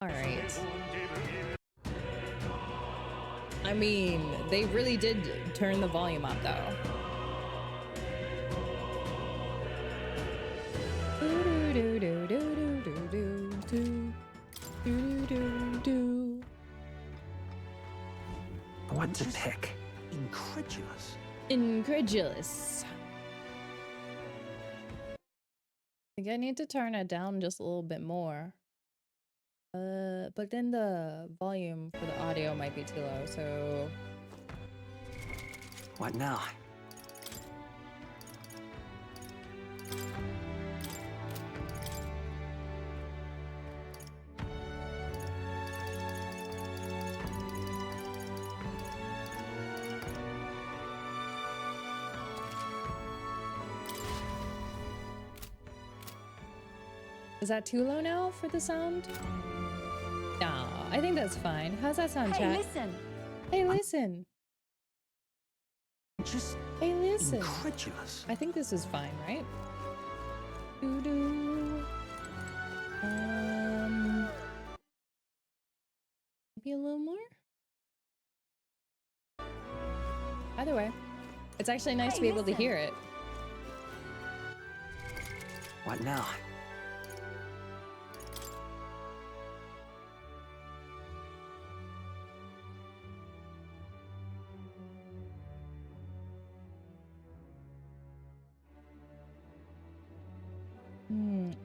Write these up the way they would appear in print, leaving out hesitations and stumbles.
All right. I mean, they really did turn the volume up, though. What to pick? Incredulous. I think I need to turn it down just a little bit more. But then the volume for the audio might be too low, so... What now? Is that too low now for the sound? No, I think that's fine. How's that sound, chat? Hey, listen. Hey, listen. Just Hey, listen. incredulous. I think this is fine, right? Maybe a little more? Either way, it's actually nice to be able to hear it. What now?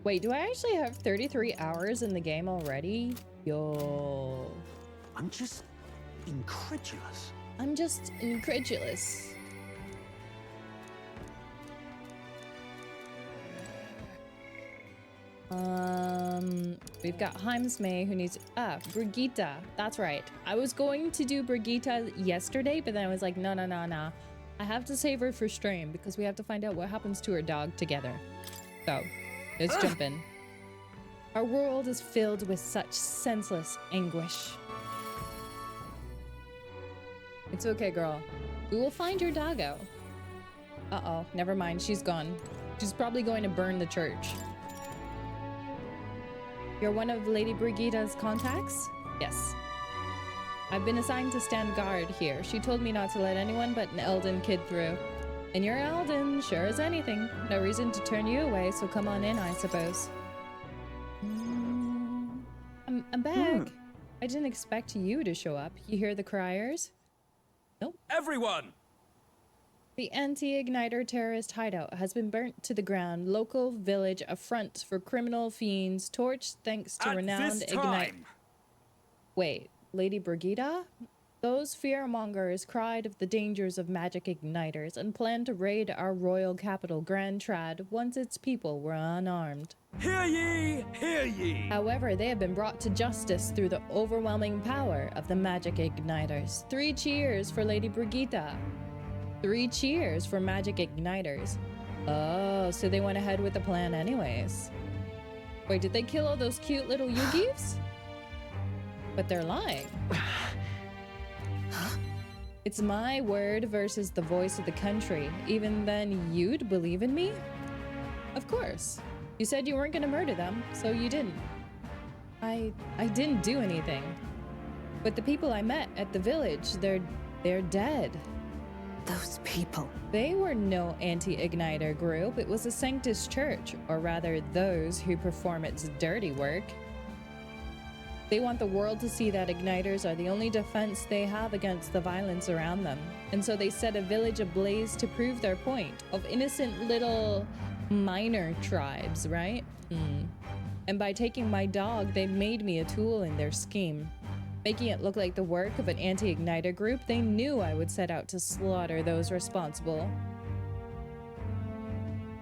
Wait, do I actually have 33 hours in the game already? Yo. I'm just incredulous. I'm just incredulous. We've got Heimsmay who needs Brigitte. That's right. I was going to do Brigitte yesterday, but then I was like, no. I have to save her for stream because we have to find out what happens to her dog together. So, let's jump in. Our world is filled with such senseless anguish. It's okay, girl. We will find your doggo. Uh-oh, never mind. She's gone. She's probably going to burn the church. You're one of Lady Brigitte's contacts? Yes. I've been assigned to stand guard here. She told me not to let anyone but an Elden kid through. And you're Elden, sure as anything. No reason to turn you away, so come on in, I suppose. I'm back. I didn't expect you to show up. You hear the criers? Nope. Everyone! The anti-igniter terrorist hideout has been burnt to the ground. Local village affront for criminal fiends. Torch thanks to renowned ignite. Wait, Lady Brigitte? Those fearmongers cried of the dangers of magic igniters and planned to raid our royal capital, Grand Trad, once its people were unarmed. Hear ye! Hear ye! However, they have been brought to justice through the overwhelming power of the magic igniters. 3 cheers for Lady Brigitte. 3 cheers for magic igniters. Oh, so they went ahead with the plan anyways. Wait, did they kill all those cute little Yugis? But they're lying. It's my word versus the voice of the country. Even then, you'd believe in me? Of course. You said you weren't gonna murder them, so you didn't. I didn't do anything. But the people I met at the village, they're dead. Those people. They were no anti-igniter group. It was a Sanctus church, or rather those who perform its dirty work. They want the world to see that igniters are the only defense they have against the violence around them. And so they set a village ablaze to prove their point of innocent little minor tribes, right? And by taking my dog, they made me a tool in their scheme. Making it look like the work of an anti-igniter group, they knew I would set out to slaughter those responsible.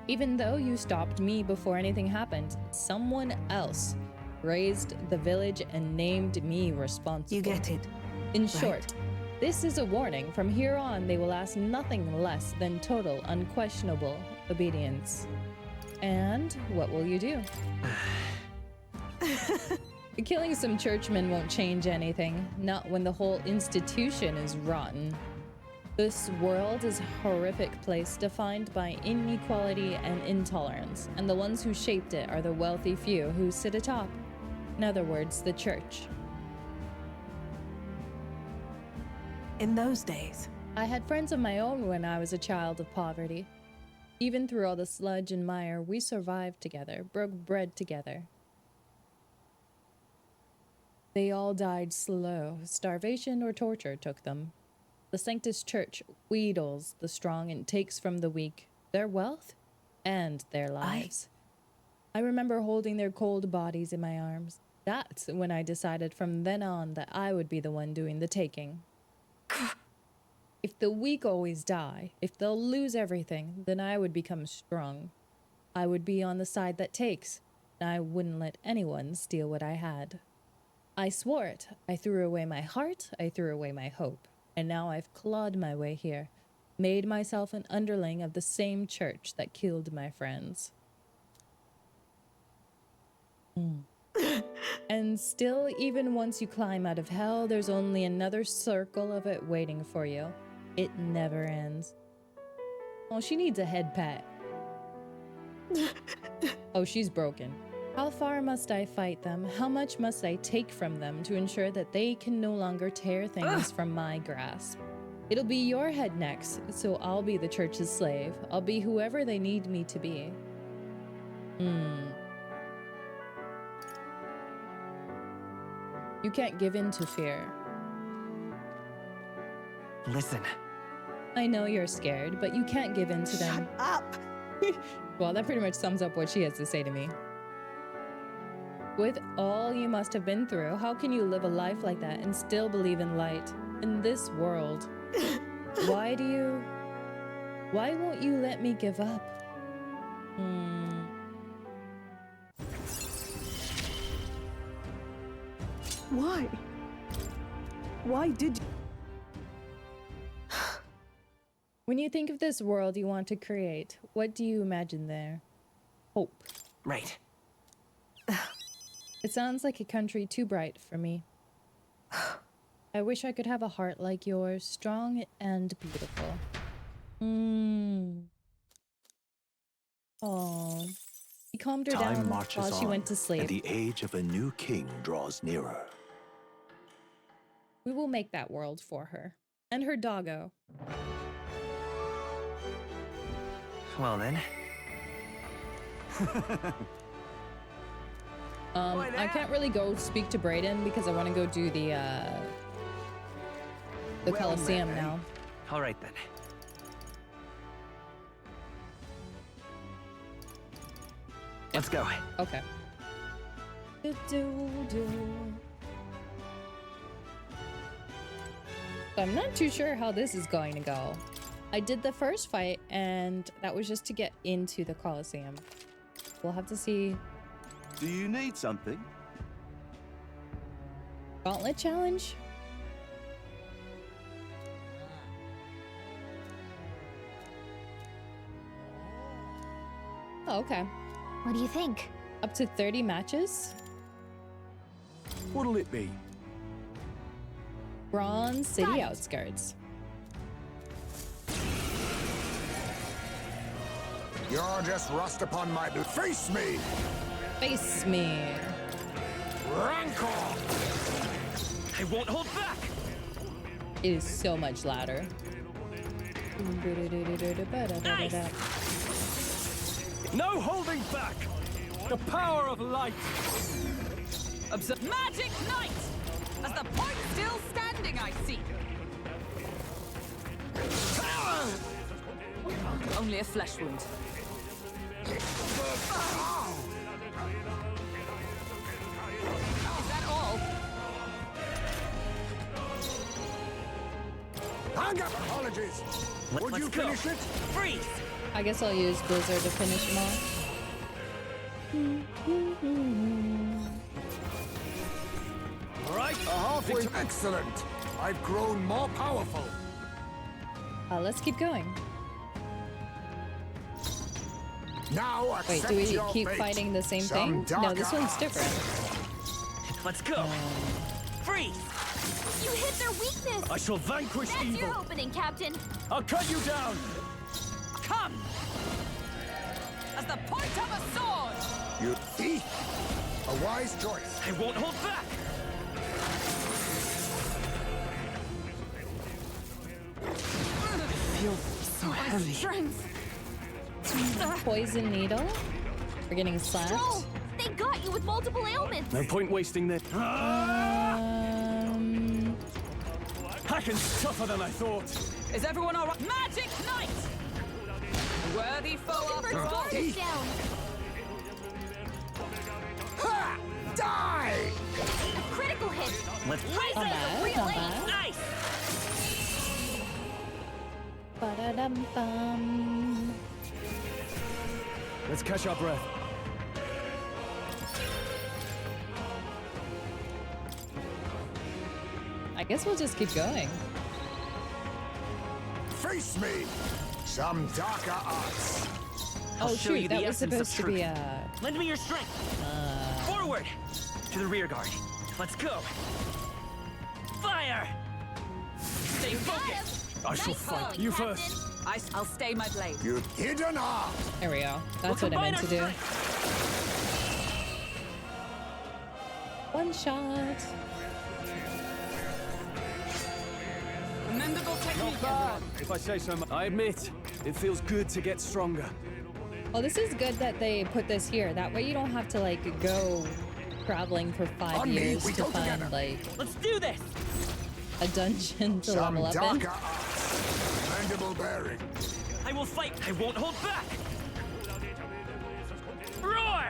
Even though you stopped me before anything happened, someone else raised the village and named me responsible. You get it. In short, this is a warning. From here on, they will ask nothing less than total, unquestionable obedience. And what will you do? Killing some churchmen won't change anything, not when the whole institution is rotten. This world is a horrific place defined by inequality and intolerance, and the ones who shaped it are the wealthy few who sit atop. In other words, the church. In those days, I had friends of my own when I was a child of poverty. Even through all the sludge and mire, we survived together, broke bread together. They all died slow. Starvation or torture took them. The Sanctus Church wheedles the strong and takes from the weak their wealth and their lives. I remember holding their cold bodies in my arms. That's when I decided from then on that I would be the one doing the taking. If the weak always die, if they'll lose everything, then I would become strong. I would be on the side that takes, and I wouldn't let anyone steal what I had. I swore it. I threw away my heart, I threw away my hope, and now I've clawed my way here, made myself an underling of the same church that killed my friends. And still, even once you climb out of hell, there's only another circle of it waiting for you. It never ends. Oh, she needs a head pat. Oh, she's broken. How far must I fight them? How much must I take from them to ensure that they can no longer tear things from my grasp? It'll be your head next, so I'll be the church's slave. I'll be whoever they need me to be. You can't give in to fear. Listen. I know you're scared, but you can't give in to them. shut up! Well, that pretty much sums up what she has to say to me. With all you must have been through, how can you live a life like that and still believe in light? In this world. Why won't you let me give up? Why? Why did you? When you think of this world you want to create, what do you imagine there? Hope. Right. It sounds like a country too bright for me. I wish I could have a heart like yours, strong and beautiful. Oh. He calmed her Time down marches while she on, went to sleep. and the age of a new king draws nearer. We will make that world for her. And her doggo. Well then. I can't really go speak to Brayden because I want to go do the Colosseum now. All right then. Let's go. Okay. So I'm not too sure how this is going to go. I did the first fight, and that was just to get into the Colosseum. We'll have to see. Do you need something? Gauntlet challenge? Oh, okay. What do you think? Up to 30 matches? What'll it be? Bronze City Right. Outskirts. You're just rust upon my boot. Face me! Face me. Rancor! I won't hold back! It is so much louder. No holding back! The power of light! Magic Knight! As the point still standing, I see. Only a flesh wound. Is that all? Hang up! Apologies! Would you Let's go. finish it? Freeze! I guess I'll use Blizzard to finish them off. All right, a halfway. Excellent! I've grown more powerful. Let's keep going. Now Wait, accept do we your keep fate. fighting the same Some thing? No, dark this one's arts. different. Let's go! Freeze! You hit their weakness! I shall vanquish That's evil. your opening, Captain! I'll cut you down! Come! As the point of a sword! You thief! A wise choice. I won't hold back. Feel so heavy. Strength. Poison needle. We're getting slapped. Stroll! They got you with multiple ailments! No point wasting that. Haken's tougher than I thought. Is everyone all right? Magic Knight! Worthy foe First after all. guard is down. Ha! Die! A critical hit. Let's Raise Not it bad, a real not ace. bad. Nice. Ba-da-dum-bum. Let's catch our breath. I guess we'll just keep going. Face me! Some darker arts. I'll Oh show you shoot, the that was essence of supposed to be truth. a... Lend me your strength. Forward. To the rear guard. Let's go. Fire. Stay focused. I shall Nice fight. going, You Captain. first. I'll stay my blade. You hidden art. There we go. That's We'll what I meant combine to do. our strength. One shot. Commendable technique. Not bad, if I say so myself. I admit, it feels good to get stronger. Well, this is good that they put this here. That way you don't have to like go traveling for 5 On me, years we to go find together. like Let's do this. a dungeon to Some level up in. darker arts. Mandible bearing. I will fight. I won't hold back. Roar.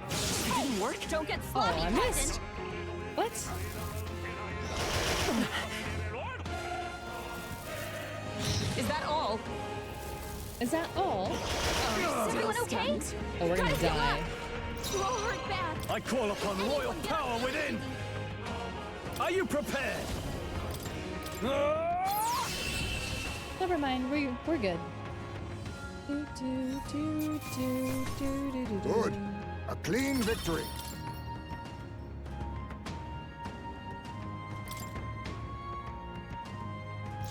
It didn't work. Don't get Oh, sloppy, I Captain. missed. What? Is that all? Is that all? Is everyone okay? Oh, we're gonna Guys, get die. up. You all hurt bad. I call upon royal Anyone get power up? within. Are you prepared? Ah! Never mind. We're good. Do, do, do, do, do, do, do, do. Good. A clean victory.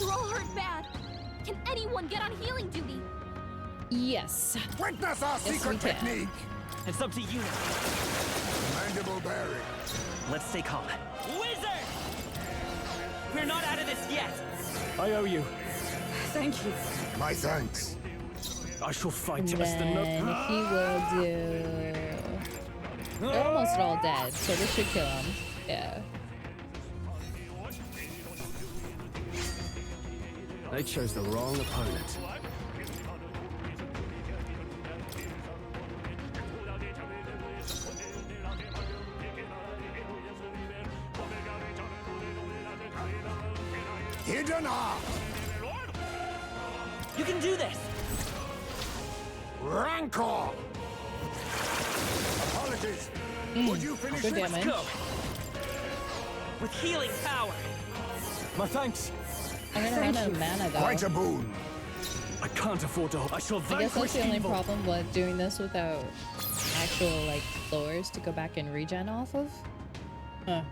You're all hurt bad. Can anyone get on healing duty? Yes. Witness our we secret can. technique. It's up to you now. Mandible bearing. Let's stay calm. Wizard! We're not out of this yet. I owe you. Thank you. My thanks. I shall fight And as the then no. he will do... They're almost all dead, so this should kill him. Yeah. They chose the wrong opponent. Hidden art. You can do this. Rancor. Apologies. Would you finish Good it? damage. Go. With healing power. My thanks. I'm gonna run out of mana though. Quite a boon. I can't afford to. I shall I guess vanquish that's the only evil. problem with doing this without actual like floors to go back and regen off of. Huh.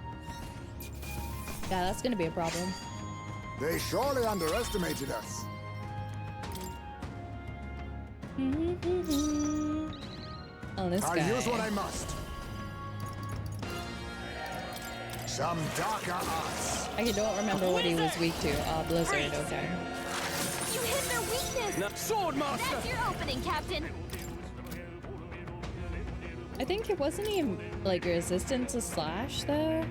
Yeah, that's gonna be a problem. They surely underestimated us. Oh, this I'll guy. use what I must. Some darker arts. I don't remember what he was weak to. Blizzard, okay. You hit their weakness. No. Sword master. That's your opening, Captain. I think it wasn't even like resistant to slash though.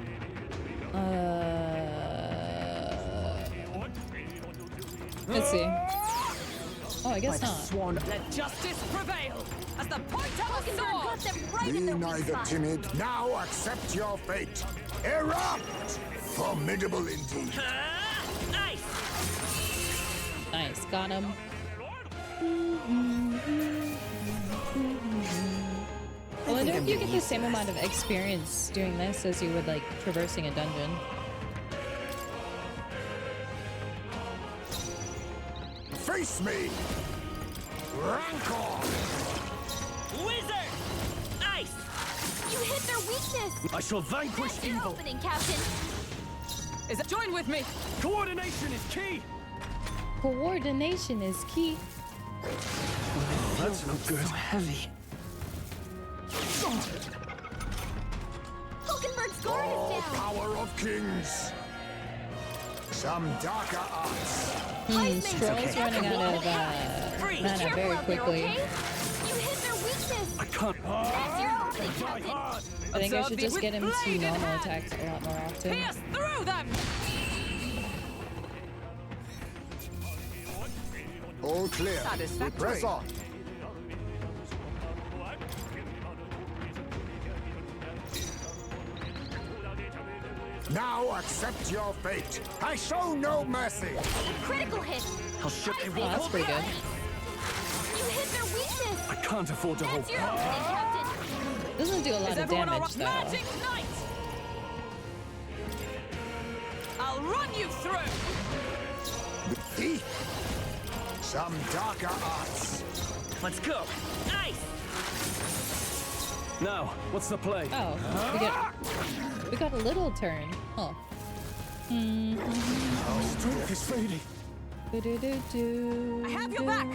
Let's see. Oh, I guess not. Swan. Let justice prevail. As the point of a Falconberg sword. got them right Be in their weak neither spot. timid. Now accept your fate. Erupt! Formidable indeed. Nice. Nice, got him. Well, I wonder if you get the same amount of experience doing this as you would like traversing a dungeon. Face me! Rancor! Wizard! Ice! You hit their weakness. I shall vanquish That's your evil. opening, Captain. Is it join with me? Coordination is key. Coordination is key. That's not good. Heavy. guard Oh, is down. power of kings. Some darker arts. Stroll's running out of mana Careful very out there, quickly. okay? You hit their weakness. I can't. That's your opening, Captain. I think I Observe should these just with get him to blade in normal hand. attacks a lot more often. Pierce through them! All clear. We Satisfactory. press on. Now accept your fate. I show no mercy. Critical hit. I'll show Ice you. Oh, that's pretty good. You hit their weakness. I can't afford to hold. That's your opening, Captain. Doesn't do a lot Is of everyone all damage right? though. Magic Knight! I'll run you through! Thief. Some darker arts. Let's go. Ice. Now, what's the play? Oh, we got a little turn. Oh. He's fading. I have your back!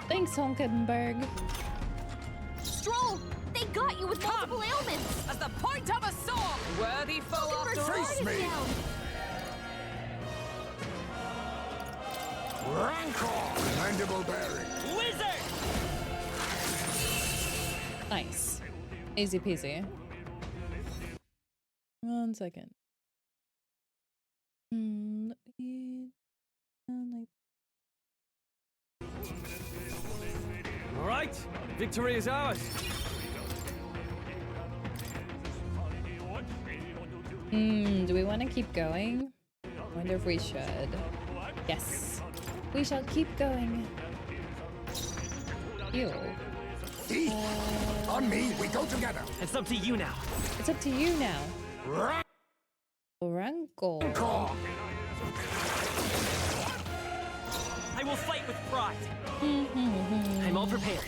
Thanks, Honkenberg. Stroll. They got you with multiple ailments. As the point of a sword! Worthy foe after all! Face Guard is me. down. Rancor. Mandible bearing. Wizard. Nice. Easy peasy. 1 second. Let me like All right, victory is ours. do we want to keep going? I wonder if we should. Yes. We shall keep going. Ew. Thief. On me, we go together. It's up to you now. It's up to you now. Rancor. Rancor. I will fight with pride. I'm all prepared.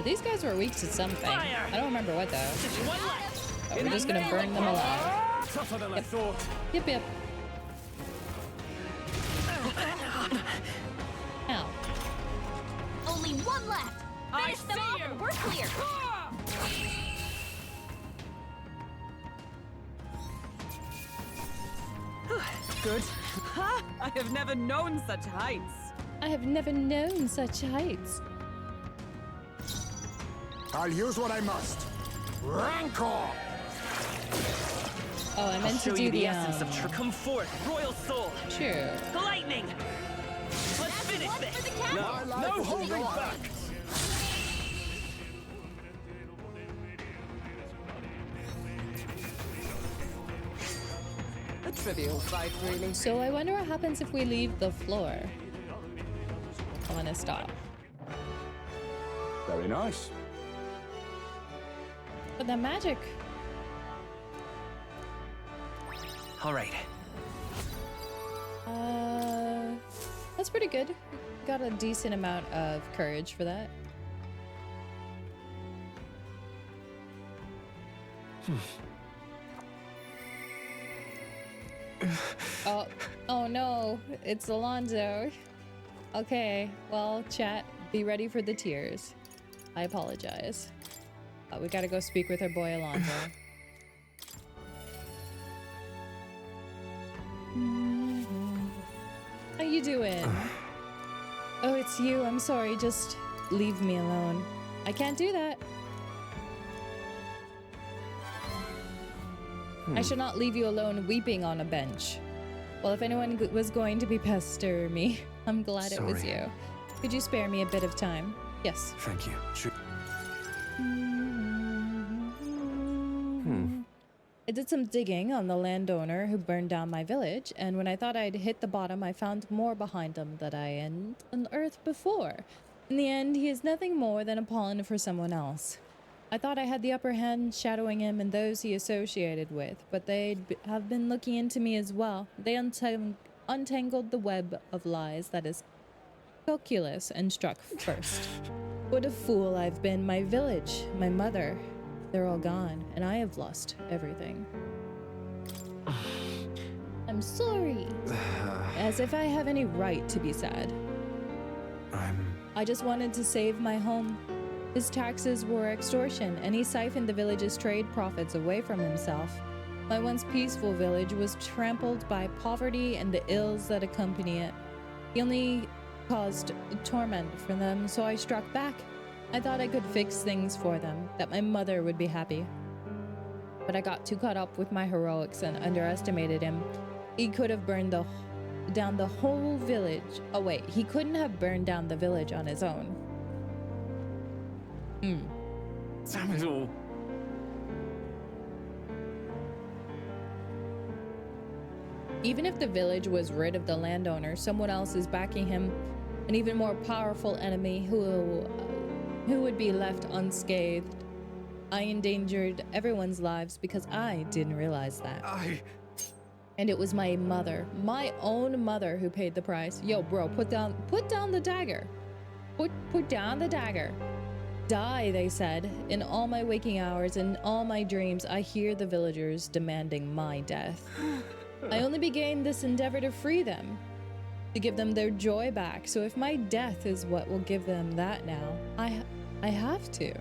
These guys were weak to something. Fire! I don't remember what though. Just one left. But we're just gonna burn them alive. Tougher than I thought. Yep. Ow. Only one left. I Finish them see off you. and we're clear. Good. Ha! I have never known such heights. I have never known such heights. I'll use what I must. Rancor. Oh, I I'll meant show to do you the essence of truth. Come forth, royal soul. Sure. Lightning. Let's finish One this. for the captain. My life No is holding yours. back. A trivial fight, really. So I wonder what happens if we leave the floor. I want to stop. Very nice. But the magic. All right. That's pretty good. Got a decent amount of courage for that. Oh no, it's Alonzo. Okay, well, chat, be ready for the tears. I apologize. We gotta go speak with our boy Alonzo. How you doing? Oh, it's you. I'm sorry. Just leave me alone. I can't do that. I should not leave you alone weeping on a bench. Well, if anyone was going to be pester me, I'm glad it was Sorry. you. Could you spare me a bit of time? Yes. Thank you. I did some digging on the landowner who burned down my village, and when I thought I'd hit the bottom, I found more behind him that I hadn't unearthed before. In the end, he is nothing more than a pawn for someone else. I thought I had the upper hand shadowing him and those he associated with, but they have been looking into me as well. They untangled the web of lies that is calculus and struck first. What a fool I've been. My village, my mother, they're all gone, and I have lost everything. I'm sorry. As if I have any right to be sad. I just wanted to save my home. His taxes were extortion, and he siphoned the village's trade profits away from himself. My once peaceful village was trampled by poverty and the ills that accompany it. He only caused torment for them, so I struck back. I thought I could fix things for them, that my mother would be happy. But I got too caught up with my heroics and underestimated him. He could have burned down the whole village. Oh wait, he couldn't have burned down the village on his own. Damn it all. Even if the village was rid of the landowner, someone else is backing him, an even more powerful enemy who would be left unscathed. I endangered everyone's lives because I didn't realize that. And it was my mother, my own mother, who paid the price. Yo, bro, put down the dagger. Put down the dagger. Die, they said. In all my waking hours, in all my dreams, I hear the villagers demanding my death. I only began this endeavor to free them, to give them their joy back. So if my death is what will give them that now, I have to.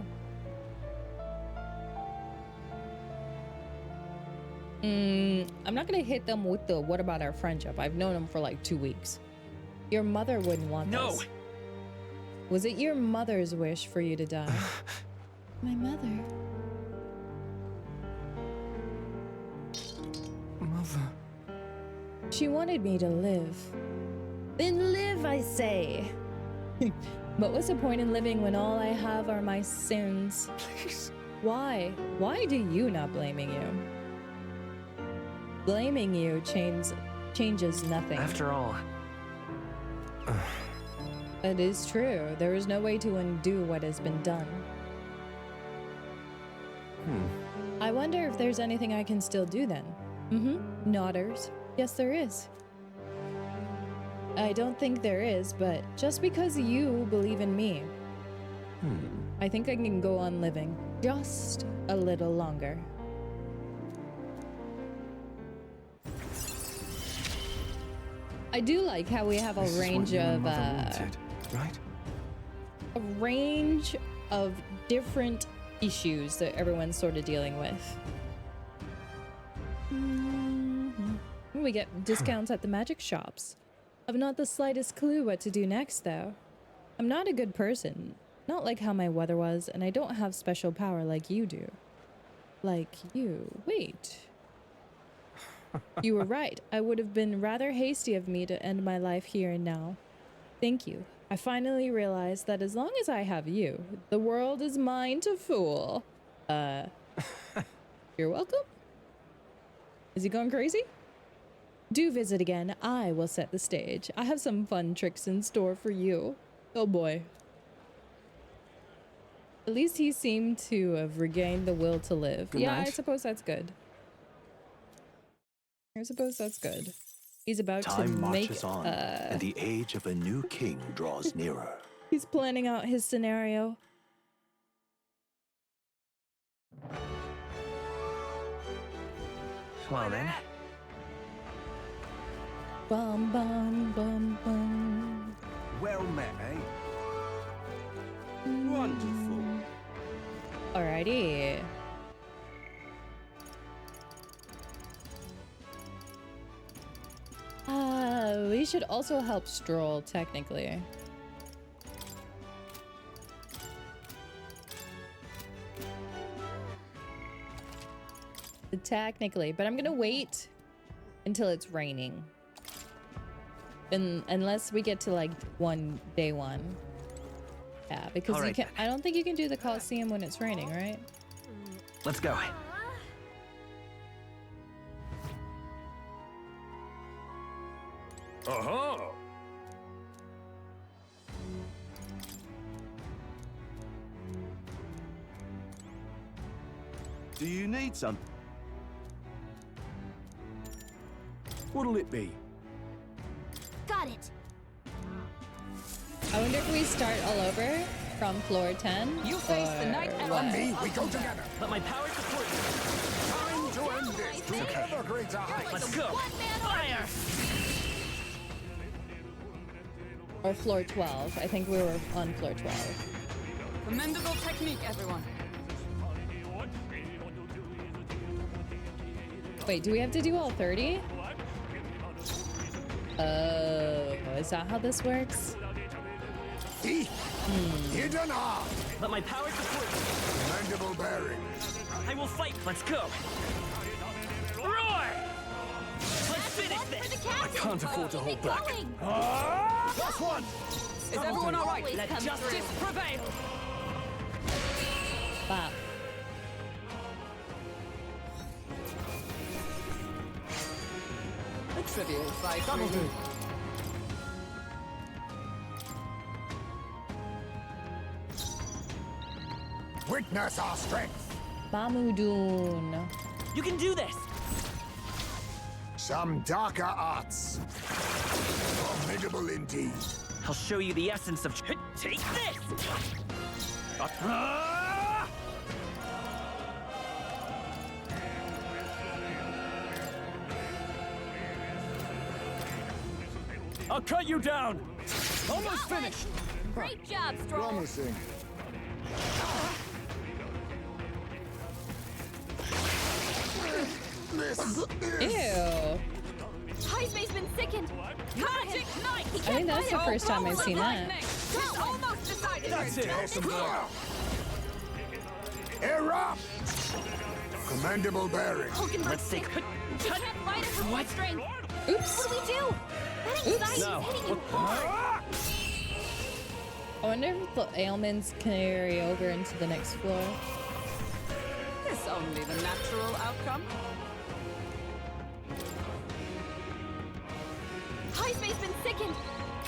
I'm not gonna hit them with the what about our friendship? I've known them for like 2 weeks. Your mother wouldn't want this. Was it your mother's wish for you to die? My mother. Mother. She wanted me to live. Then live, I say. But what's the point in living when all I have are my sins? Please. Why? Why do you not blaming you? Blaming you changes nothing. After all, It is true. There is no way to undo what has been done. I wonder if there's anything I can still do then. Nodders. Yes, there is. I don't think there is, but just because you believe in me, I think I can go on living just a little longer. I do like how we have a range of right? a range of different issues that everyone's sort of dealing with. We get discounts at the magic shops. I've not the slightest clue what to do next, though. I'm not a good person, not like how my weather was, and I don't have special power like you do. Like you. Wait. You were right. I would have been rather hasty of me to end my life here and now. Thank you. I finally realized that as long as I have you, the world is mine to fool. You're welcome? Is he going crazy? Do visit again. I will set the stage. I have some fun tricks in store for you. Oh boy. At least he seemed to have regained the will to live. Good Yeah, night. I suppose that's good. I suppose that's good. He's about Time to make marches on, and the age of a new king draws nearer. He's planning out his scenario. well then, Bum bum bum bum. Well met, eh? Wonderful. Alrighty. We should also help Stroll, technically. Technically, but I'm gonna wait until it's raining. Unless we get to like day one. Yeah, because you Alright can. then. I don't think you can do the Coliseum when it's raining, right? let's go. Aha! Do you need some? What'll it be? Got it. I wonder if we start all over from floor 10. You face the night or at what? Me, we go together. Let my power support you. Time to end this to ever greater heights. Let's go. One-man Fire! Or floor 12. I think we were on floor 12. Commendable technique, everyone. Wait, do we have to do all 30? Is that how this works? Hidden arm. Let my power support you. Commendable bearing. I will fight. Let's go. Roar! Let's finish this. I can't afford to hold back. Last one. Is everyone all right? Always Let comes justice through. prevail. Wow. A trivial fight. That'll do. Witness our strength. Bamudun. You can do this. Some darker arts. Formidable indeed. I'll show you the essence of. Take this. I'll cut you down. Almost finished. Great job, Stroll. Promising. Miss. Ew. Hype's been sickened. Magic Knight! He I think can't that's the fight it. first time I've seen that. Lightning. It's almost decided. That's it. Erupt. Commendable bearing. Hulkenberg's Let's take. sick. He can't fight it for full strength. Oops. What do we do? That anxiety's No. hitting him hard. I wonder if the ailments carry over into the next floor. It's only the natural outcome. Hype's been sickened.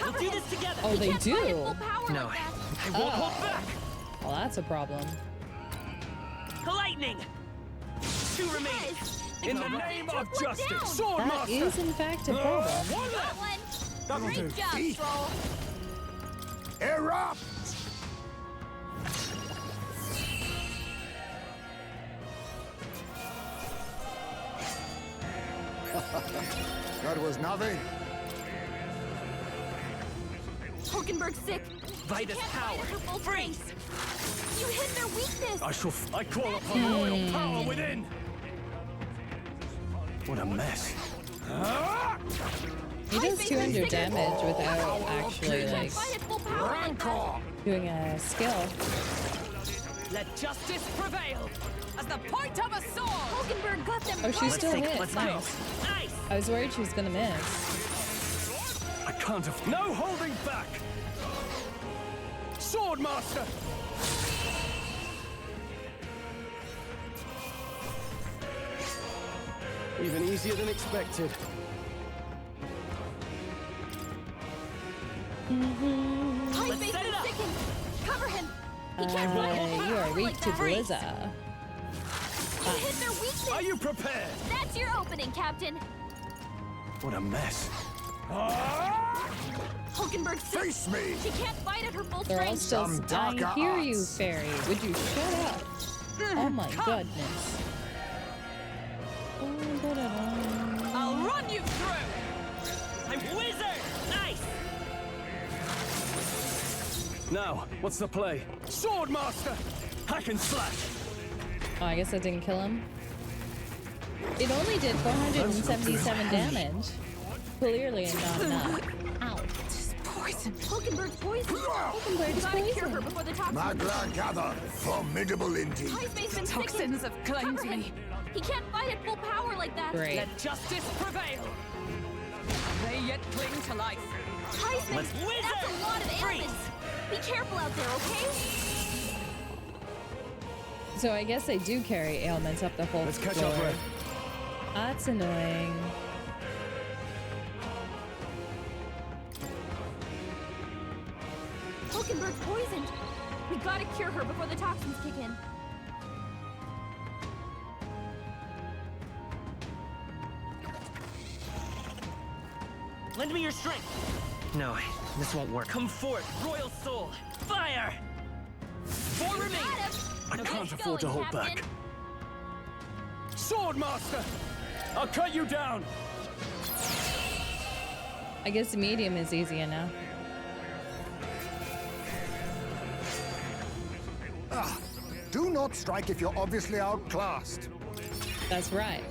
We'll Cover do him. this together. Oh, He they can't fight at do? full power No, like that. I won't hold back. Well, that's a problem. Lightning. Two remaining. Yes. In the Captain name took of one justice, down. sword That master. is, in fact, a problem. One Got left. one. That'll Great do. job, Eat. Stroll. Erupt. That was nothing. Hulkenberg's sick. Vitus Can't power. fight it for full Freeze. strength. You hit their weakness. I call upon royal power within. What a mess. He does 200 damage without actually, Can't like, fight at full power like that. Rancor. doing a skill. Let justice prevail. As the point of a sword. Hulkenberg got them. Oh, she's good. still hit. Let's Nice. go. Nice. I was worried she was gonna miss. I can't afford. No holding back. Sword master. Even easier than expected. Hype's Let's set been it up. sickened. Cover him. He can't fight at full You are power weak like to that. Blizza. You hit their weakness. Are you prepared? That's your opening, Captain. What a mess. Hulkenberg's sick. Face me. She can't fight at her full They're all strength. still. Some I darker hear you, arts. fairy. Would you shut up? Oh my goodness. I'll run you through. I'm wizard. Nice. Now, what's the play? Sword master. Hack and slash. Oh, I guess that didn't kill him. It only did 477 damage. Clearly not enough. Ow. Hulkenberg's poison. Hulkenberg's Gotta cure her poison. before the toxins. Magla gather. Formidable indeed. Hype's been sickened. Toxins have claimed Cover him. me. He can't fight at full power like that. Great. Let justice prevail. They yet cling to life. Heisman, Let's that's a wizard. lot of ailments. Be careful out there, okay? So I guess they do carry ailments up the whole Let's catch floor. up, Red. That's annoying. Hulkenberg's poisoned. We gotta cure her before the toxins kick in. Lend me your strength. No, this won't work. Come forth, royal soul. Fire. Four Got remain. him. I Let's can't afford to go, hold Captain. back. Sword master. I'll cut you down. I guess medium is easier now. Ah, do not strike if you're obviously outclassed. That's right.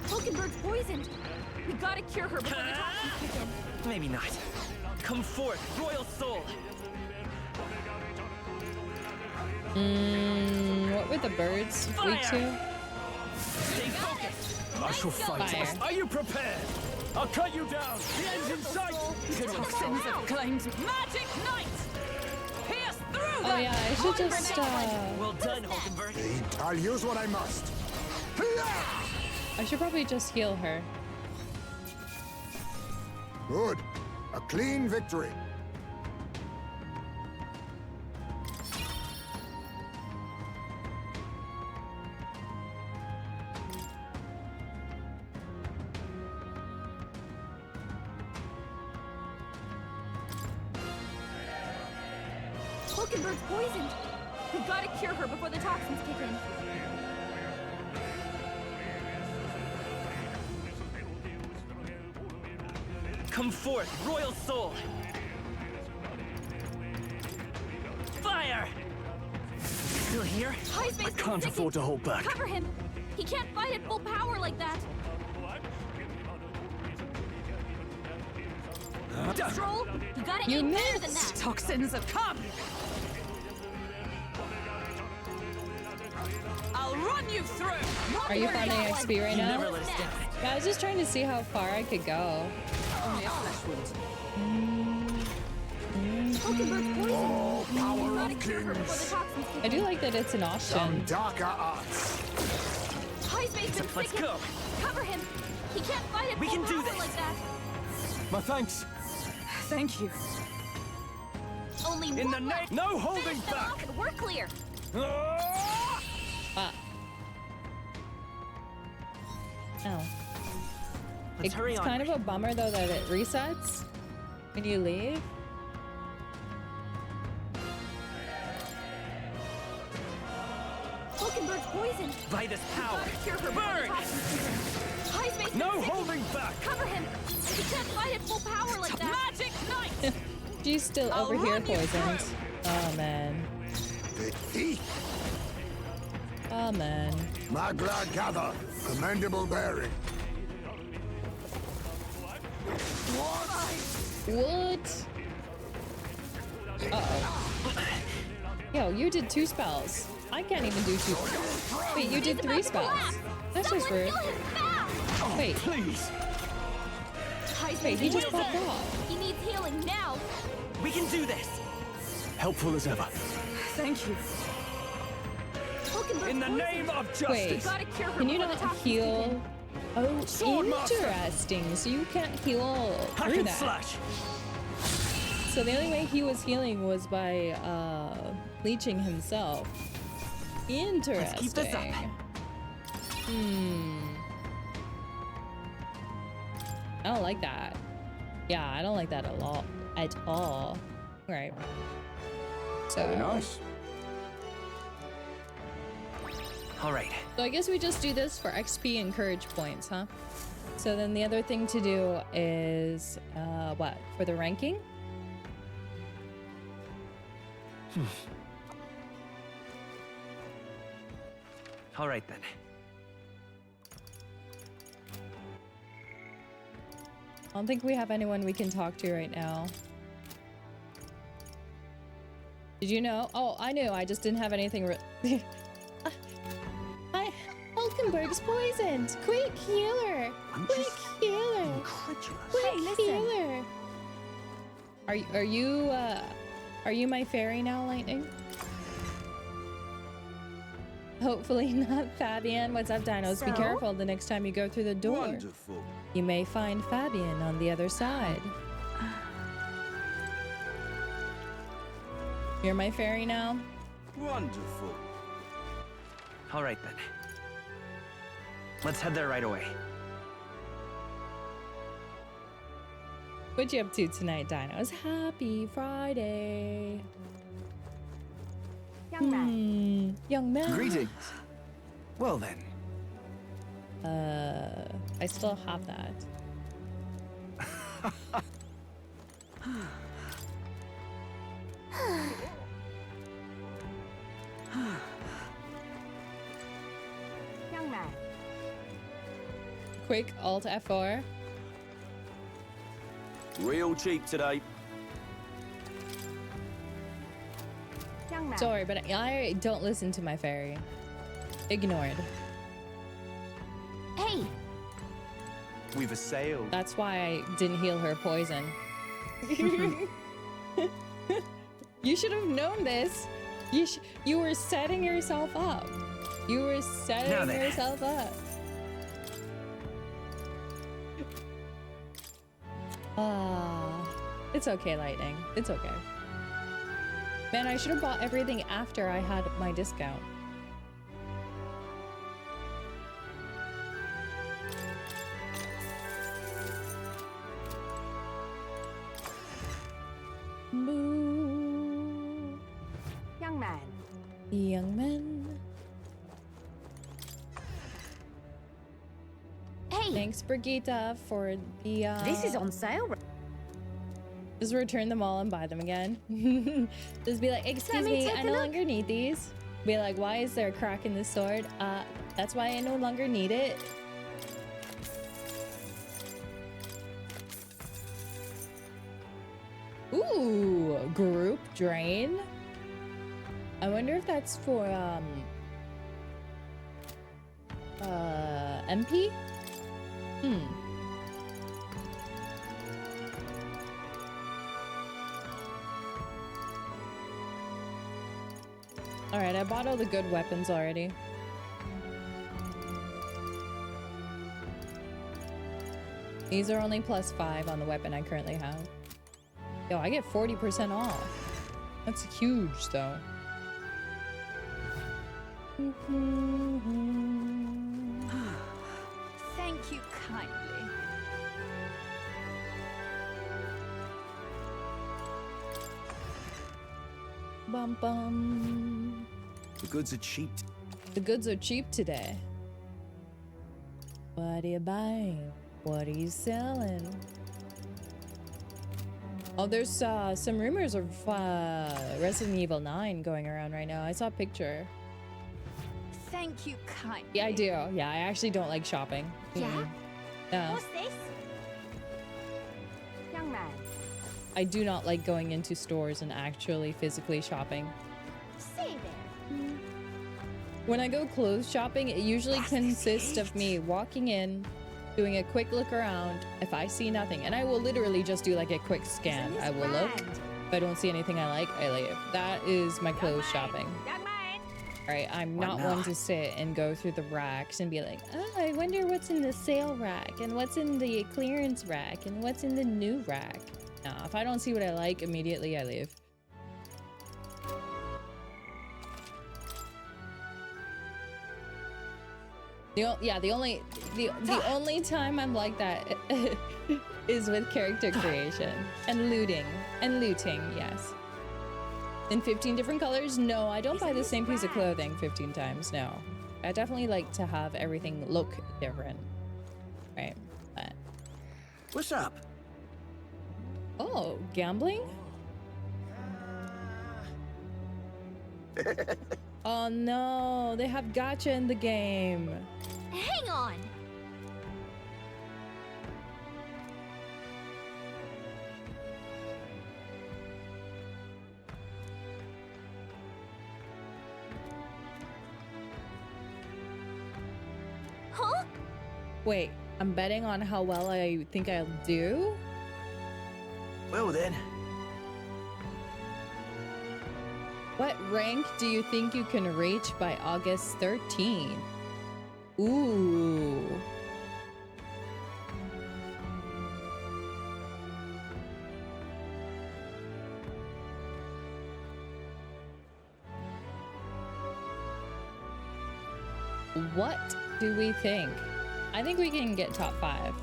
Hulkenberg's poisoned. We gotta cure her before the toxins kick in. Maybe not. Come forth, royal soul. What were the birds weak to? Stay focused. I shall fight. Fire. Are you prepared? I'll cut you down. The end's in sight. Toxins have claimed magic knight. Pierce through Oh yeah, I should just Well done, Hulkenberg. I'll use what I must. Hiya! I should probably just heal her. Good. A clean victory. Hulkenberg's poisoned. We gotta cure her before the toxins kick in. Come forth, royal soul. Fire! Still here? High space I can't afford to hold back. Cover him. He can't fight at full power like that. Stroll, you gotta You aim better than missed. that. Toxins have come. I'll run you through. Are you finding XP right You now? never let us down. Yeah, I was just trying to see how far I could go. Only a flesh wound. Hulkenberg's poisoned. Oh, We power gotta of cure her before the kings. toxins kick I in. do like that it's an Some option. darker arts. High space been Let's sickened. go. Cover him. He can't fight at We full can do power this. like that. My thanks. Thank you. Only In the one name- left. No holding Finish them back. off and we're clear. Ah! Ah. Oh. Let's hurry It's on. kind of a bummer though that it resets when you leave. Hulkenberg's poisoned. By this power. Gotta cure her before the Burn! toxins kick in. High space No been sickened. holding back. Cover him. He can't fight at full power like that. Magic knight. She's still I'll over here run you poisoned. through. Oh man. The thief. Oh man. My glad gather. Commendable bearing. What? Uh-oh. Yo, you did 2 spells. I can't even do 2. Wait, you did 3 spells. That's just Someone rude. kill him fast. Wait, Please. High wait, he space just been popped sickened. off. He needs healing now. We can do this. Helpful as ever. Thank you. Hulkenberg's In the poisoned. name of Wait, justice. Gotta cure her can you before not the toxins kick in. heal? Oh, Swordmaster. interesting. So you can't heal Hack through and that. slash. So the only way he was healing was by leeching himself. Interesting. Let's keep this up. I don't like that. Yeah, I don't like that a lot at all. Right. So Very nice. All right. So I guess we just do this for XP and courage points, huh? So then the other thing to do is what? For the ranking? All right then. I don't think we have anyone we can talk to right now. Did you know? Oh, I knew. I just didn't have anything. Hi, Hulkenberg's poisoned. Quick healer. Quick healer. Quick healer. Are you my fairy now, Lightning? Hopefully not, Fabian. What's up, Dinos? Be So? careful the next time you go through the door. Wonderful. You may find Fabian on the other side. You're my fairy now? Wonderful. All right then. Let's head there right away. What you up to tonight, Dinos? Happy Friday. Young man. Young man. Greetings. Well then. I still have that. Young man. Quick Alt F4. Real cheap today. Young man. Sorry, but I don't listen to my fairy. Ignored. Hey, We've assailed. That's why I didn't heal her poison. You should have known this. You were setting yourself up. You were setting then. yourself up. It's okay, Lightning. It's okay. Man, I should have bought everything after I had my discount. Boo. young man. Young man. Hey, Thanks, Brigitte, for the this is on sale. Just return them all and buy them again. Just be like, excuse me me, take I a no look." longer need these. Be like, why is there a crack in this sword? That's why I no longer need it. Ooh, group drain. I wonder if that's for MP? Alright, I bought all the good weapons already. These are only +5 on the weapon I currently have. Yo, I get 40% off. That's huge, though. Thank you kindly. Bum bum. The goods are cheap. The goods are cheap today. What are you buying? What are you selling? Oh, there's some rumors of Resident Evil 9 going around right now. I saw a picture. Thank you kindly. Yeah, I do. Yeah, I actually don't like shopping. Yeah? No, What's this? Young man. I do not like going into stores and actually physically shopping. Say there. When I go clothes shopping, it usually consists of me walking in, doing a quick look around. If I see nothing, and I will literally just do like a quick scan. I will look. If I don't see anything I like, I leave. That is my clothes shopping. Young man. All right, I'm not one to sit and go through the racks and be like, oh, I wonder what's in the sale rack and what's in the clearance rack and what's in the new rack. No, if I don't see what I like, immediately I leave. The only time I'm like that is with character creation and looting. Yes. In 15 different colors? No, I don't buy the same piece of clothing 15 times. No, I definitely like to have everything look different. Right. But... What's up? Oh, gambling? Oh no, they have gacha in the game. Hang on. Huh? Wait, I'm betting on how well I think I'll do? Well then. What rank do you think you can reach by August 13? Ooh. What do we think? I think we can get top 5.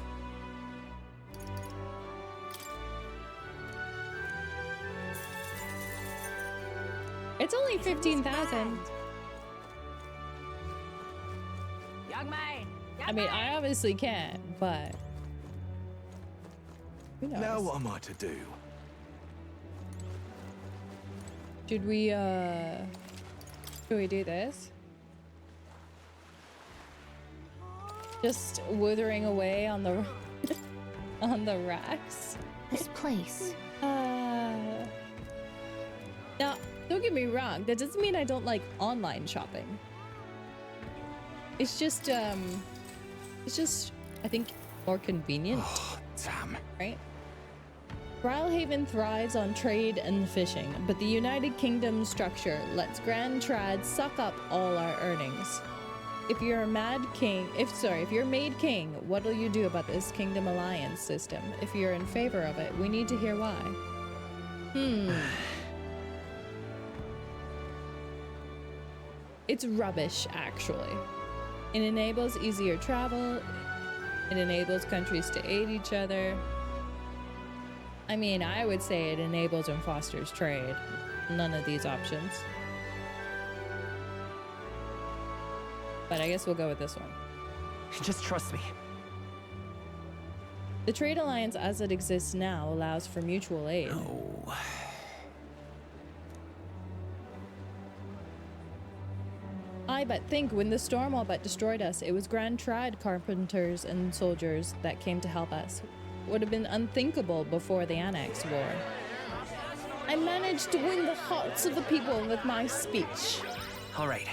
It's only 15,000. Young man. I mean, I obviously can't, but who knows? Now what am I to do? Should we do this? Just withering away on the on the racks. This place. Now, don't get me wrong, that doesn't mean I don't like online shopping. It's just I think more convenient. Oh, damn. Right? Brilhaven thrives on trade and fishing, but the United Kingdom structure lets Grand Trad suck up all our earnings. If you're made king, what'll you do about this Kingdom Alliance system? If you're in favor of it, we need to hear why. It's rubbish, actually. It enables easier travel. It enables countries to aid each other. I mean, I would say it enables and fosters trade. None of these options. But I guess we'll go with this one. Just trust me. The trade alliance as it exists now allows for mutual aid. Oh. I but think when the storm all but destroyed us, it was Grand Trad carpenters and soldiers that came to help us. Would have been unthinkable before the Annex War. I managed to win the hearts of the people with my speech. All right.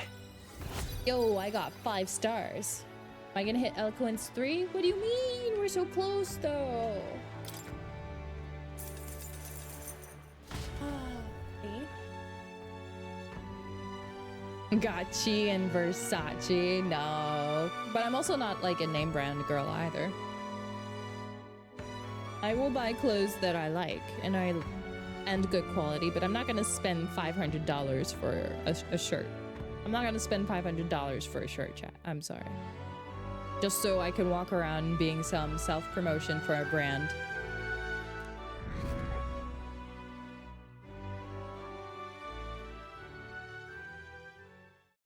Yo, I got 5 stars. Am I gonna hit Eloquence 3? What do you mean? We're so close though. Gucci and Versace, no. But I'm also not like a name brand girl either. I will buy clothes that I like and good quality, but I'm not gonna spend $500 for a shirt. I'm not gonna spend $500 for a shirt, chat. I'm sorry. Just so I can walk around being some self-promotion for a brand.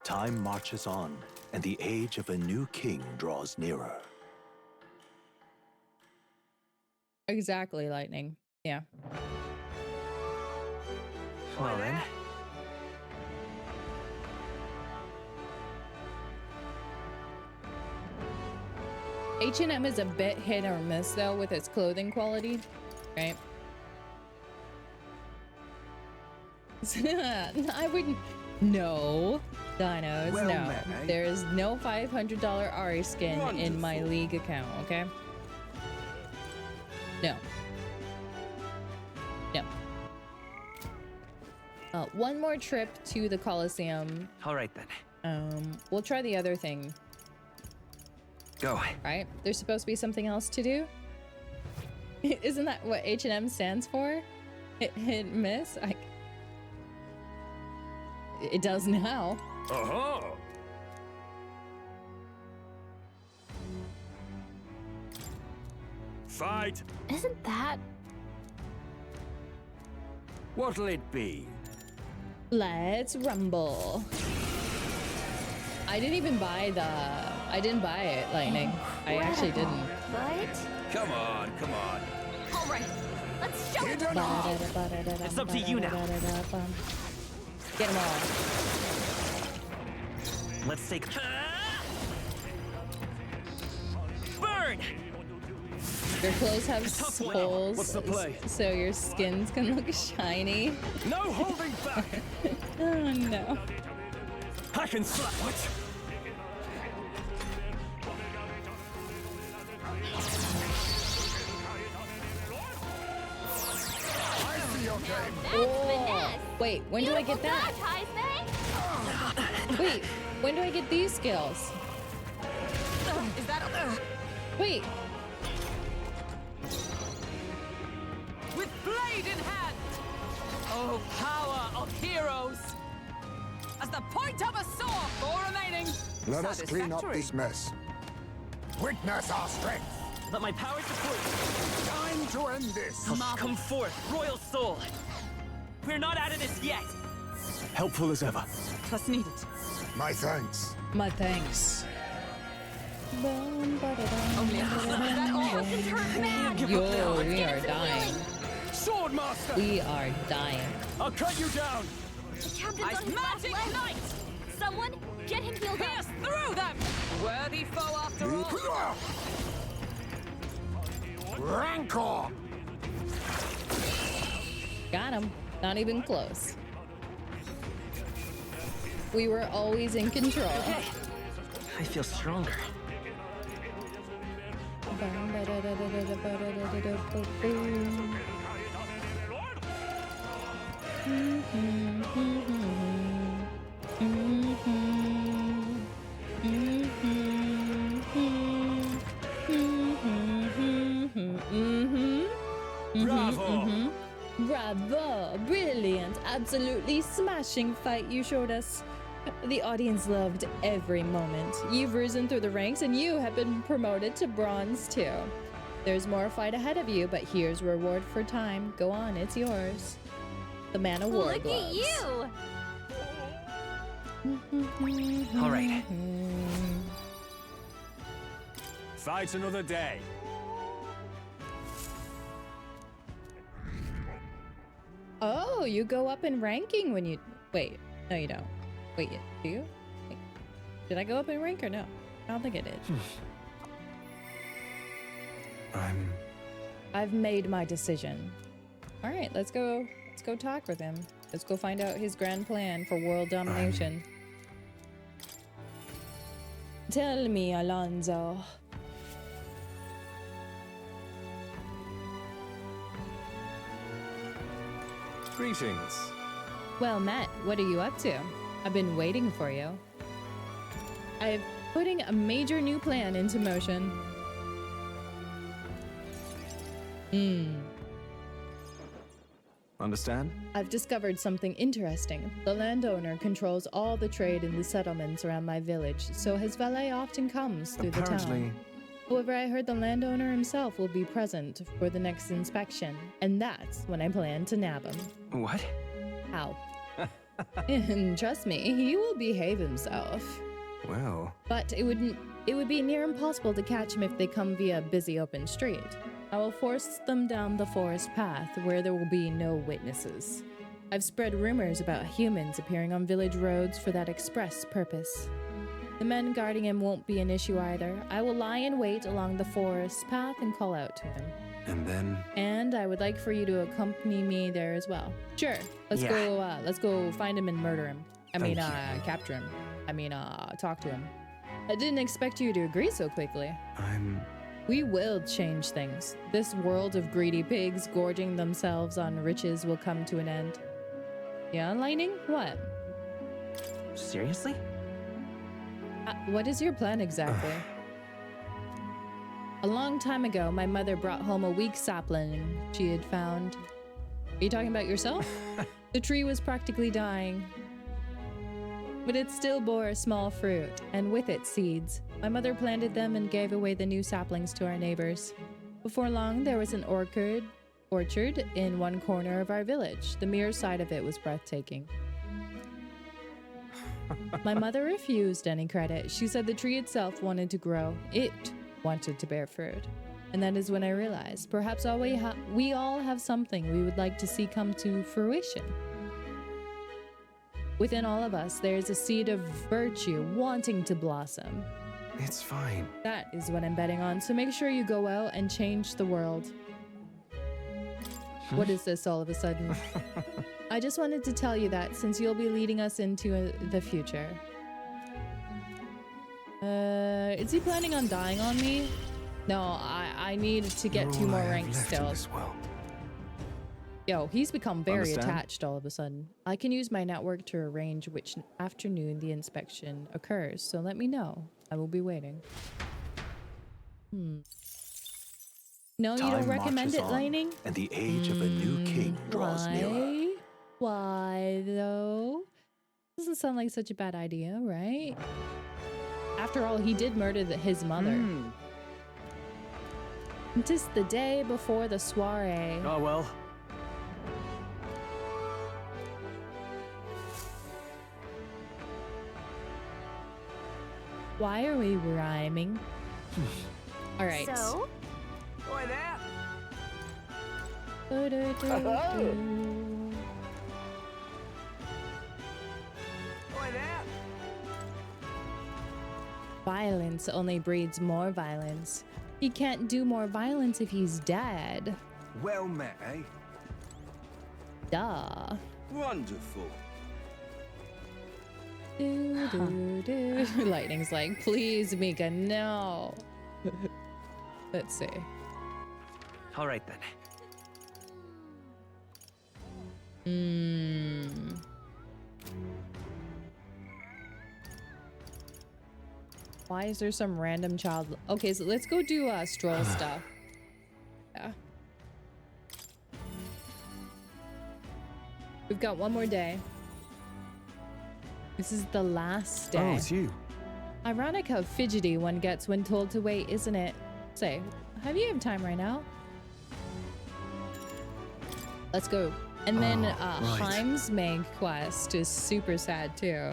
Time marches on, and the age of a new king draws nearer. Exactly, Lightning. Yeah. Well then. H&M is a bit hit or miss though with its clothing quality, right? I wouldn't. No, Dinos, Well no. met, eh? There is no $500 Ari skin in my league account, okay? No. No. One more trip to the Coliseum. All right then. We'll try the other thing. Go. Right? There's supposed to be something else to do? Isn't that what H&M stands for? Hit and miss? It does now. Uh-huh. Fight. Isn't that... What'll it be? Let's rumble. I didn't even buy I didn't buy it, Lightning. I actually didn't. What? Come on, come on. All right, let's show it. It's up to you now. Get them all. Let's take. Burn! Your clothes have tough one. holes, What's the play? so your skins can look shiny. No holding back. Oh no. I can slap. What? I see your game. Oh. Wait, when do I get that? Wait, when do I get these skills? Is that Wait, with blade in hand? Oh, power of heroes! As the point of a sword, 4 remaining. Let us clean up this mess. Witness our strength. Let my power support you. Time to end this. Come forth, royal soul. We're not out of this yet. Helpful as ever. Trust needed. My thanks. my thanks. Only a that all This hurt bad. Yo, we are dying. Sword Master! We are dying. I'll cut you down! The captain's on his last Magic leg. Knight! Someone, get him healed Pierce up. through them! Worthy foe after all. Rancor! Got him. Not even close. We were always in control. Okay. I feel stronger. Bravo! Bravo! Brilliant! Absolutely smashing fight you showed us. The audience loved every moment. You've risen through the ranks and you have been promoted to bronze too. There's more fight ahead of you, but here's reward for time. Go on, it's yours. The Man of War Look gloves. at you. All right. Fight another day. Oh, you go up in ranking when you... Wait, no you don't. Wait, do you? Wait. Did I go up in rank or no? I don't think I did. I've made my decision. All right, let's go talk with him. Let's go find out his grand plan for world domination. Tell me, Alonso. Greetings. Well met. What are you up to? I've been waiting for you. I'm putting a major new plan into motion. Understand? I've discovered something interesting. The landowner controls all the trade in the settlements around my village, so his valet often comes through the town. However, I heard the landowner himself will be present for the next inspection, and that's when I plan to nab him. What? How? And trust me, he will behave himself. Well, But it would be near impossible to catch him if they come via a busy open street. I will force them down the forest path where there will be no witnesses. I've spread rumors about humans appearing on village roads for that express purpose. The men guarding him won't be an issue either. I will lie in wait along the forest path and call out to him. and then... And I would like for you to accompany me there as well. Sure. Let's go find him and murder him. Capture him. Talk to him. I didn't expect you to agree so quickly. We will change things. This world of greedy pigs gorging themselves on riches will come to an end. Yeah, Lightning? What? Seriously? What is your plan exactly? A long time ago, my mother brought home a weak sapling she had found. Are you talking about yourself? The tree was practically dying, but it still bore a small fruit, and with it seeds. My mother planted them and gave away the new saplings to our neighbors. Before long, there was an orchard in one corner of our village. The mere sight of it was breathtaking. My mother refused any credit. She said the tree itself wanted to grow. It wanted to bear fruit. And that is when I realized perhaps we all have something we would like to see come to fruition. Within all of us, there is a seed of virtue wanting to blossom. It's fine. That is what I'm betting on, so make sure you go out and change the world. What is this all of a sudden? I just wanted to tell you that since you'll be leading us into the future. Is he planning on dying on me? No, I need to get 2 more ranks still. Yo, he's become very attached all of a sudden. I can use my network to arrange which afternoon the inspection occurs, so let me know. I will be waiting. No, you don't recommend it, Lightning? And the age of a new king draws nearer. Why, though? Doesn't sound like such a bad idea, right? After all, he did murder his mother. Tis the day before the soiree. Oh well. Why are we rhyming? All right. So, Oi there! Oi there! Violence only breeds more violence. He can't do more violence if he's dead. Well met, eh? Duh. Wonderful. Lightning's like, please, Mika, no. Let's see. All right then. Why is there some random child? Okay, so let's go do stroll stuff. Yeah. We've got one more day. This is the last day. Oh, it's you. Ironic how fidgety one gets when told to wait, isn't it? Say, have you time right now? Let's go. And then right. Heim's main quest is super sad too.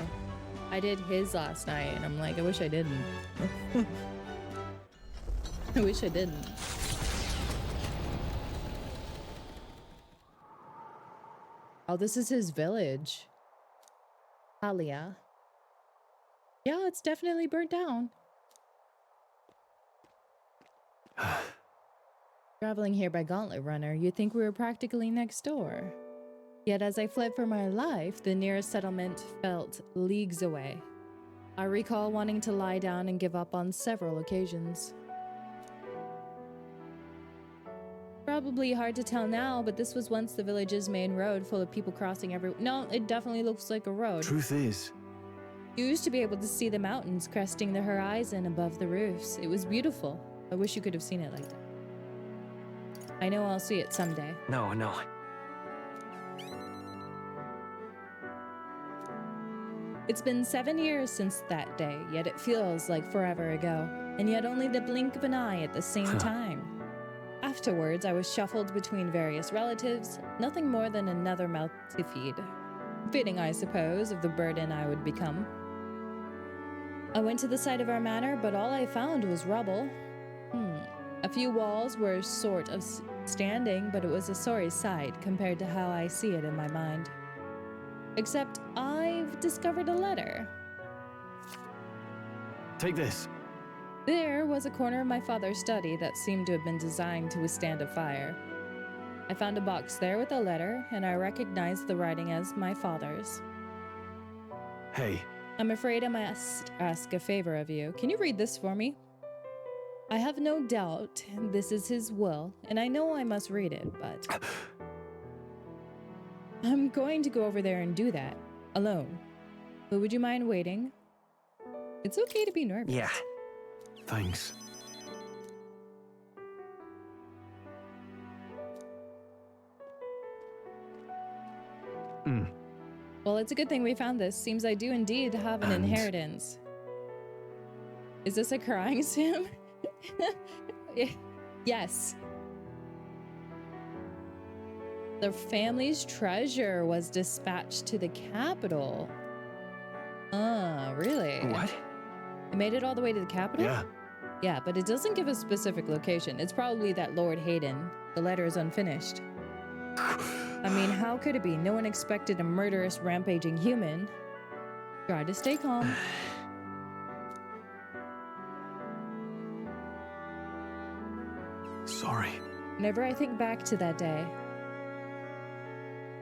I did his last night and I'm like, I wish I didn't. I wish I didn't. Oh, this is his village. Alia. Yeah, it's definitely burnt down. Traveling here by Gauntlet Runner, you'd think we were practically next door. Yet as I fled for my life, the nearest settlement felt leagues away. I recall wanting to lie down and give up on several occasions. Probably hard to tell now, but this was once the village's main road, full of people crossing every— No, it definitely looks like a road. Truth is, You used to be able to see the mountains cresting the horizon above the roofs. It was beautiful. I wish you could have seen it like that. I know I'll see it someday. No, no. It's been 7 years since that day, yet it feels like forever ago, and yet only the blink of an eye at the same time. Afterwards, I was shuffled between various relatives, nothing more than another mouth to feed. Fitting, I suppose, of the burden I would become. I went to the site of our manor, but all I found was rubble. A few walls were sort of standing, but it was a sorry sight compared to how I see it in my mind. Except I've discovered a letter. take this. There was a corner of my father's study that seemed to have been designed to withstand a fire. I found a box there with a letter, and I recognized the writing as my father's. Hey, I'm afraid I must ask a favor of you. Can you read this for me? I have no doubt this is his will, and I know I must read it, but I'm going to go over there and do that, alone. But would you mind waiting? It's okay to be nervous. Yeah. thanks. Well, it's a good thing we found this. Seems I do indeed have an And- inheritance. Is this a crying sim? Yes. The family's treasure was dispatched to the capital. Really? What? It made it all the way to the capital? Yeah. Yeah, but it doesn't give a specific location. It's probably that Lord Hayden. The letter is unfinished. I mean, how could it be? No one expected a murderous, rampaging human. Try to stay calm. Sorry. Whenever I think back to that day,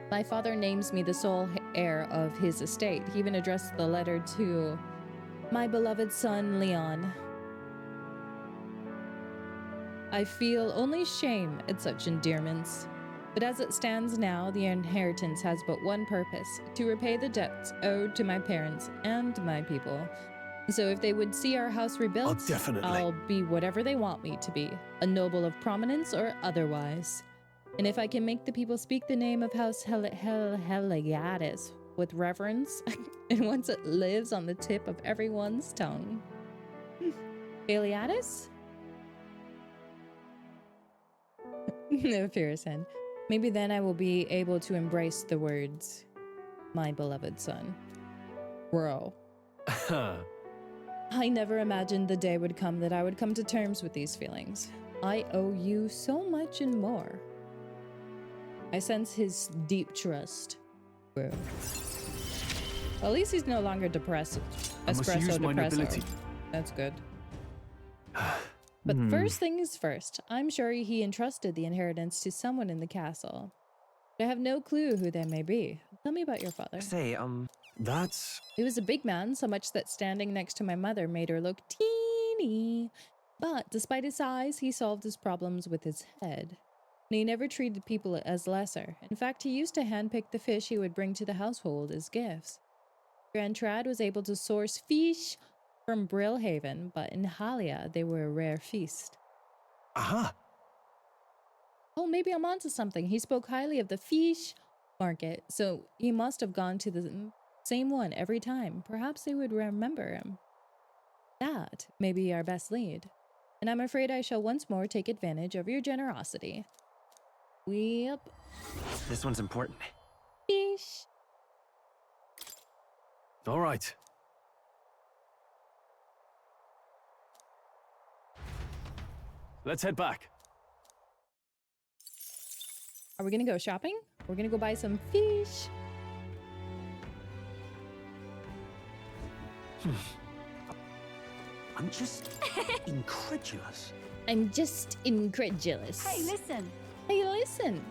my father names me the sole heir of his estate. He even addressed the letter to my beloved son, Leon. I feel only shame at such endearments. But as it stands now, the inheritance has but one purpose, to repay the debts owed to my parents and my people. So if they would see our house rebuilt, Oh, definitely. I'll be whatever they want me to be, a noble of prominence or otherwise. And if I can make the people speak the name of House Heliadis with reverence, and once it lives on the tip of everyone's tongue. Heliadis? No, Pearson. Maybe then I will be able to embrace the words, my beloved son. Bro. I never imagined the day would come that I would come to terms with these feelings. I owe you so much and more. I sense his deep trust. Bro. Well, at least he's no longer depressed. I must use my nobility. That's good. But first things first, I'm sure he entrusted the inheritance to someone in the castle. But I have no clue who they may be. Tell me about your father. Say, That's... He was a big man, so much that standing next to my mother made her look teeny. But despite his size, he solved his problems with his head. And he never treated people as lesser. In fact, he used to handpick the fish he would bring to the household as gifts. Grand Trad was able to source fish from Brillhaven, but in Halia, they were a rare feast. Aha! Oh, maybe I'm onto something. He spoke highly of the fish market, so he must have gone to the same one every time. Perhaps they would remember him. That may be our best lead. And I'm afraid I shall once more take advantage of your generosity. Yep. this one's important. Fish. All right. Let's head back. Are we gonna go shopping? We're gonna go buy some fish. I'm just incredulous. I'm just incredulous. Hey, listen. Hey, listen.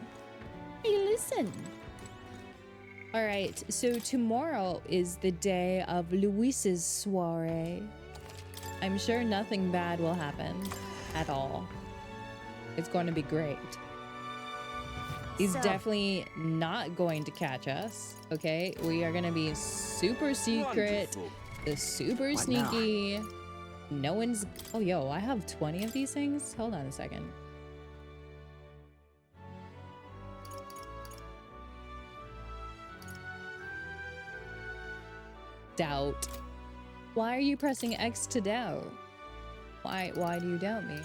Hey, listen. All right, so tomorrow is the day of Luis's soiree. I'm sure nothing bad will happen at all. It's going to be great. He's definitely not going to catch us, okay? We are going to be super secret, super sneaky. No one's... Oh, yo, I have 20 of these things? Hold on a second. Doubt. Why are you pressing X to doubt? Why do you doubt me?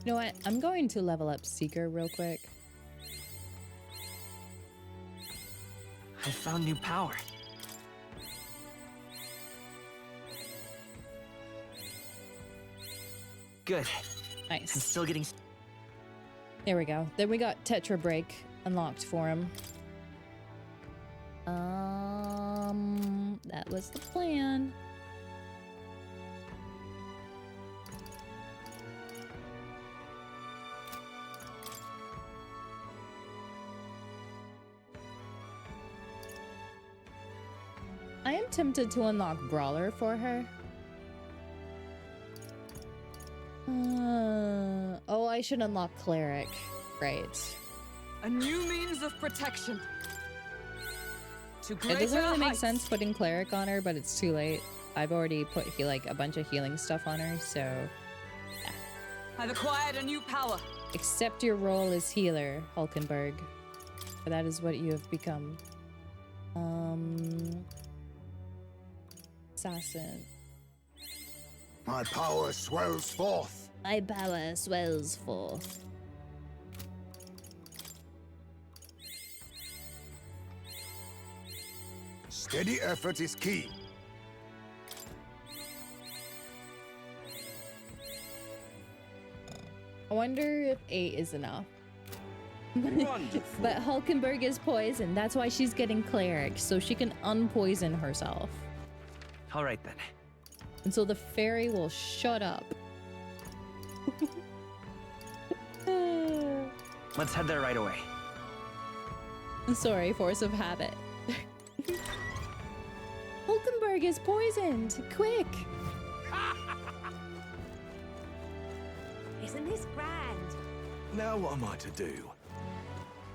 You know what? I'm going to level up Seeker real quick. I found new power. Good. I'm Nice. still getting... There we go. Then we got Tetra Break unlocked for him. That was the plan. I am tempted to unlock Brawler for her. Oh, I should unlock Cleric. Right. A new means of protection. To It doesn't greater really make heights. sense putting Cleric on her, but it's too late. I've already put like a bunch of healing stuff on her, so... I've acquired a new power. Accept your role as healer, Hulkenberg. For that is what you have become. Assassin. My power swells forth. My power swells forth. Steady effort is key. I wonder if 8 is enough. Wonderful. But Hulkenberg is poisoned. That's why she's getting Cleric, so she can unpoison herself. All right, then. And so the fairy will shut up. Let's head there right away. Sorry, force of habit. Hulkenberg is poisoned! Quick! Isn't this grand? Now what am I to do?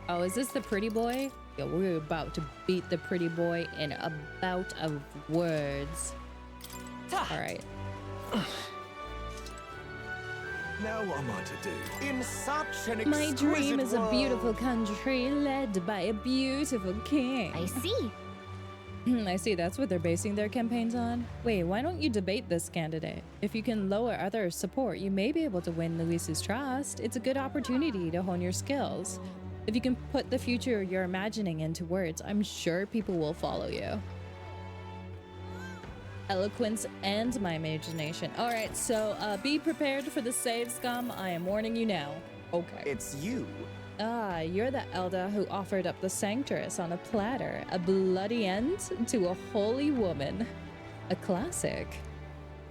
Oh, is this the pretty boy? Yeah, we're about to beat the pretty boy in a bout of words. Alright. Now what am I to do? In such an My dream is a world. beautiful country led by a beautiful king. I see. I see, that's what they're basing their campaigns on. Wait, why don't you debate this candidate? If you can lower others' support, you may be able to win Luis's trust. It's a good opportunity to hone your skills. If you can put the future you're imagining into words, I'm sure people will follow you. Eloquence and my imagination. All right, so be prepared for the save, scum. I am warning you now. Okay. It's you. Ah, you're the Elder who offered up the Sanctress on a platter, a bloody end to a holy woman. A classic.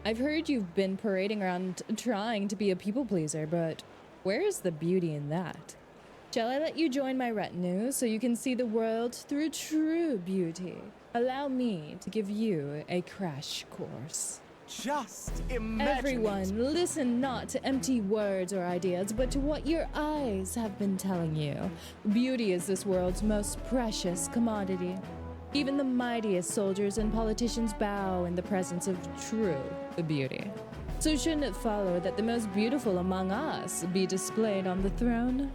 I've heard you've been parading around trying to be a people pleaser, but where's the beauty in that? Shall I let you join my retinue so you can see the world through true beauty? Allow me to give you a crash course. Just imagine Everyone, listen not to empty words or ideas, but to what your eyes have been telling you. Beauty is this world's most precious commodity. Even the mightiest soldiers and politicians bow in the presence of true beauty. So shouldn't it follow that the most beautiful among us be displayed on the throne?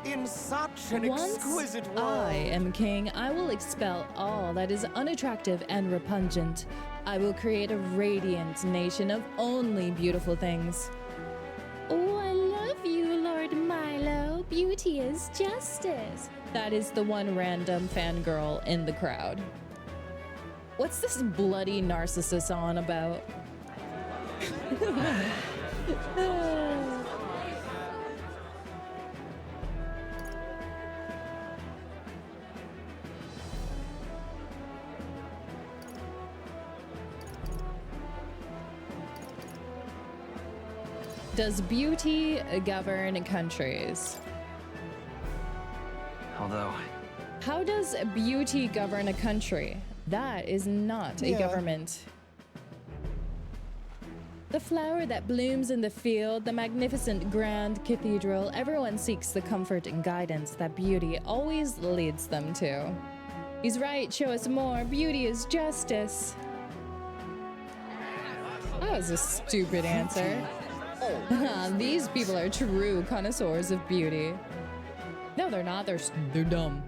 in such an Once exquisite world. I am king, I will expel all that is unattractive and repugnant. I will create a radiant nation of only beautiful things. Oh, I love you, Lord Milo. Beauty is justice. That is the one random fangirl in the crowd. What's this bloody narcissist on about? Does beauty govern countries? Although, How does beauty govern a country? That is not a government. The flower that blooms in the field, the magnificent grand cathedral, everyone seeks the comfort and guidance that beauty always leads them to. He's right, show us more. Beauty is justice. That was a stupid answer. These people are true connoisseurs of beauty. No, they're not. They're dumb.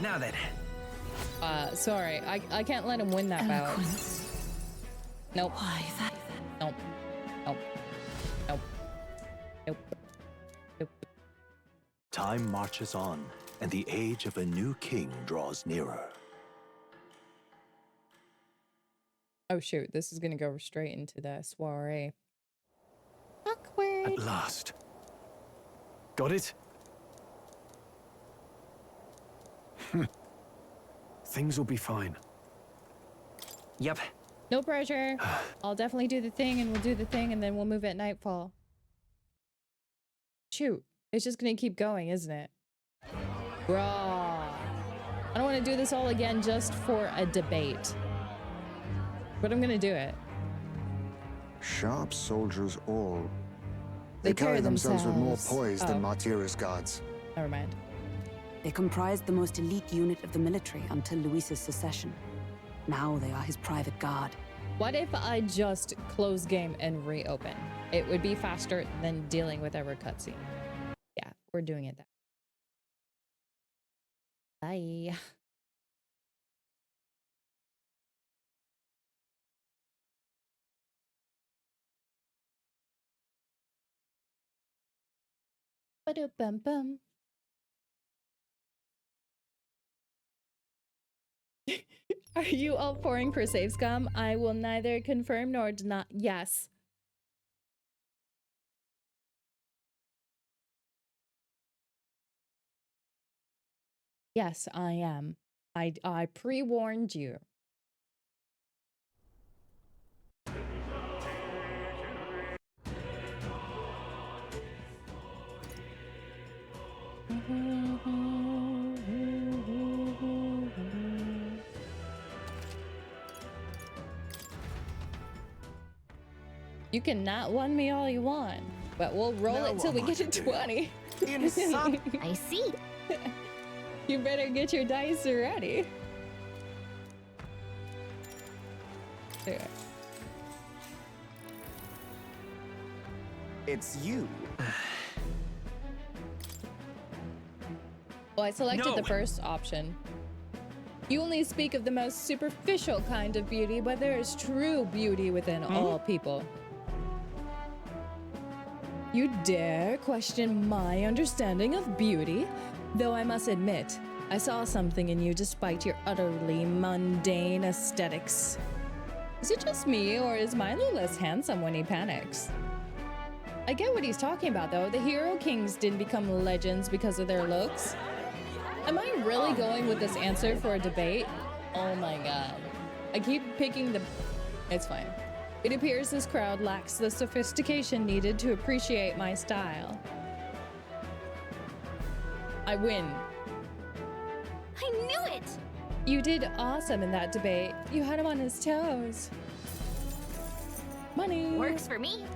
now then, Sorry. I can't let him win that bout. Nope. Why that? Nope. Nope. Nope. Nope. Nope. Time marches on, and the age of a new king draws nearer. Oh shoot, this is gonna go straight into the soiree. Awkward. At last. Got it? Things will be fine. yep. No pressure. I'll definitely do the thing and we'll do the thing and then we'll move at nightfall. Shoot. It's just gonna keep going, isn't it? Bruh. I don't want to do this all again just for a debate. But I'm gonna do it. Sharp soldiers all. They They carry carry themselves with more themselves- poise oh. than Martira's guards. Never mind. They comprised the most elite unit of the military until Luis's secession. Now they are his private guard. What if I just close game and reopen? It would be faster than dealing with every cutscene. Yeah, we're doing it that. Bye. Ba-do-bum-bum. Are you all pouring for save scum? I will neither confirm nor deny. Yes. Yes, I am. I pre-warned you. You can not one me all you want, but we'll roll Now it till we what get to am I 20. In some I see. You better get your dice ready. Do it. it's you. Well, I selected No. the first option. You only speak of the most superficial kind of beauty, but there is true beauty within all people. You dare question my understanding of beauty? Though I must admit, I saw something in you despite your utterly mundane aesthetics. Is it just me, or is Milo less handsome when he panics? I get what he's talking about, though. The hero kings didn't become legends because of their looks. Am I really going with this answer for a debate? Oh my god. I keep picking the... It's fine. It appears this crowd lacks the sophistication needed to appreciate my style. I win. I knew it! You did awesome in that debate. You had him on his toes. Money. Works for me.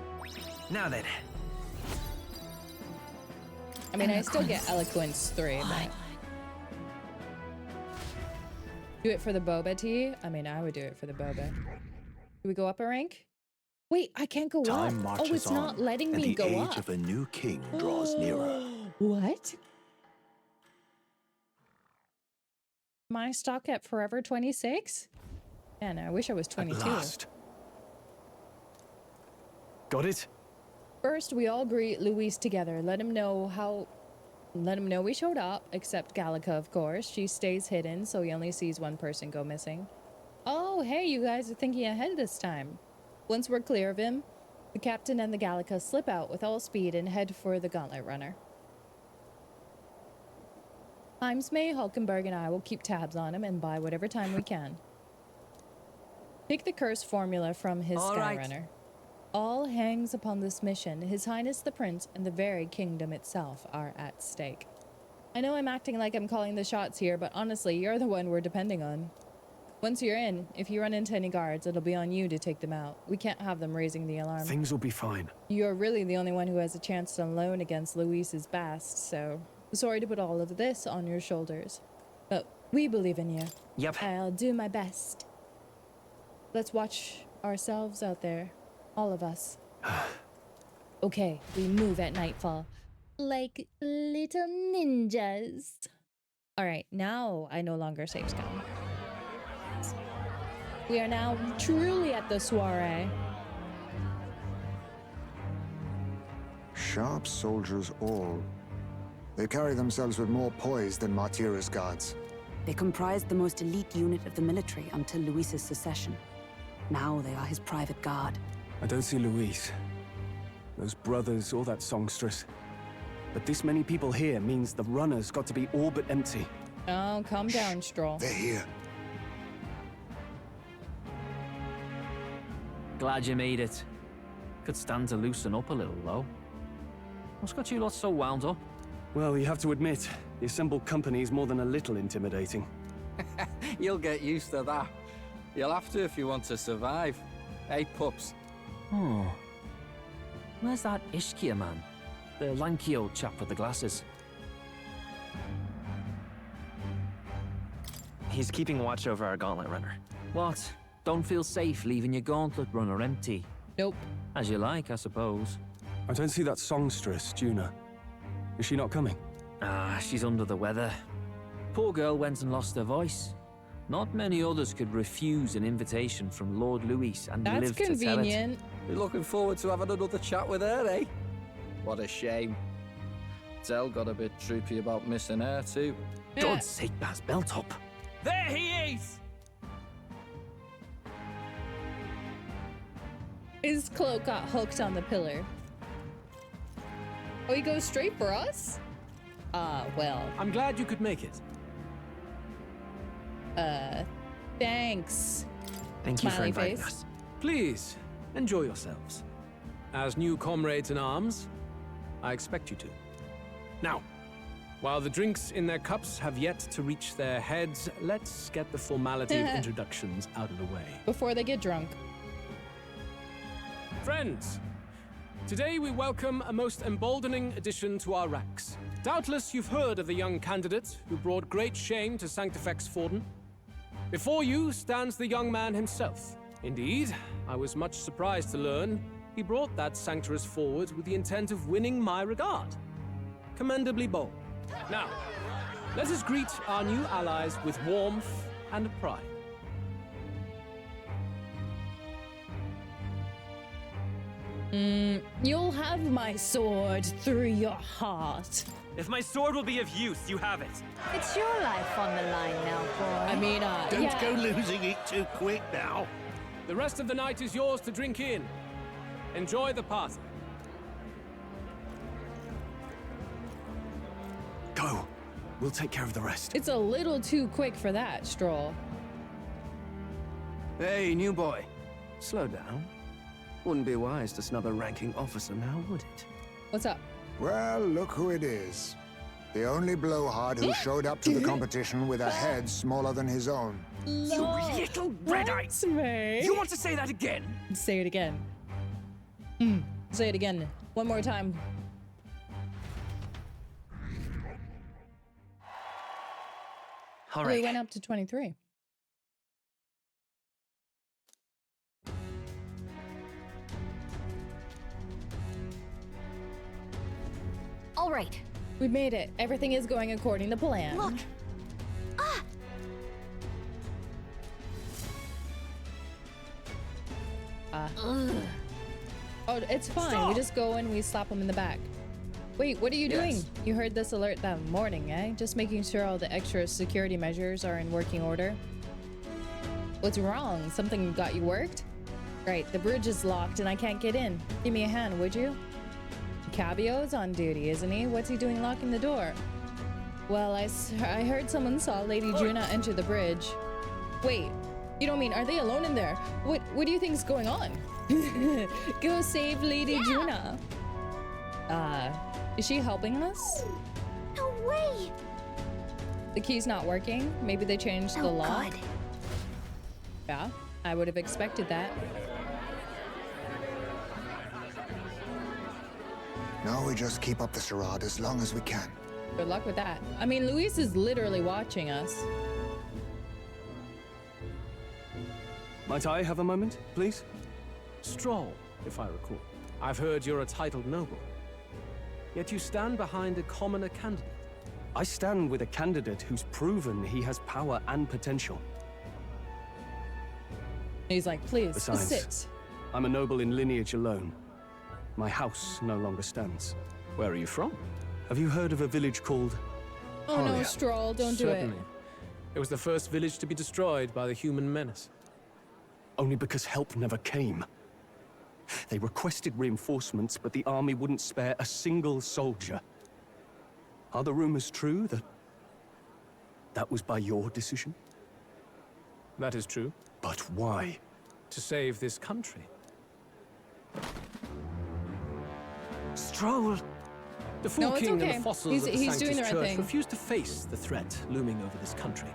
Now then. I mean, I still get Eloquence 3, but... Do it for the boba tea? I mean, I would do it for the boba. Do we go up a rank? Wait, I can't go Time up. marches Oh, it's not on, letting and me the go age up. of a new king draws nearer. What? My stock at Forever 26? Man, I wish I was 22. At last. Got it? First, we all greet Luis together. Let him know we showed up, except Gallica, of course. She stays hidden, so he only sees one person go missing. Oh, hey, you guys are thinking ahead this time. Once we're clear of him, the captain and the Gallica slip out with all speed and head for the Gauntlet Runner. Times May, Hulkenberg and I will keep tabs on him and buy whatever time we can. Take the curse formula from his Skyrunner. All hangs upon this mission. His Highness the Prince and the very kingdom itself are at stake. I know I'm acting like I'm calling the shots here, but honestly, you're the one we're depending on. Once you're in, if you run into any guards, it'll be on you to take them out. We can't have them raising the alarm. Things will be fine. You're really the only one who has a chance to alone against Luis's best, so sorry to put all of this on your shoulders. But we believe in you. Yep. I'll do my best. Let's watch ourselves out there. All of us. Okay, we move at nightfall. Like little ninjas. Alright, now I no longer save scum. We are now truly at the soiree. Sharp soldiers all. They carry themselves with more poise than Martira's guards. They comprised the most elite unit of the military until Luis's secession. Now they are his private guard. I don't see Luis, those brothers, or that songstress. But this many people here means the runner's got to be all but empty. Oh, calm down, Stroll. They're here. Glad you made it. Could stand to loosen up a little, though. What's got you lot so wound up? Well, you have to admit, the assembled company is more than a little intimidating. You'll get used to that. You'll have to if you want to survive. Hey, pups. Oh. Where's that Ishkia man? The lanky old chap with the glasses. He's keeping watch over our Gauntlet Runner. What? Don't feel safe leaving your Gauntlet Runner empty? Nope. As you like, I suppose. I don't see that songstress, Juna. Is she not coming? Ah, she's under the weather. Poor girl went and lost her voice. Not many others could refuse an invitation from Lord Luis and That's live to tell it. convenient. We're looking forward to having another chat with her, eh? What a shame. Zell got a bit droopy about missing her, too. God's sake, Baz, belt up. There he is! His cloak got hooked on the pillar. Oh, he goes straight for us? Well. I'm glad you could make it. Thanks. Thank you for Smiley inviting face. us. Please, enjoy yourselves. As new comrades in arms, I expect you to. Now, while the drinks in their cups have yet to reach their heads, let's get the formality of introductions out of the way. Before they get drunk. Friends, today we welcome a most emboldening addition to our ranks. Doubtless you've heard of the young candidate who brought great shame to Sanctifex Forden. Before you stands the young man himself. Indeed, I was much surprised to learn he brought that Sanctorus forward with the intent of winning my regard. Commendably bold. Now, Let us greet our new allies with warmth and pride. You'll have my sword through your heart. If my sword will be of use, you have it. It's your life on the line now, boy. I mean, Don't yeah. go losing it too quick now. The rest of the night is yours to drink in. Enjoy the party. Go. We'll take care of the rest. It's a little too quick for that, Stroll. Hey, new boy. Slow down. Wouldn't be wise to snub a ranking officer now, would it? What's up? Well, look who it is. The only blowhard who showed up to the competition with a head smaller than his own. You little red-eye! You want to say that again? Say it again. Say it again. One more time. All We right. went up to 23. All right. We made it. Everything is going according to plan. Look. Ah! Oh, it's fine. Stop! We just go and we slap them in the back. Wait, what are you doing? You heard this alert that morning, eh? Just making sure all the extra security measures are in working order. What's wrong? Something got you worked? Right, the bridge is locked and I can't get in. Give me a hand, would you? Cabio's on duty, isn't he? What's he doing locking the door? Well, I heard someone saw Lady Juna enter the bridge. Wait, you don't mean, are they alone in there? What do you think's going on? Go save Lady Juna. Is she helping us? No way. The key's not working. Maybe they changed the lock. God. Yeah, I would have expected that. Now we just keep up the charade as long as we can. Good luck with that. I mean, Luis is literally watching us. Might I have a moment, please? Stroll, if I recall. I've heard you're a titled noble. Yet you stand behind a commoner candidate. I stand with a candidate who's proven he has power and potential. He's like, please, Besides, sit. I'm a noble in lineage alone. My house no longer stands. Where are you from? Have you heard of a village called... Oh no, Halia? Stroll, don't Certainly. do it. It was the first village to be destroyed by the human menace. Only because help never came. They requested reinforcements, but the army wouldn't spare a single soldier. Are the rumors true that was by your decision? That is true. But why? To save this country. Stroll! The Fool No, it's King and okay. the fossils He's of the doing Sanctus the right Church thing. refused to face the threat looming over this country.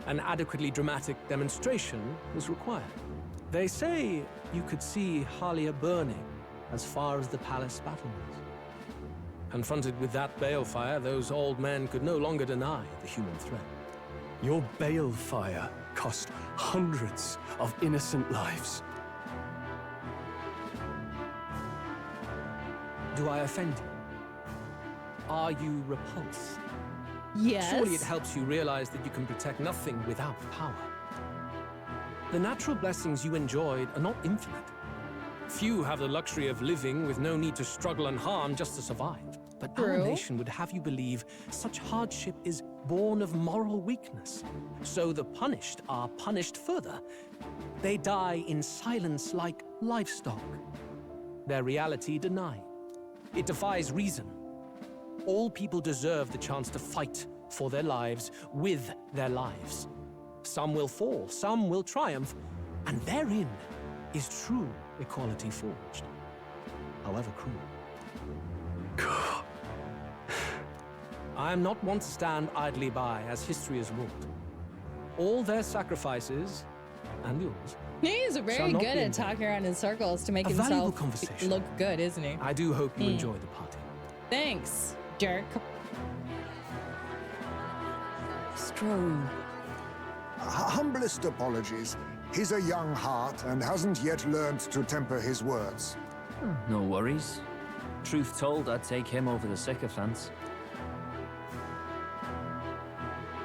An adequately dramatic demonstration was required. They say you could see Halia burning as far as the palace battlements. Confronted with that balefire, those old men could no longer deny the human threat. Your balefire cost hundreds of innocent lives. Do I offend you? Are you repulsed? Yes. Surely it helps you realize that you can protect nothing without power. The natural blessings you enjoyed are not infinite. Few have the luxury of living with no need to struggle and harm just to survive. But our True. nation would have you believe such hardship is born of moral weakness. So the punished are punished further. They die in silence like livestock. Their reality denied. It defies reason. All people deserve the chance to fight for their lives with their lives. Some will fall, some will triumph, and therein is true equality forged, however cruel. I am not one to stand idly by as history is wrought. All their sacrifices, and yours, He is very Shall not good be at in talking around in circles to make A valuable himself conversation. look good, isn't he? I do hope you enjoy the party. Thanks, jerk. Stroll. Humblest apologies. He's a young heart and hasn't yet learned to temper his words. No worries. Truth told, I'd take him over the sycophants.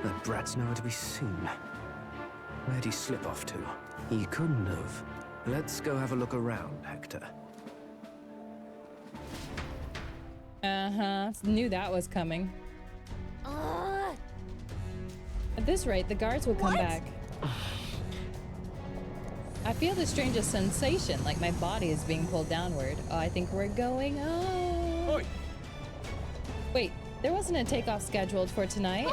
That brat's nowhere to be seen. Where'd he slip off to? He couldn't have. Let's go have a look around, Hector. Uh-huh. Knew that was coming. At this rate, the guards will come back. I feel the strangest sensation, like my body is being pulled downward. Oh, I think we're going up. Oi. Wait, there wasn't a takeoff scheduled for tonight?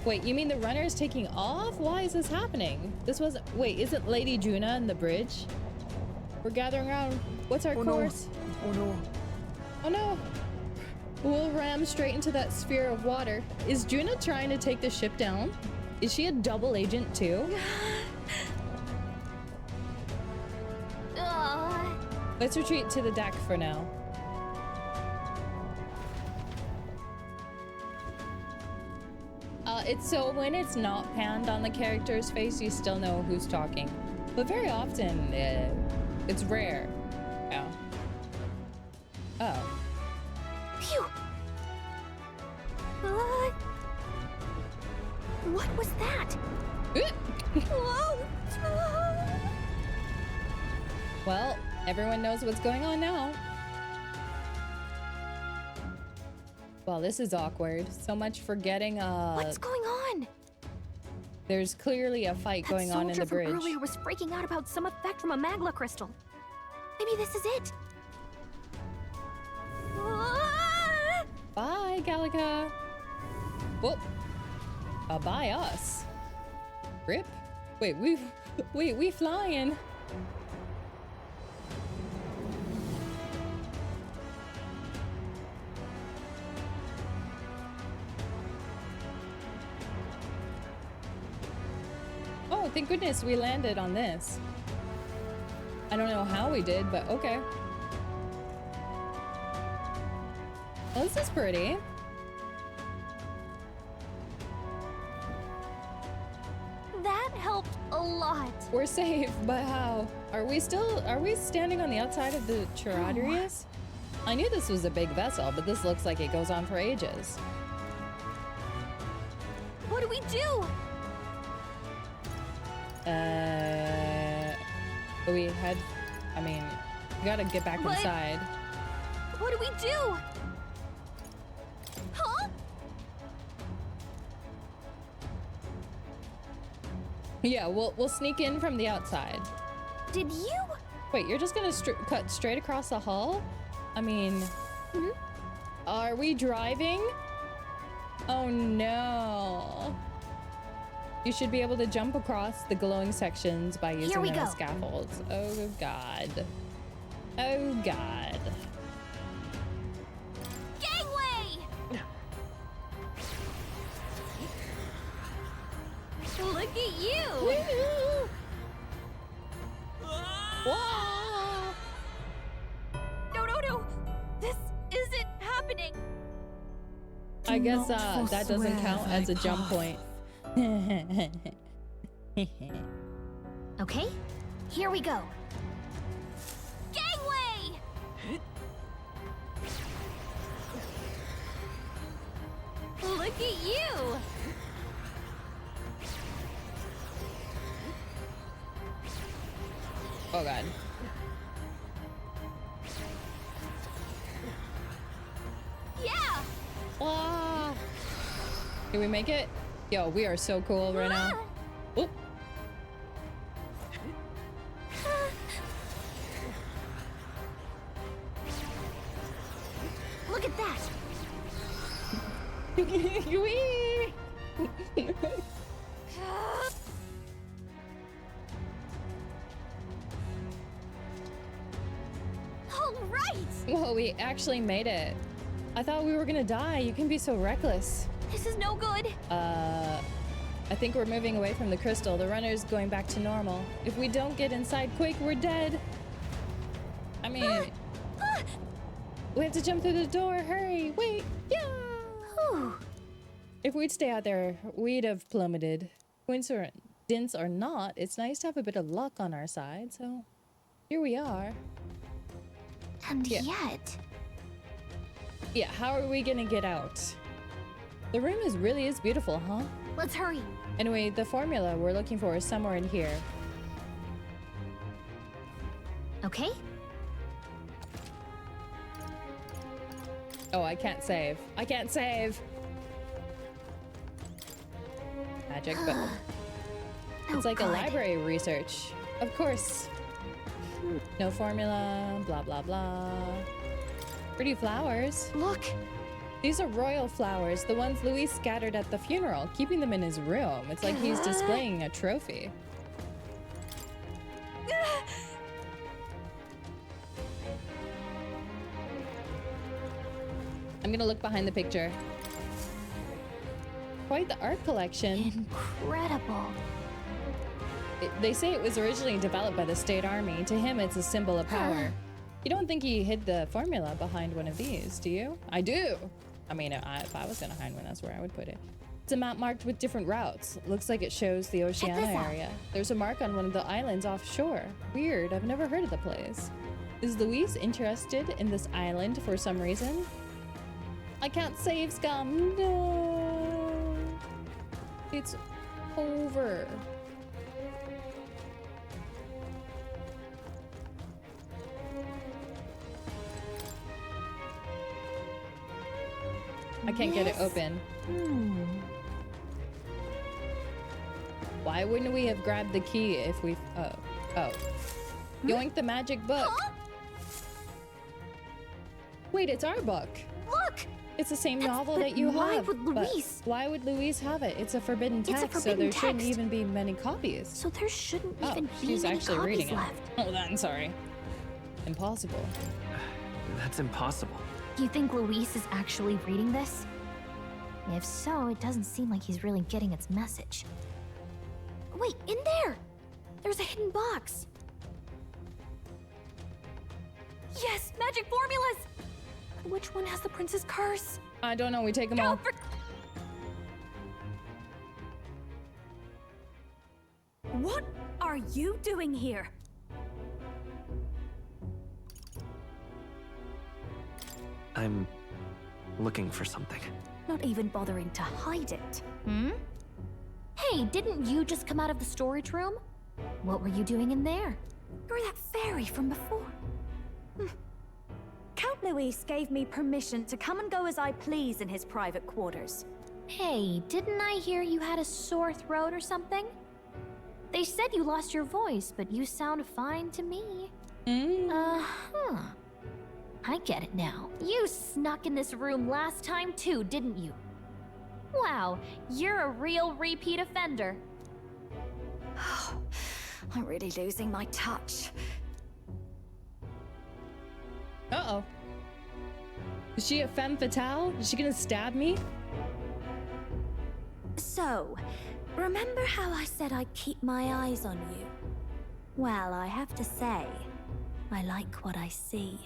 Wait, you mean the runner is taking off? Why is this happening? This wasn't... Wait, isn't Lady Juna in the bridge? We're gathering around. What's our course? No. Oh no. Oh no. We'll ram straight into that sphere of water. Is Juna trying to take the ship down? Is she a double agent too? Let's retreat to the deck for now. It's so when it's not panned on the character's face, you still know who's talking. But very often, it's rare. Yeah. Oh. Phew. What was that? Well, everyone knows what's going on now. Well, this is awkward. So much for getting What's going on? There's clearly a fight going on in the bridge. That soldier from earlier was freaking out about some effect from a magla crystal. Maybe this is it. Bye, Gallica. Whoop. Bye us. Rip. Wait, we flying. Oh, thank goodness we landed on this. I don't know how we did, but okay. Well, this is pretty. That helped a lot. We're safe, but how? Are we standing on the outside of the Charadrius? I knew this was a big vessel, but this looks like it goes on for ages. What do we do? We had, I mean, we gotta get back inside. What do we do? Huh? Yeah, we'll sneak in from the outside. Did you? Wait, you're just gonna cut straight across the hull? I mean, are we driving? Oh no. You should be able to jump across the glowing sections by using those scaffolds. Oh god. Oh god. Gangway! Look at you! Whoa! No. This isn't happening. I guess that doesn't count as a jump point. Okay, here we go. Gangway! Look at you! Oh god. Yeah! Ah. Can we make it? Yo, we are so cool right now. Oop. Look at that! Whee! All right! Whoa, we actually made it. I thought we were gonna die. You can be so reckless. This is no good. I think we're moving away from the crystal. The runner's going back to normal. If we don't get inside quick, we're dead. I mean, we have to jump through the door. Hurry, wait, yeah. If we'd stay out there, we'd have plummeted. Coincidence or not, it's nice to have a bit of luck on our side, so here we are. And yet... Yeah, how are we gonna get out? The room really is beautiful, huh? Let's hurry. Anyway, the formula we're looking for is somewhere in here. Okay? Oh, I can't save. I can't save! Magic, but it's like a library research. Of course. No formula, blah, blah, blah. Pretty flowers. Look! These are royal flowers, the ones Luis scattered at the funeral, keeping them in his room. It's like he's displaying a trophy. I'm gonna look behind the picture. Quite the art collection. Incredible. They say it was originally developed by the state army. To him, it's a symbol of power. You don't think he hid the formula behind one of these, do you? I do. I mean, if I was gonna hide one, that's where I would put it. It's a map marked with different routes. Looks like it shows the Oceania area. There's a mark on one of the islands offshore. Weird, I've never heard of the place. Is Luis interested in this island for some reason? I can't save, scum. No. It's over. I can't get it open. Why wouldn't we have grabbed the key if we... Oh. Yoink the magic book. Huh? Wait, it's our book. Look! It's the same novel that you why have. would Luis? But why would Luis have it? It's a forbidden text, so there shouldn't even be many copies. So there shouldn't even be she's many actually copies reading left. it. Oh, then, sorry. Impossible. That's impossible. Do you think Luis is actually reading this? If so, it doesn't seem like he's really getting its message. Wait, in there! There's a hidden box. Yes, magic formulas! Which one has the prince's curse? I don't know, we take them all. What are you doing here? I'm looking for something. Not even bothering to hide it. Hmm? Hey, didn't you just come out of the storage room? What were you doing in there? You're that fairy from before. Count Luis gave me permission to come and go as I please in his private quarters. Hey, didn't I hear you had a sore throat or something? They said you lost your voice, but you sound fine to me. Uh-huh. I get it now. You snuck in this room last time too, didn't you? Wow, you're a real repeat offender. I'm really losing my touch. Uh-oh. Is she a femme fatale? Is she gonna stab me? So, remember how I said I'd keep my eyes on you? Well, I have to say, I like what I see.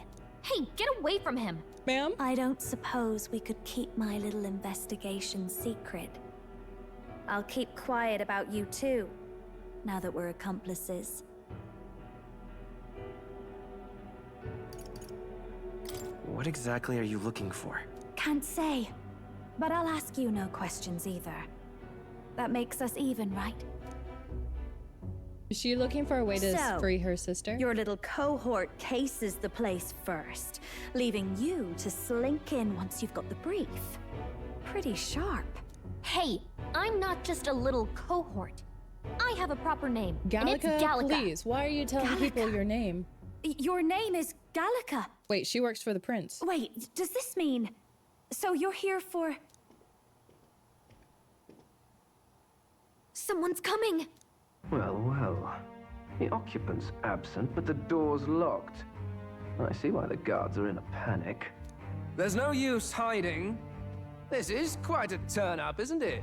Hey, get away from him! Ma'am? I don't suppose we could keep my little investigation secret. I'll keep quiet about you too, now that we're accomplices. What exactly are you looking for? Can't say, but I'll ask you no questions either. That makes us even, right? Is she looking for a way to free her sister? Your little cohort cases the place first, leaving you to slink in once you've got the brief. Pretty sharp. Hey, I'm not just a little cohort. I have a proper name, Gallica, and it's Gallica. Please, why are you telling people your name? Your name is Gallica. Wait, she works for the prince. Wait, does this mean... So you're here for... Someone's coming! Well, well. The occupant's absent, but the door's locked. I see why the guards are in a panic. There's no use hiding. This is quite a turn-up, isn't it?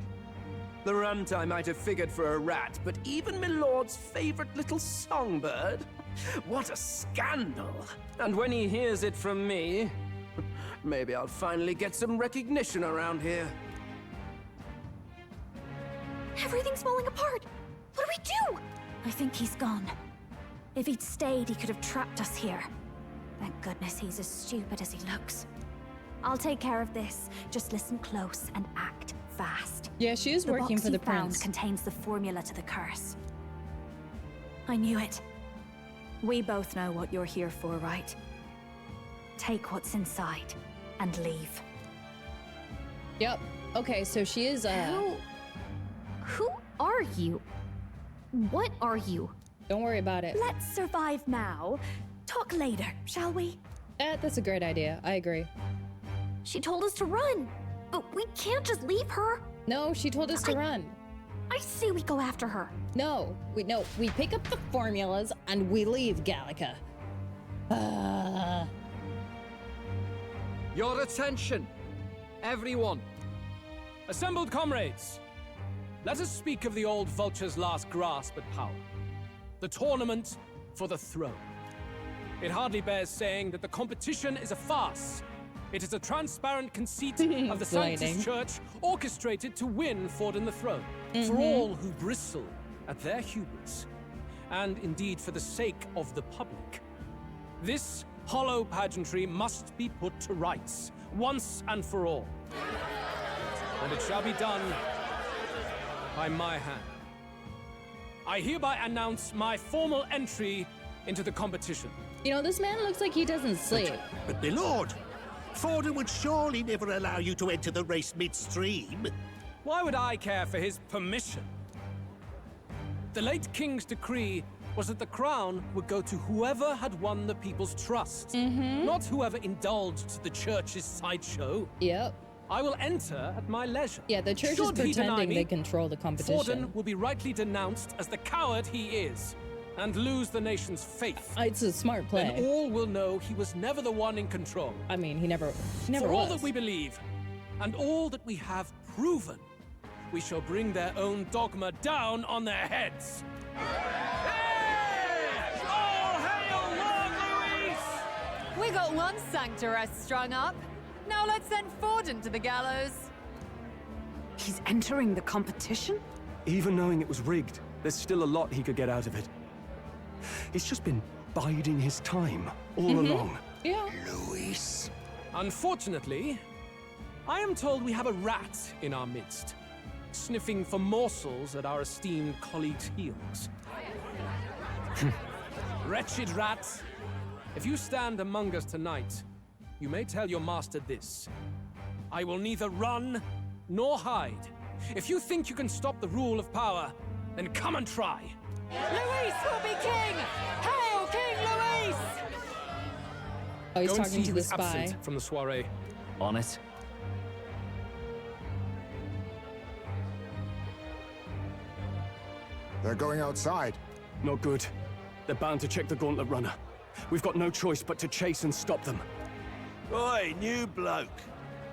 The runtime might have figured for a rat, but even Milord's favorite little songbird? What a scandal! And when he hears it from me, maybe I'll finally get some recognition around here. Everything's falling apart! What do we do? I think he's gone. If he'd stayed, he could have trapped us here. Thank goodness he's as stupid as he looks. I'll take care of this. Just listen close and act fast. Yeah, she is working for the box you found prince. contains the formula to the curse. I knew it. We both know what you're here for, right? Take what's inside and leave. Yep. Okay, so she is Who are you? What are you? Don't worry about it. Let's survive now. Talk later, shall we? That's a great idea. I agree. She told us to run, but we can't just leave her. No, she told us to run. I say we go after her. No, we pick up the formulas and we leave Gallica. Your attention, everyone. Assembled comrades, let us speak of the old vulture's last grasp at power. The tournament for the throne. It hardly bears saying that the competition is a farce. It is a transparent conceit of the Sanctus Church orchestrated to win Forden the throne. For all who bristle at their hubris, and indeed for the sake of the public. This hollow pageantry must be put to rights, once and for all. And it shall be done by my hand. I hereby announce my formal entry into the competition. You know, this man looks like he doesn't sleep. But my lord, Forden would surely never allow you to enter the race midstream. Why would I care for his permission? The late king's decree was that the crown would go to whoever had won the people's trust, not whoever indulged the church's sideshow. Yep. I will enter at my leisure. Yeah, the church is pretending they control the competition. Forden will be rightly denounced as the coward he is, and lose the nation's faith. It's a smart play. Then all will know he was never the one in control. I mean, he never For all that we believe, and all that we have proven, we shall bring their own dogma down on their heads. Hey! All hail Lord Luis! We got one sanctoress strung up. Now let's send Forden to the gallows. He's entering the competition? Even knowing it was rigged, there's still a lot he could get out of it. He's just been biding his time all along. Yeah. Luis. Unfortunately, I am told we have a rat in our midst, sniffing for morsels at our esteemed colleagues' heels. Wretched rat, if you stand among us tonight, you may tell your master this. I will neither run nor hide. If you think you can stop the rule of power, then come and try. Luis will be king! Hail King Luis! Oh, he's Go and talking see to who the is spy. absent from the soiree. On it. They're going outside. Not good. They're bound to check the gauntlet runner. We've got no choice but to chase and stop them. Oi, new bloke.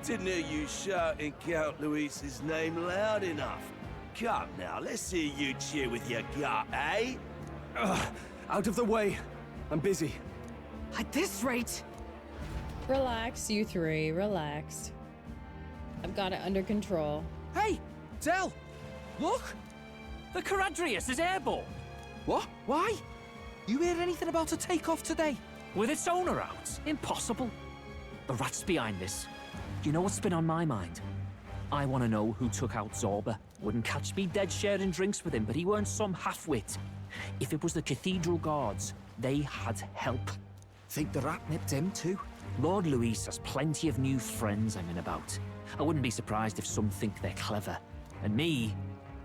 Didn't hear you shouting Count Luis's name loud enough. Come now, let's hear you cheer with your gut, eh? Out of the way. I'm busy. At this rate... Relax, you three. Relax. I've got it under control. Hey, Del! Look! The Caradrius is airborne! What? Why? You hear anything about a takeoff today? With its owner out? Impossible. The rat's behind this. You know what's been on my mind? I want to know who took out Zorba. Wouldn't catch me dead sharing drinks with him, but he weren't some half-wit. If it was the Cathedral Guards, they had help. Think the rat nipped him too? Lord Luis has plenty of new friends hanging about. I wouldn't be surprised if some think they're clever. And me,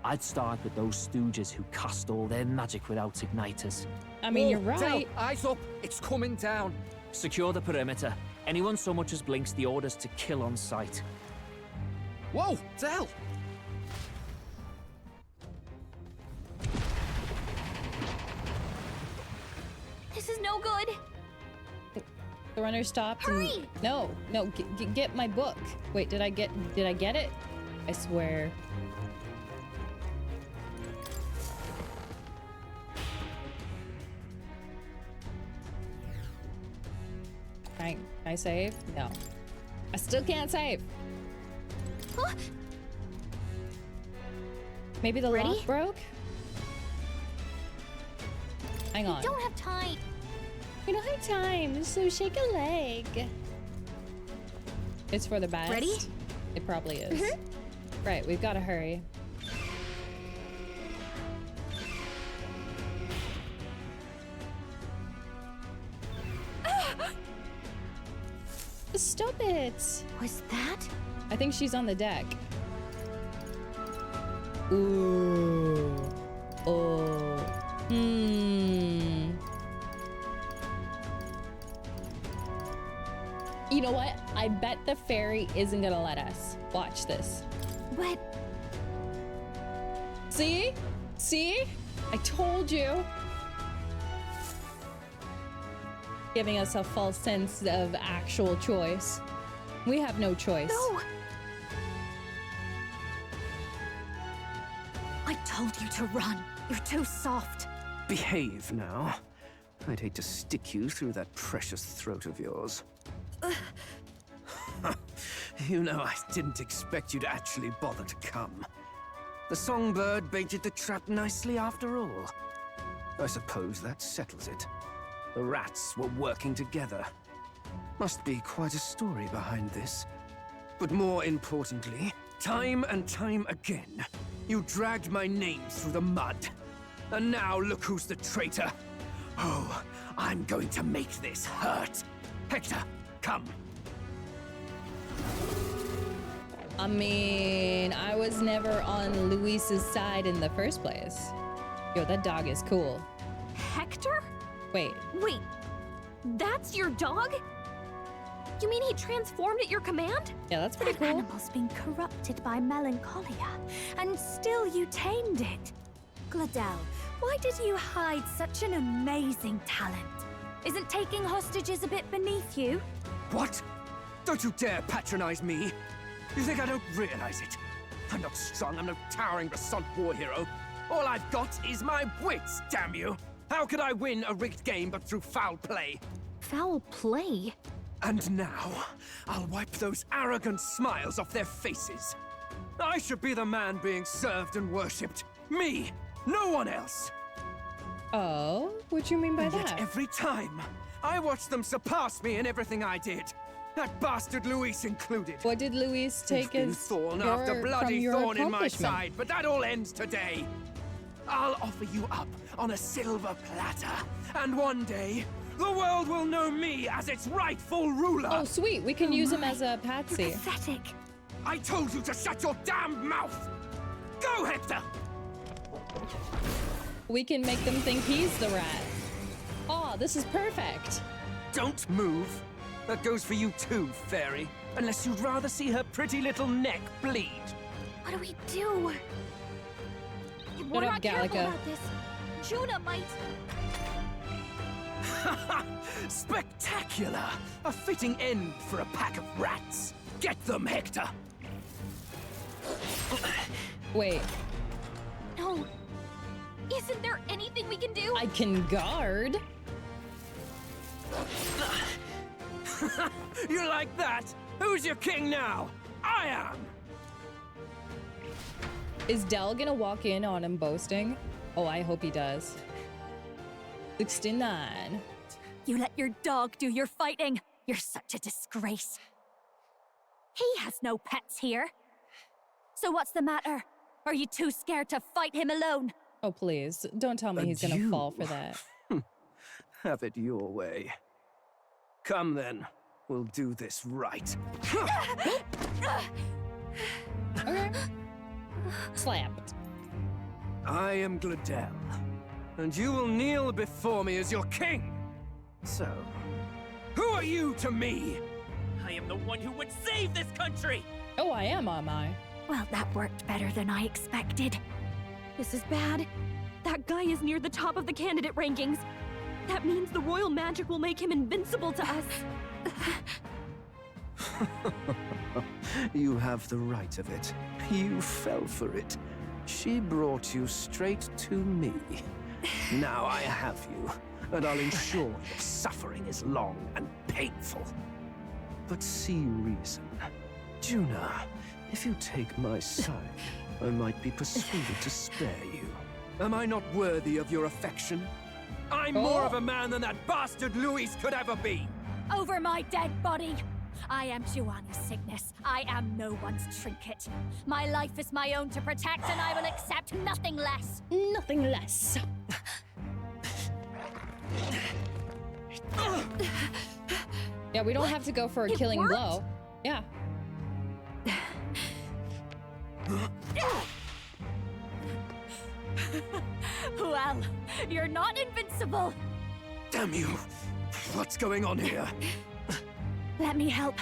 I'd start with those stooges who cast all their magic without igniters. I mean, you're right. Del, eyes up! It's coming down! Secure the perimeter. Anyone so much as blinks, the orders to kill on sight. Whoa, Del! This is no good. The runner stopped. Hurry! And... No, get my book. Wait, did I get it? I swear. Can I save? No. I still can't save. Huh? Maybe the Ready? lock broke? Hang on. We don't have time. We don't have time, so shake a leg. It's for the best. Ready? It probably is. Right, we've got to hurry. Stop it! Was that? I think she's on the deck. Ooh. Oh. Hmm. You know what? I bet the fairy isn't gonna let us. Watch this. What? See? See? I told you. Giving us a false sense of actual choice. We have no choice. No! I told you to run. You're too soft. Behave now. I'd hate to stick you through that precious throat of yours. You know, I didn't expect you to actually bother to come. The songbird baited the trap nicely after all. I suppose that settles it. The rats were working together. Must be quite a story behind this. But more importantly, time and time again, you dragged my name through the mud. And now look who's the traitor. Oh, I'm going to make this hurt. Hector, come. I mean, I was never on Luis's side in the first place. Yo, that dog is cool. Hector? Wait. Wait, that's your dog? You mean he transformed at your command? Yeah, that's pretty That cool. animal's been corrupted by melancholia, and still you tamed it. Gladel, why did you hide such an amazing talent? Isn't taking hostages a bit beneath you? What? Don't you dare patronize me! You think I don't realize it? I'm not strong, I'm no towering Basant war hero. All I've got is my wits, damn you! How could I win a rigged game but through foul play? Foul play? And now, I'll wipe those arrogant smiles off their faces. I should be the man being served and worshipped. Me! No one else! Oh, what you mean by And that? yet every time, I watch them surpass me in everything I did. That bastard Luis included. What did Luis take Been as thorn your, after bloody from your thorn in my accomplishment? side, but that all ends today. I'll offer you up on a silver platter, and one day, the world will know me as its rightful ruler. Oh, sweet. We can use him as a patsy. Pathetic. I told you to shut your damned mouth. Go, Hector. We can make them think he's the rat. Oh, this is perfect. Don't move. That goes for you too, fairy. Unless you'd rather see her pretty little neck bleed. What do we do? If we're up, not careful Gallica. about this, Juna might... Spectacular! A fitting end for a pack of rats. Get them, Hector! Wait, No. Isn't there anything we can do? I can guard. You like that? Who's your king now? I am! Is Del gonna walk in on him boasting? Oh, I hope he does. 69. You let your dog do your fighting. You're such a disgrace. He has no pets here. So what's the matter? Are you too scared to fight him alone? Oh, please. Don't tell me he's gonna Adieu. fall for that. Have it your way. Come then. We'll do this right. Okay. Slapped. I am Gladel, and you will kneel before me as your king. So, who are you to me? I am the one who would save this country! Oh, I am I? Well, that worked better than I expected. This is bad. That guy is near the top of the candidate rankings. That means the royal magic will make him invincible to us. You have the right of it. You fell for it. She brought you straight to me. Now I have you, and I'll ensure your suffering is long and painful. But see reason. Juna, if you take my side, I might be persuaded to spare you. Am I not worthy of your affection? I'm more of a man than that bastard Luis could ever be. Over my dead body. I am Giovanni's sickness. I am no one's trinket. My life is my own to protect, and I will accept nothing less. Nothing less. Yeah, we don't have to go for a killing blow. Yeah. Well, you're not invincible. Damn you! What's going on here? Let me help.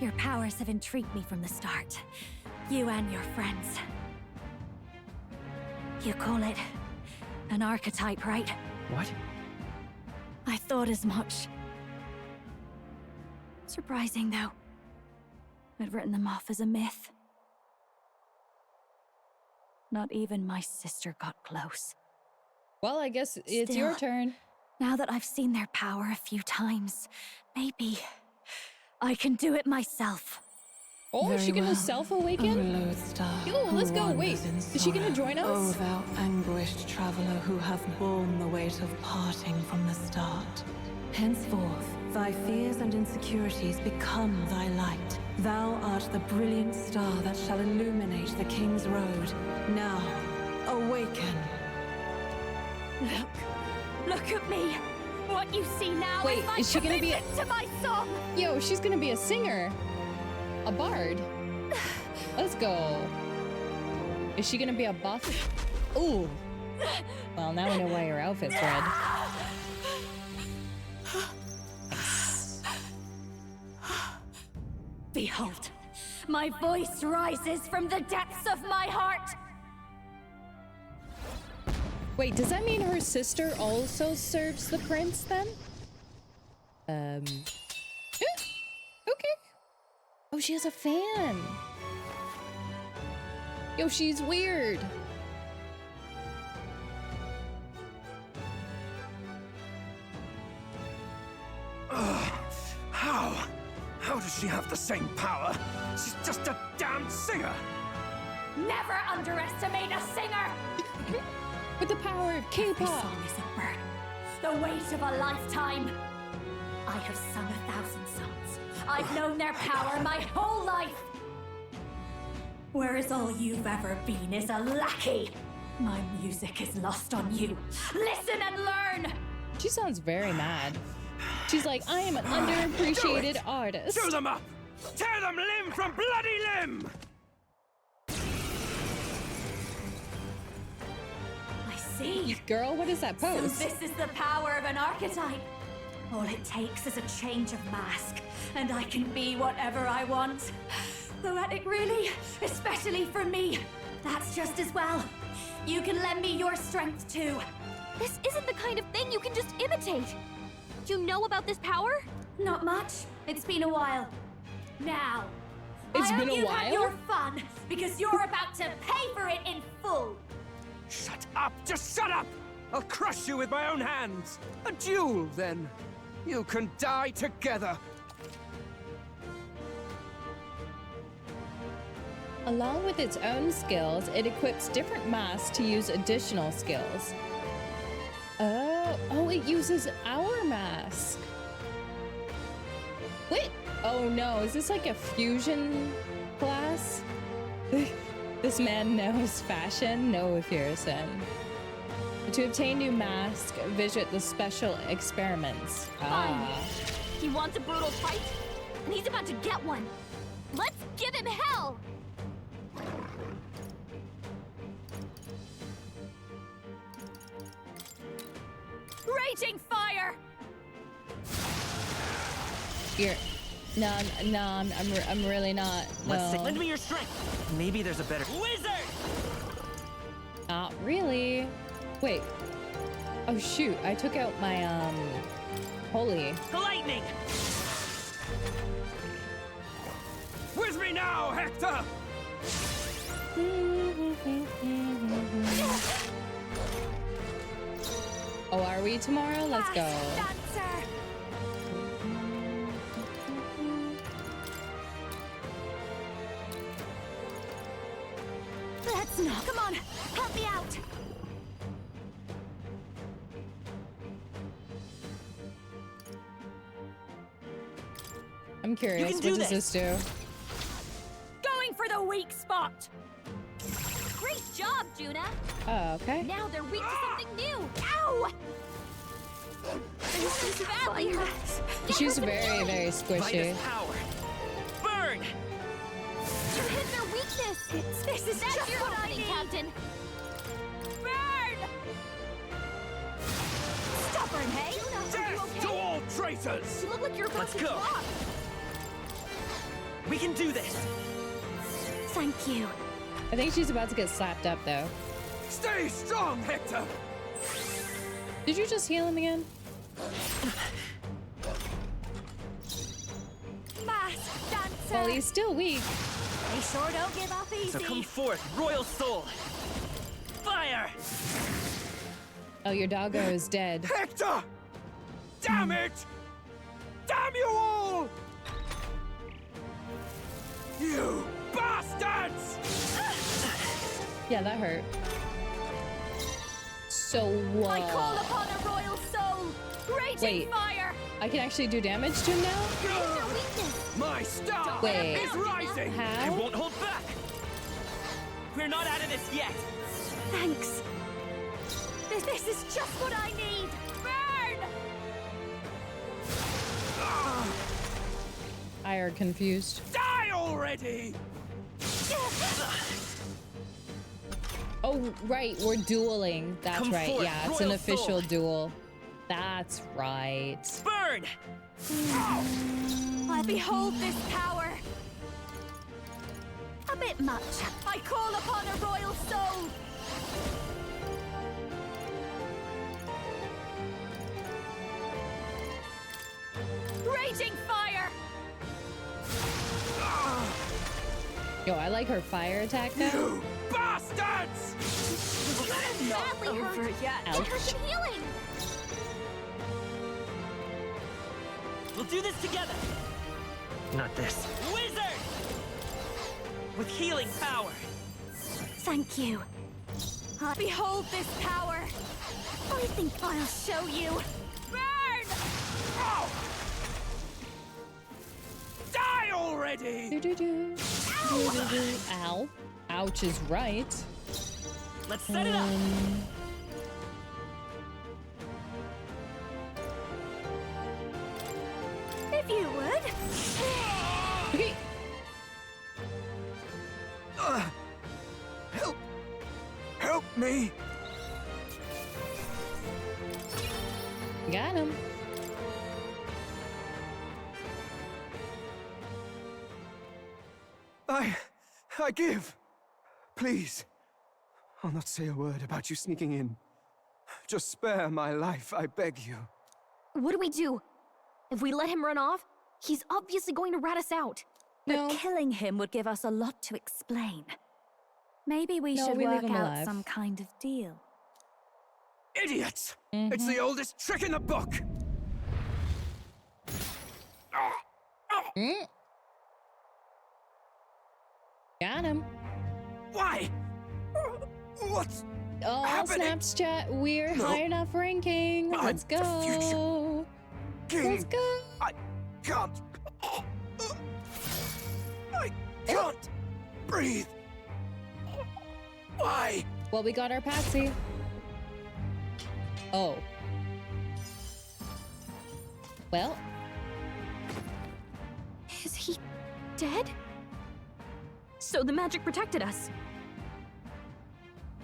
Your powers have intrigued me from the start. You and your friends. You call it an archetype, right? What? I thought as much. Surprising, though. I'd written them off as a myth. Not even my sister got close. Well, I guess it's your turn. Now that I've seen their power a few times, maybe I can do it myself. Oh, is she gonna self-awaken? Yo, let's go. Wait, is she gonna join us? Oh, thou anguished traveler who hath borne the weight of parting from the start. Henceforth, thy fears and insecurities become thy light. Thou art the brilliant star that shall illuminate the King's Road. Now, awaken. Look at me. What you see now Wait, is my is she gonna be commitment to my song. Yo, she's gonna be a singer. A bard. Let's go. Is she gonna be a buff? Ooh. Well, now we know why her outfit's red. Behold, my voice rises from the depths of my heart. Wait, does that mean her sister also serves the prince then? Yeah, okay. Oh, she has a fan. Yo, she's weird. How does she have the same power? She's just a damn singer! Never underestimate a singer! With the power of K-pop. Every song is a burden, the weight of a lifetime. I have sung 1,000 songs. I've known their power my whole life. Whereas all you've ever been is a lackey. My music is lost on you. Listen and learn! She sounds very mad. She's like, I am an underappreciated artist. Chew them up! Tear them limb from bloody limb! I see. Girl, what is that pose? So this is the power of an archetype. All it takes is a change of mask, and I can be whatever I want. Poetic, really? Especially for me. That's just as well. You can lend me your strength, too. This isn't the kind of thing you can just imitate. You know about this power? Not much. It's been a while. Now, It's been a you've while? had your fun, because you're about to pay for it in full. Shut up! Just shut up! I'll crush you with my own hands! A duel, then. You can die together. Along with its own skills, it equips different masks to use additional skills. Oh, it uses our mask. Wait, oh no, is this like a fusion class? This man knows fashion, no fearsome. To obtain new mask, visit the special experiments. He wants a brutal fight, and he's about to get one. Let's give him hell! Raging fire! I'm really not. Let's see. No. Lend me your strength. Maybe there's a better wizard. Not really. Wait. Oh shoot! I took out my holy. Lightning. With me now, Hector! Oh, are we tomorrow? Let's go. Let's not. Come on, help me out. I'm curious. What does this do? Going for the weak spot. Great job, Juna. Oh, okay. Now they're weak to something new. Ow! This is badly hurt. She's very, very squishy. Power. Burn! You hit their weakness. This is That's just your what I warning, need. Captain. Burn! Stubborn, hey? Juna, are you Death to okay? all traitors! You look like you're about Let's to go. drop. We can do this. Thank you. I think she's about to get slapped up, though. Stay strong, Hector! Did you just heal him again? Mask dancer. Well, he's still weak. They sure don't give up easy. So come forth, royal soul. Fire! Oh, your doggo is dead. Hector! Damn it! Damn you all! You bastards! Yeah, that hurt. So I call upon a royal soul. Raging Wait. fire. I can actually do damage to him now? Their weakness. My star Wait. is rising! I How? won't hold back. We're not out of this yet. Thanks. This is just what I need. Burn! I are confused. Die already! Oh, right, we're dueling. That's Come right. forth, Yeah, it's an royal official soul. duel. That's right. Burn! I behold this power. A bit much. I call upon a royal soul. Raging fire. Yo, I like her fire attack now. You bastards! Badly hurt. Over yet. Ouch. Get her some healing. We'll do this together. Not this. Wizard! With healing power. Thank you. Behold this power. I think I'll show you. Burn! Oh! Die already! Do-do-do. Do-do-do. Ow. Ouch is right. Let's set it up. If you would. Okay. Help! Help me! Got him. I give. Please. I'll not say a word about you sneaking in. Just spare my life, I beg you. What do we do? If we let him run off, he's obviously going to rat us out. But killing him would give us a lot to explain. Maybe we should we leave work him out alive. some kind of deal. Idiots! It's the oldest trick in the book! Got him. Why? What's Oh, happening? Snapchat, we're No. high enough ranking. I'm Let's the future go. king? Let's go. I can't. I can't breathe. Why? Well, we got our Patsy. Oh. Well. Is he dead? So the magic protected us.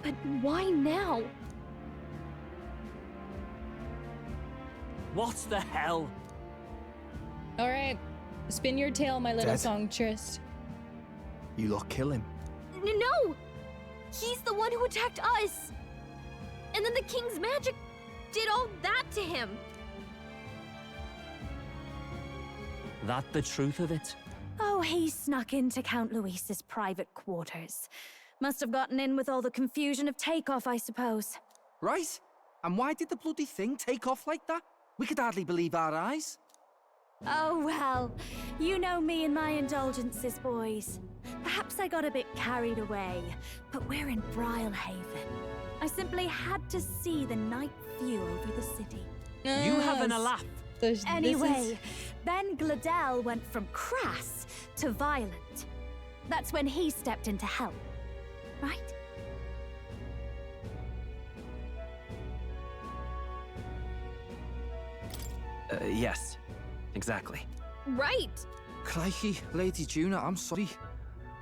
But why now? What the hell? All right. Spin your tail, my little Dead? songstress. You lot kill him. No! He's the one who attacked us! And then the king's magic did all that to him! That the truth of it? Oh, he snuck into Count Luis's private quarters. Must have gotten in with all the confusion of takeoff, I suppose. Right? And why did the bloody thing take off like that? We could hardly believe our eyes. Oh, well. You know me and my indulgences, boys. Perhaps I got a bit carried away, but we're in Brilehaven. I simply had to see the night view over the city. You having a Yes. laugh? Anyway, then Gladel went from crass to violent. That's when he stepped in to help, right? Yes. Exactly. Right! Crikey, Lady Juna, I'm sorry.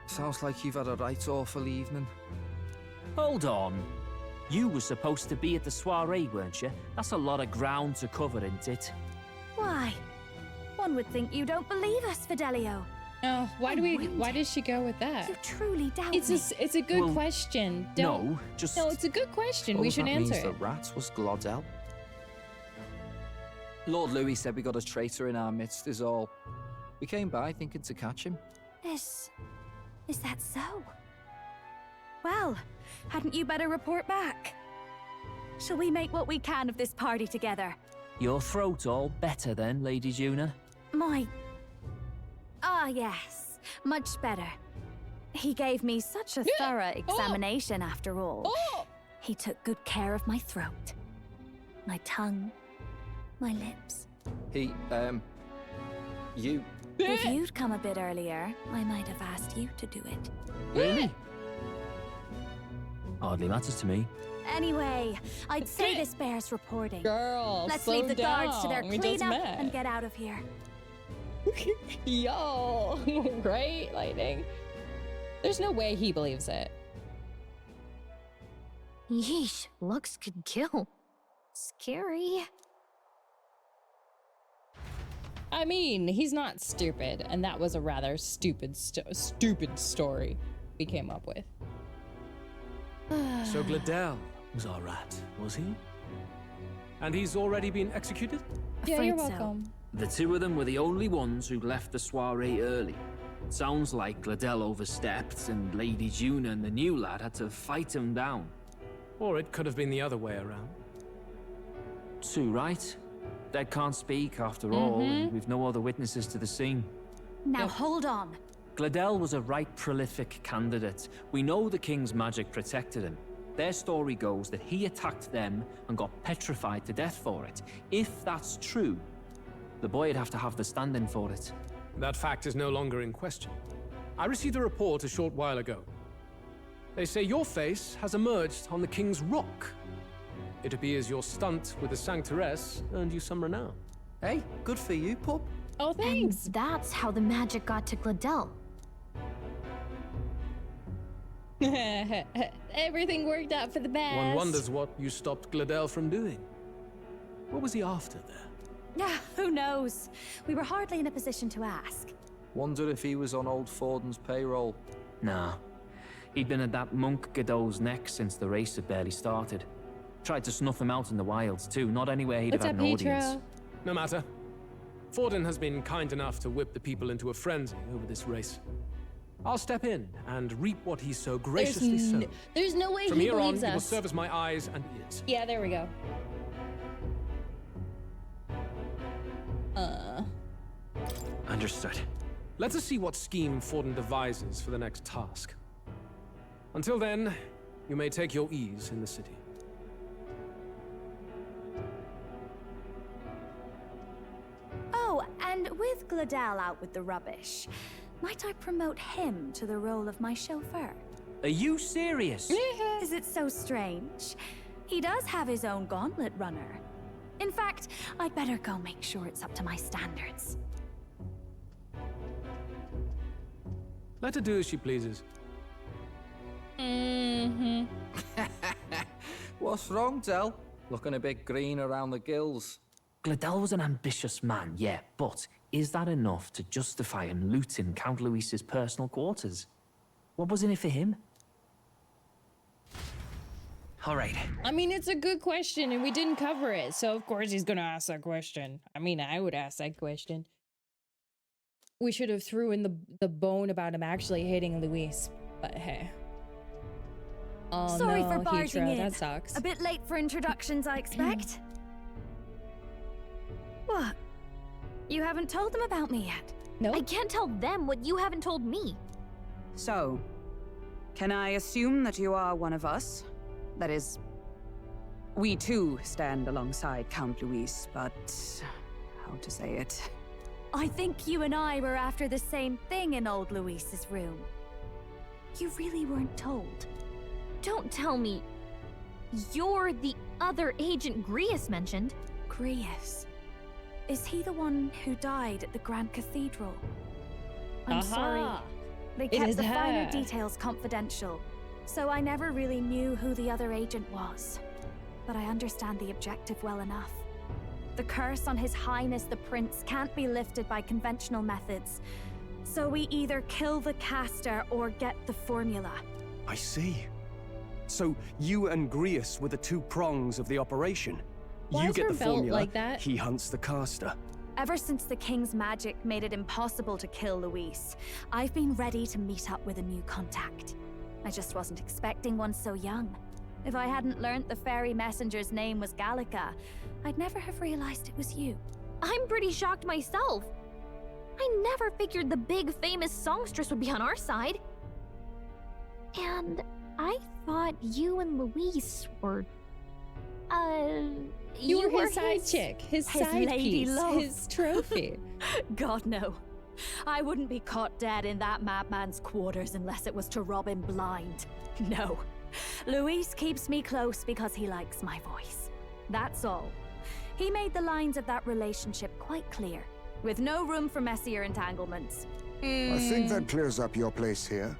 Sounds like you've had a right awful evening. Hold on. You were supposed to be at the soiree, weren't you? That's a lot of ground to cover, isn't it? Why? One would think you don't believe us, Fidelio. Oh, why does she go with that? You truly doubt It's a good question. Don't, No, just... No, it's a good question. We should that answer means it. the rat was Glodell? Lord Louis said we got a traitor in our midst is all. We came by thinking to catch him. Is that so? Well, hadn't you better report back? Shall we make what we can of this party together? Your throat all better then, Lady Juna? Yes, much better. He gave me such a thorough examination after all. He took good care of my throat, my tongue, my lips. You... If you'd come a bit earlier, I might have asked you to do it. Really? Hardly matters to me. Anyway, I'd say this bears reporting. Girl, let's slow leave the guards to their down. We just cleanup met. and get out of here. Yo, right? Lightning. There's no way he believes it. Yeesh, looks could kill. Scary. I mean, he's not stupid, and that was a rather stupid story we came up with. So Gladel was our rat, was he? And he's already been executed? Yeah, you're welcome. The two of them were the only ones who left the soiree early. Sounds like Gladel overstepped, and Lady Juna and the new lad had to fight him down. Or it could have been the other way around. Two, right? Dead can't speak, after all, and we've no other witnesses to the scene. Now hold on. Gladel was a right prolific candidate. We know the king's magic protected him. Their story goes that he attacked them and got petrified to death for it. If that's true, the boy'd have to have the stand-in for it. That fact is no longer in question. I received a report a short while ago. They say your face has emerged on the King's Rock. It appears your stunt with the Sanctoress earned you some renown. Hey, good for you, pup. Oh, thanks. And that's how the magic got to Gladel. Everything worked out for the best. One wonders what you stopped Gladel from doing. What was he after there? Who knows? We were hardly in a position to ask. Wonder if he was on old Forden's payroll. Nah. He'd been at that monk Godot's neck since the race had barely started. Tried to snuff him out in the wilds, too. Not anywhere he'd have had an audience. No matter. Forden has been kind enough to whip the people into a frenzy over this race. I'll step in and reap what he so graciously sowed. There's no way From he here on, believes you will us. serve as my eyes and ears. Yeah, there we go. Understood. Let us see what scheme Forden devises for the next task. Until then, you may take your ease in the city. Oh, and with Gladel out with the rubbish, might I promote him to the role of my chauffeur? Are you serious? Is it so strange? He does have his own gauntlet runner. In fact, I'd better go make sure it's up to my standards. Let her do as she pleases. What's wrong, Del? Looking a bit green around the gills. Gladel was an ambitious man, yeah, but is that enough to justify him looting Count Luis's personal quarters? What was in it for him? All right. I mean, it's a good question, and we didn't cover it, so of course he's gonna ask that question. I mean, I would ask that question. We should have threw in the bone about him actually hating Luis, but hey. Oh, Sorry no, for barging Hitra, in. that sucks. A bit late for introductions, I expect. What? You haven't told them about me yet? No. I can't tell them what you haven't told me. So, can I assume that you are one of us? That is, we too stand alongside Count Luis, but how to say it. I think you and I were after the same thing in old Luis's room. You really weren't told. Don't tell me you're the other agent Grius mentioned. Grius? Is he the one who died at the Grand Cathedral? I'm sorry. They kept the finer details confidential, so I never really knew who the other agent was. But I understand the objective well enough. The curse on His Highness the Prince can't be lifted by conventional methods, so we either kill the caster or get the formula. I see. So you and Grius were the two prongs of the operation. Why you is get her the belt formula, like that? he hunts the caster. Ever since the King's magic made it impossible to kill Luis, I've been ready to meet up with a new contact. I just wasn't expecting one so young. If I hadn't learnt the fairy messenger's name was Gallica, I'd never have realized it was you. I'm pretty shocked myself. I never figured the big famous songstress would be on our side. And I thought you and Luis were... You were his side chick, his side lady piece, love. his trophy. God, no. I wouldn't be caught dead in that madman's quarters unless it was to rob him blind. No. Luis keeps me close because he likes my voice. That's all. He made the lines of that relationship quite clear, with no room for messier entanglements. I think that clears up your place here.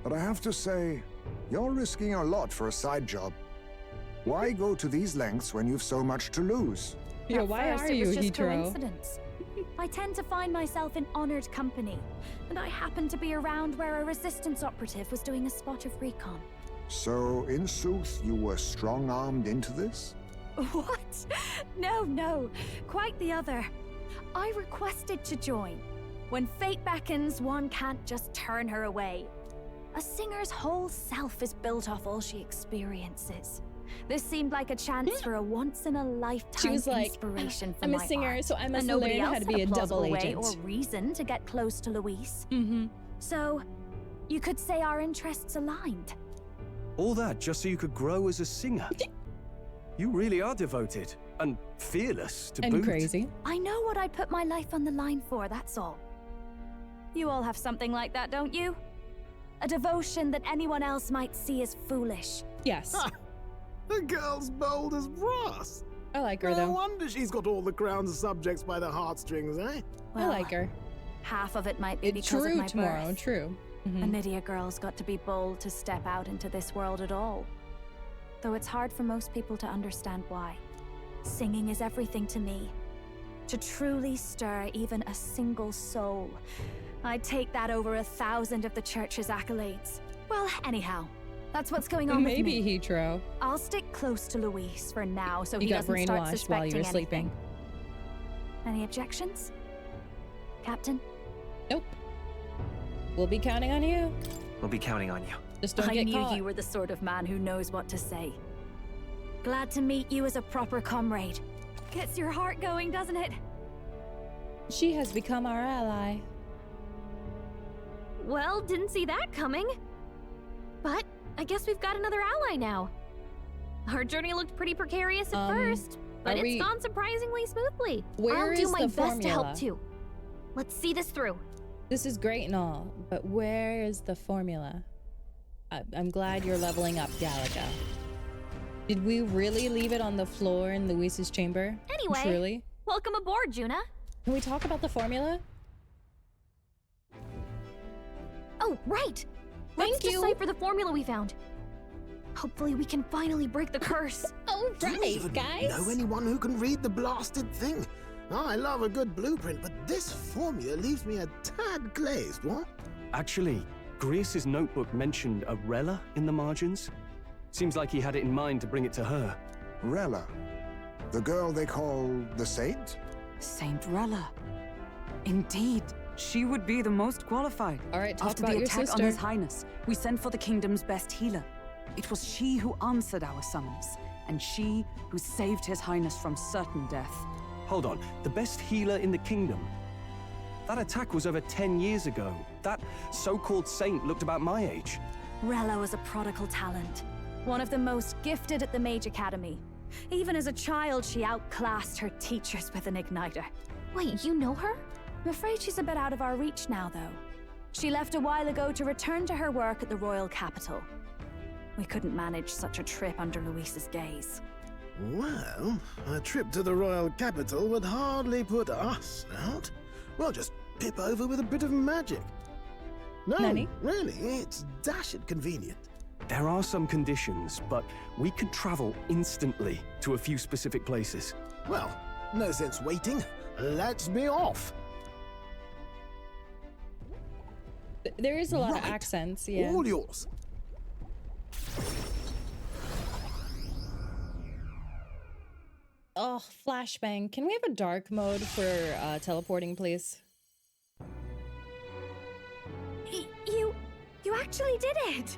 But I have to say, you're risking a lot for a side job. Why go to these lengths when you've so much to lose? Yeah, At why first, are it you, was just Hitro? coincidence. I tend to find myself in honored company, and I happened to be around where a resistance operative was doing a spot of recon. So, in sooth, you were strong-armed into this? What? No. Quite the other. I requested to join. When fate beckons, one can't just turn her away. A singer's whole self is built off all she experiences. This seemed like a chance for a once-in-a-lifetime She was like, inspiration for I'm my a singer, art. so I must And nobody learn how else to had be a double plausible way agent. or reason to get close to Luis. Mm-hmm. So, you could say our interests aligned. All that just so you could grow as a singer. You really are devoted and fearless to boot. And crazy. I know what I'd put my life on the line for, that's all. You all have something like that, don't you? A devotion that anyone else might see as foolish. Yes. The girl's bold as brass. I like her, No though. wonder she's got all the crown's subjects by the heartstrings, eh? I like her. Half of it might be because True of my tomorrow, birth. true. A Mhm. Nydia girl's got to be bold to step out into this world at all. Though it's hard for most people to understand why. Singing is everything to me. To truly stir even a single soul, I'd take that over 1,000 of the church's accolades. Well, anyhow, that's what's going on with Maybe me. Hitro. I'll stick close to Luis for now so You he got doesn't start brainwashed suspecting while you were sleeping. anything. Any objections? Captain? Nope. We'll be counting on you. We'll be counting on you. Just don't I get knew caught. you were the sort of man who knows what to say. Glad to meet you as a proper comrade. Gets your heart going, doesn't it? She has become our ally. Well, didn't see that coming. But I guess we've got another ally now. Our journey looked pretty precarious at first, but it's gone surprisingly smoothly. Where I'll do is my the best to help formula? too. Let's see this through. This is great and all, but where is the formula? I'm glad you're leveling up, Gallica. Did we really leave it on the floor in Luis's chamber? Anyway, Truly? welcome aboard, Juna. Can we talk about the formula? Oh, right. Let's decipher the formula we found. Hopefully we can finally break the curse. Oh, Do you even know anyone who can read the blasted thing? I love a good blueprint, but this formula leaves me a tad glazed, what? Actually, Grius's notebook mentioned a Rella in the margins. Seems like he had it in mind to bring it to her. Rella? The girl they call the Saint? Saint Rella. Indeed, she would be the most qualified. All right, talk After about the your attack sister. on His Highness, we sent for the kingdom's best healer. It was she who answered our summons, and she who saved His Highness from certain death. Hold on, the best healer in the kingdom? That attack was over 10 years ago. That so-called saint looked about my age. Rella was a prodigal talent. One of the most gifted at the Mage Academy. Even as a child, she outclassed her teachers with an igniter. Wait, you know her? I'm afraid she's a bit out of our reach now, though. She left a while ago to return to her work at the royal capital. We couldn't manage such a trip under Luis's gaze. Well, a trip to the royal capital would hardly put us out. We'll just pip over with a bit of magic. No, Nani? really, it's dashed convenient. There are some conditions, but we could travel instantly to a few specific places. Well, no sense waiting. Let's be off. There is a lot of accents, yeah. All yours. Oh, flashbang. Can we have a dark mode for teleporting, please? You actually did it!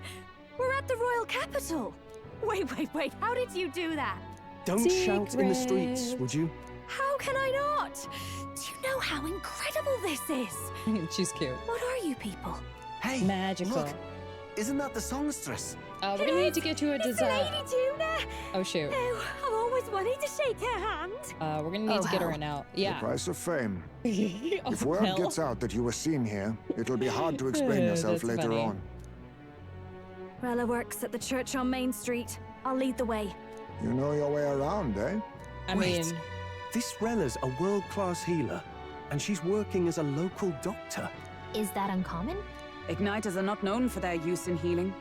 We're at the royal capital! Wait, how did you do that? Don't shout in the streets, would you? How can I not? Do you know how incredible this is? She's cute. What are you people? Hey, Magical. Look, isn't that the songstress? We're gonna need to get you a design. Lady Tuna! Oh shoot. Oh, I've always wanted to shake her hand. We're gonna need to get her an out. Yeah. The price of fame. Oh, If word hell. gets out that you were seen here, it'll be hard to explain yourself That's later funny. on. Rella works at the church on Main Street. I'll lead the way. You know your way around, eh? I Wait, mean, this Rella's a world-class healer, and she's working as a local doctor. Is that uncommon? Igniters are not known for their use in healing.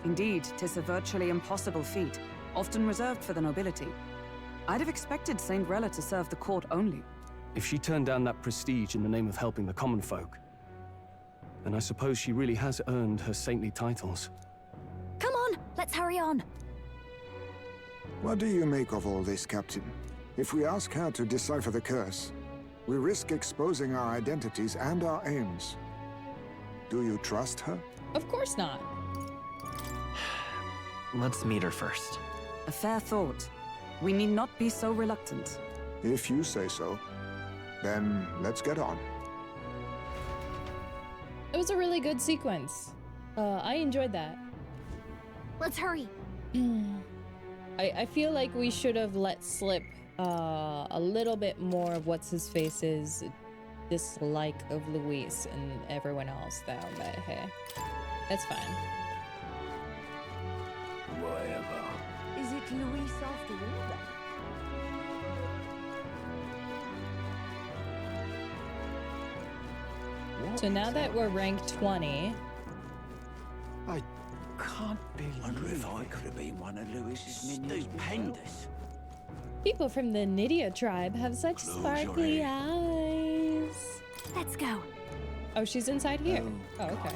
Indeed, 'tis a virtually impossible feat, often reserved for the nobility. I'd have expected Saint Rella to serve the court only. If she turned down that prestige in the name of helping the common folk, then I suppose she really has earned her saintly titles. Come on, let's hurry on. What do you make of all this, Captain? If we ask her to decipher the curse, we risk exposing our identities and our aims. Do you trust her? of course not. Let's meet her first. A fair thought. We need not be so reluctant. If you say so, then let's get on. It was a really good sequence. I enjoyed that. Let's hurry. I feel like we should have let slip a little bit more of what's his face's dislike of Luis and everyone else, though. But hey, that's fine. Whatever. Is it Luis after all then? So now that we're ranked 20, I can't believe wonder if I could have been one of Lewis's minions. Stupendous. people from the Nydia tribe have such sparkly eyes. Let's go. Oh, she's inside here. Oh, okay.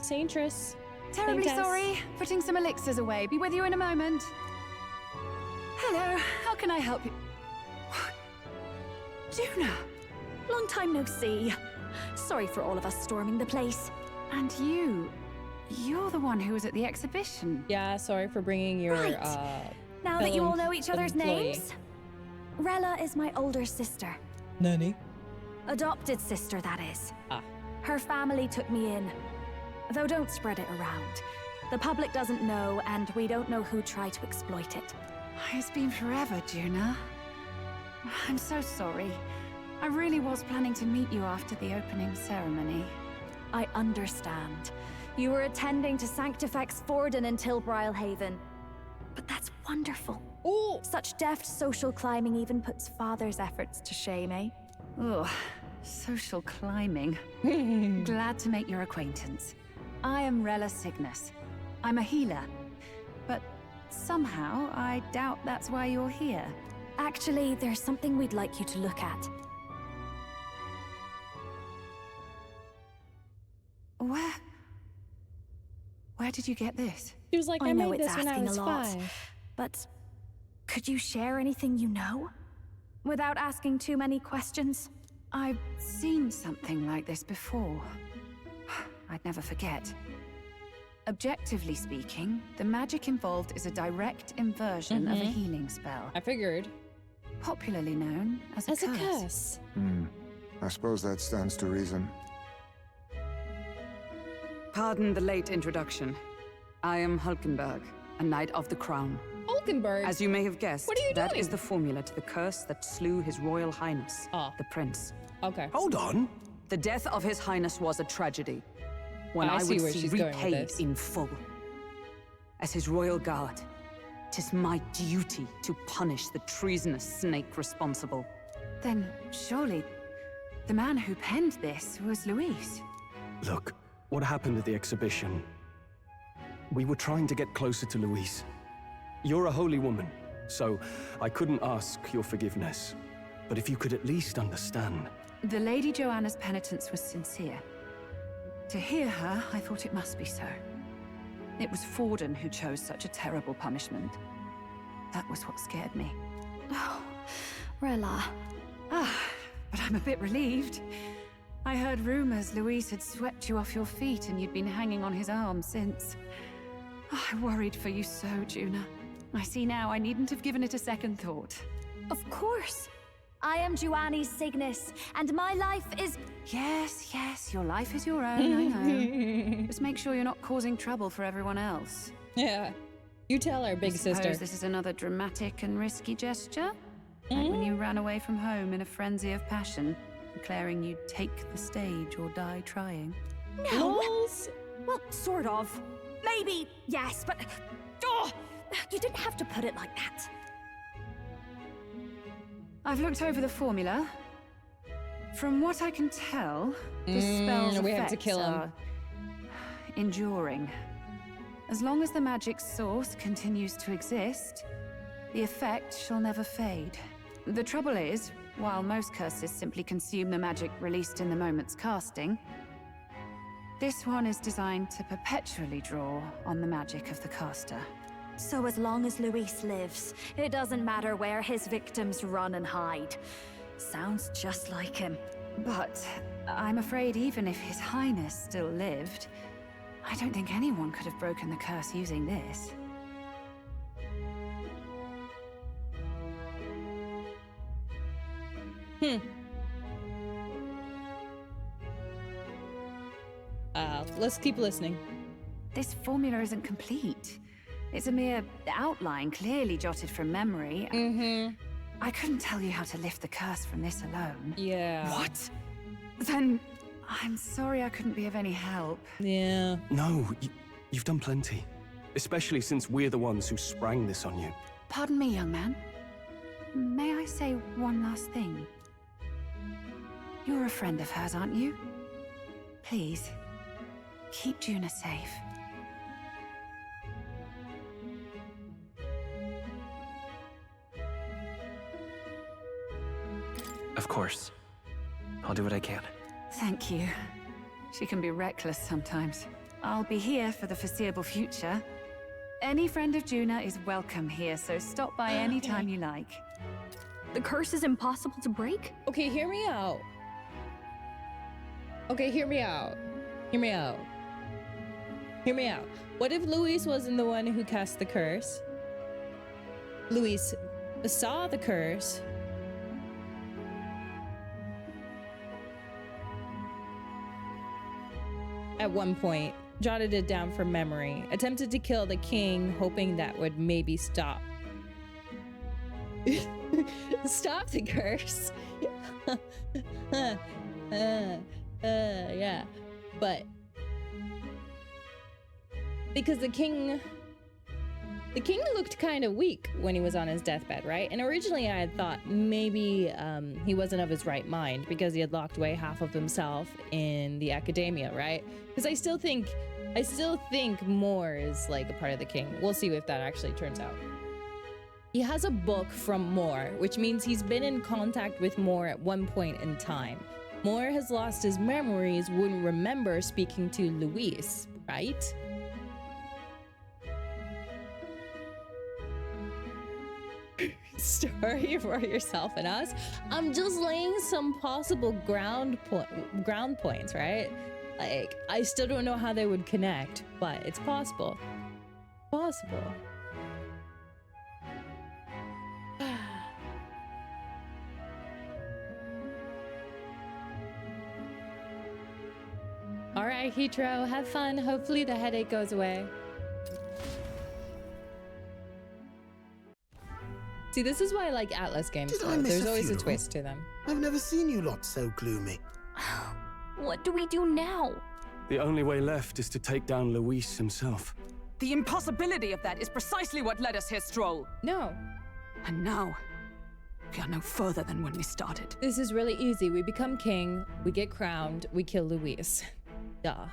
Saintress. Terribly Saintess. sorry. Putting some elixirs away. Be with you in a moment. Hello. How can I help you? Juna! Long time no see. Sorry for all of us storming the place. And you're the one who was at the exhibition. Yeah, sorry for bringing your Right. Now that you fellow all know each other's employee. names, Rella is my older sister. Nani? Adopted sister, that is. Ah. Her family took me in. Though don't spread it around. The public doesn't know, and we don't know who tried to exploit it. It's been forever, Juna. I'm so sorry. I really was planning to meet you after the opening ceremony. I understand. You were attending to Sanctifex Forden in Tilbrile Haven. But that's wonderful. Ooh. Such deft social climbing even puts father's efforts to shame, eh? Oh, social climbing. Glad to make your acquaintance. I am Rella Cygnus. I'm a healer. But somehow, I doubt that's why you're here. Actually, there's something we'd like you to look at. Where did you get this? She was like, I know made it's this when I asking was a lot, 5. but could you share anything you know? Without asking too many questions? I've seen something like this before. I'd never forget. Objectively speaking, the magic involved is a direct inversion of a healing spell. I figured. Popularly known as a curse. I suppose that stands to reason. Pardon the late introduction. I am Hulkenberg, a Knight of the Crown. Hulkenberg? As you may have guessed, what are you that doing? is the formula to the curse that slew His Royal Highness, the Prince. Okay. Hold on. The death of His Highness was a tragedy, one I see would where see she's going with repaid this. in full. As His Royal Guard, 'tis my duty to punish the treasonous snake responsible. Then, surely, the man who penned this was Luis. Look, what happened at the exhibition? We were trying to get closer to Luis. You're a holy woman, so I couldn't ask your forgiveness. But if you could at least understand. The Lady Joanna's penitence was sincere. To hear her, I thought it must be so. It was Forden who chose such a terrible punishment. That was what scared me. Oh, Rilla. But I'm a bit relieved. I heard rumors Luis had swept you off your feet and you'd been hanging on his arm since. I worried for you so, Juna. I see now I needn't have given it a second thought. Of course. I am Joanni's Cygnus, and my life is... Yes, your life is your own, I know. Just make sure you're not causing trouble for everyone else. Yeah. You tell our big sister. Suppose this is another dramatic and risky gesture? Like when you ran away from home in a frenzy of passion, declaring you'd take the stage or die trying. No! Well, sort of. Maybe, yes, but... Oh, you didn't have to put it like that. I've looked over the formula. From what I can tell, this spell's we have to effects kill him. are enduring. As long as the magic source continues to exist, the effect shall never fade. The trouble is, while most curses simply consume the magic released in the moment's casting, this one is designed to perpetually draw on the magic of the caster. So as long as Luis lives, it doesn't matter where his victims run and hide. Sounds just like him. But I'm afraid even if His Highness still lived, I don't think anyone could have broken the curse using this. Let's keep listening. This formula isn't complete. It's a mere outline, clearly jotted from memory. I couldn't tell you how to lift the curse from this alone. Yeah. What? Then I'm sorry I couldn't be of any help. Yeah. No, you've done plenty. Especially since we're the ones who sprang this on you. Pardon me, young man. May I say one last thing? You're a friend of hers, aren't you? Please, keep Juna safe. Of course. I'll do what I can. Thank you. She can be reckless sometimes. I'll be here for the foreseeable future. Any friend of Juna is welcome here, so stop by any time you like. The curse is impossible to break? Okay, hear me out. Okay, hear me out. Hear me out. Hear me out. What if Luis wasn't the one who cast the curse? Luis saw the curse. At one point, jotted it down from memory, attempted to kill the king, hoping that would maybe stop. Stop the curse. Yeah. But because the king looked kind of weak when he was on his deathbed, right? And originally I had thought maybe he wasn't of his right mind because he had locked away half of himself in the academia, right? Because I still think Moore is like a part of the king. We'll see if that actually turns out. He has a book from Moore, which means he's been in contact with Moore at one point in time. Moore has lost his memories, wouldn't remember speaking to Luis, right? Story for yourself and us. I'm just laying some possible ground points, right? Like, I still don't know how they would connect, but it's possible. Possible. All right, Hitro, have fun. Hopefully the headache goes away. See, this is why I like Atlas games. Did I miss There's a always a funeral? twist to them. I've never seen you lot so gloomy. What do we do now? The only way left is to take down Luis himself. The impossibility of that is precisely what led us here, Stroll. No. And now, we are no further than when we started. This is really easy. We become king, we get crowned, we kill Luis. Duh.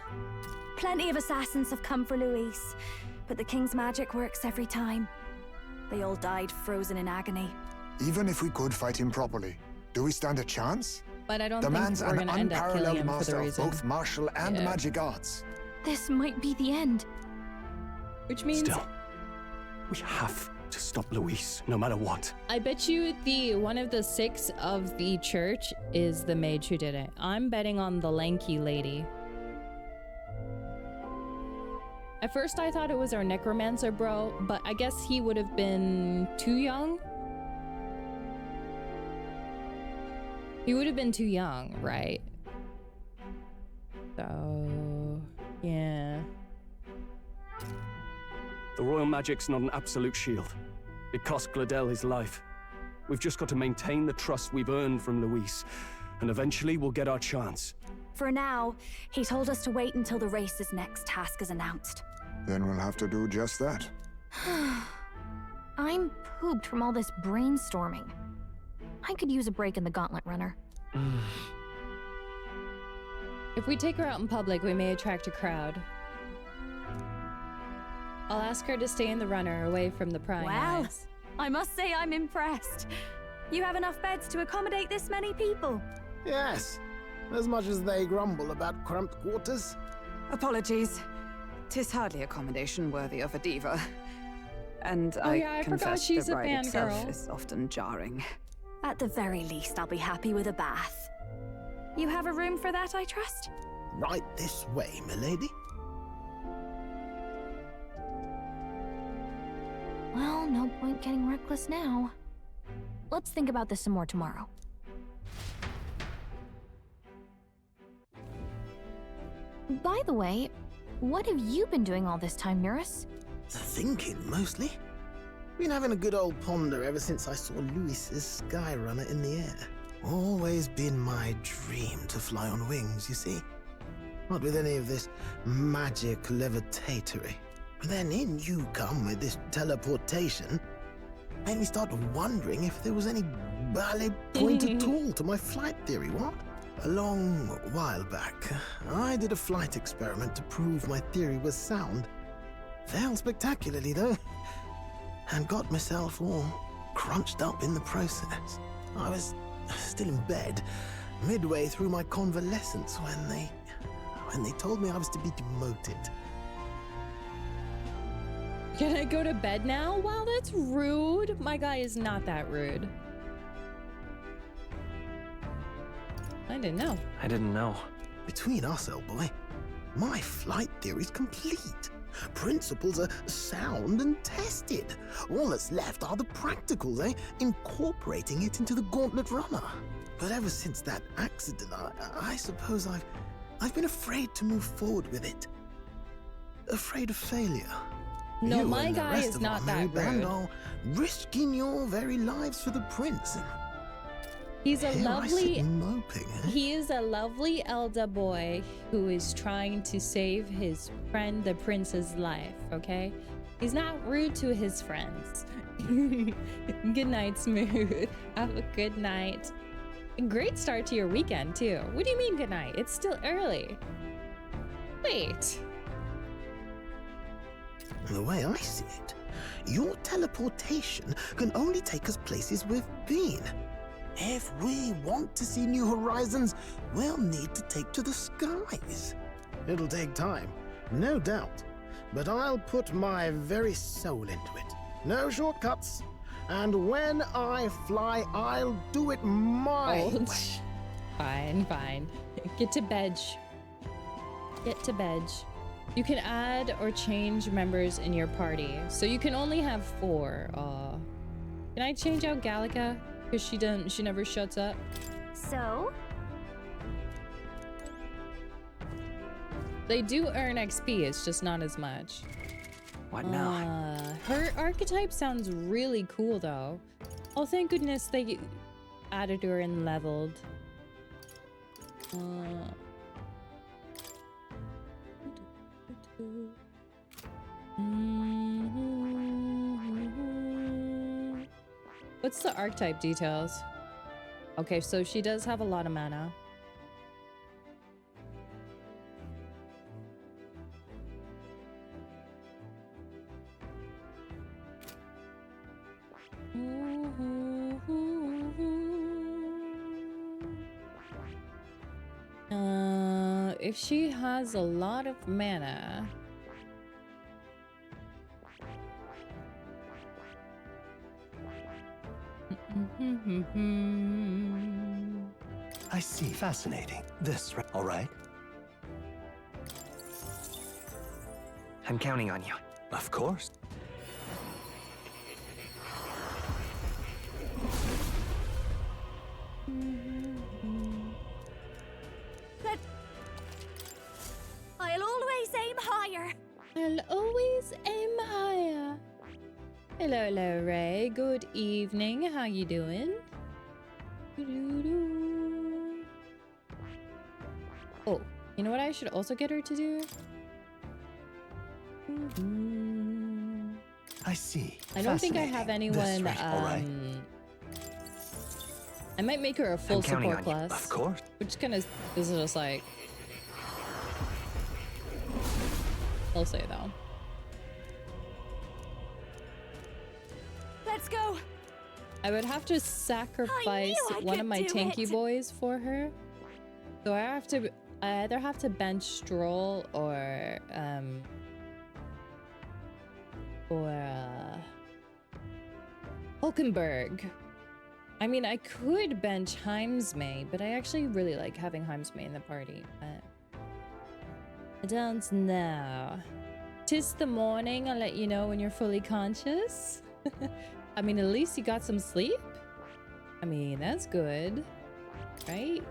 Plenty of assassins have come for Luis, but the king's magic works every time. They all died frozen in agony. Even if we could fight him properly, do we stand a chance? But I don't The think man's we're an gonna end up killing unparalleled him for master the of reason. both martial and magic arts. This might be the end. Which means... Still, we have to stop Luis, no matter what. I bet you one of the 6 of the church is the mage who did it. I'm betting on the lanky lady. At first I thought it was our necromancer bro, but I guess he would have been too young. He would have been too young, right? So, yeah. The royal magic's not an absolute shield. It cost Gladel his life. We've just got to maintain the trust we've earned from Luis, and eventually we'll get our chance. For now, he told us to wait until the race's next task is announced. Then we'll have to do just that. I'm pooped from all this brainstorming. I could use a break in the gauntlet runner. If we take her out in public, we may attract a crowd. I'll ask her to stay in the runner, away from the prying Well, eyes. I must say I'm impressed. You have enough beds to accommodate this many people? Yes, as much as they grumble about cramped quarters. Apologies. 'Tis hardly accommodation worthy of a diva. And Oh yeah, I forgot confess she's the a ride itself fangirl. is often jarring. At the very least, I'll be happy with a bath. You have a room for that, I trust? Right this way, milady. Well, no point getting reckless now. Let's think about this some more tomorrow. By the way, what have you been doing all this time, Eurus? Thinking, mostly. Been having a good old ponder ever since I saw Luis's Skyrunner in the air. Always been my dream to fly on wings, you see. Not with any of this magic levitatory. But then in you come with this teleportation. Made me start wondering if there was any ballet point at all to my flight theory, what? A long while back, I did a flight experiment to prove my theory was sound. Failed spectacularly, though, and got myself all crunched up in the process. I was still in bed, midway through my convalescence, when they told me I was to be demoted. Can I go to bed now? Wow, that's rude. My guy is not that rude. I didn't know. I didn't know. Between us, old boy, my flight theory's complete. Principles are sound and tested. All that's left are the practicals, incorporating it into the gauntlet runner. But ever since that accident, I suppose I've been afraid to move forward with it. Afraid of failure. No, You my and the guy rest is of not our that merry band rude. are risking your very lives for the prince. He's a Here I sit lovely, moping, he is a lovely elder boy who is trying to save his friend, the prince's life, okay? He's not rude to his friends. Good night, Smooth. Have a good night. Great start to your weekend, too. What do you mean good night? It's still early. Wait. The way I see it, your teleportation can only take us places we've been. If we want to see new horizons, we'll need to take to the skies. It'll take time, no doubt, but I'll put my very soul into it. No shortcuts. And when I fly, I'll do it my way. Fine, fine. Get to bed. Get to bed. You can add or change members in your party, so you can only have 4. Can I change out Gallica? Because she never shuts up. So? They do earn XP, it's just not as much. What now? Her archetype sounds really cool though. Oh, thank goodness they added her and leveled. What's the archetype details? Okay, so she does have a lot of mana. If she has a lot of mana, I see. Fascinating. This, all right? I'm counting on you. Of course. I'll always aim higher. I'll always aim higher. Hello, Ray. Good evening. How you doing? Oh, you know what I should also get her to do? I see. I don't think I have anyone. Right. All right. I might make her a full support class. Of course. Which kind of is just like. I'll say though. Let's go. I would have to sacrifice one of my tanky boys for her. So I either have to bench Stroll or Hulkenberg. I mean, I could bench Heimsmay, but I actually really like having Heimsmay in the party. But I don't know. 'Tis the morning. I'll let you know when you're fully conscious. I mean, at least you got some sleep. I mean, that's good, right?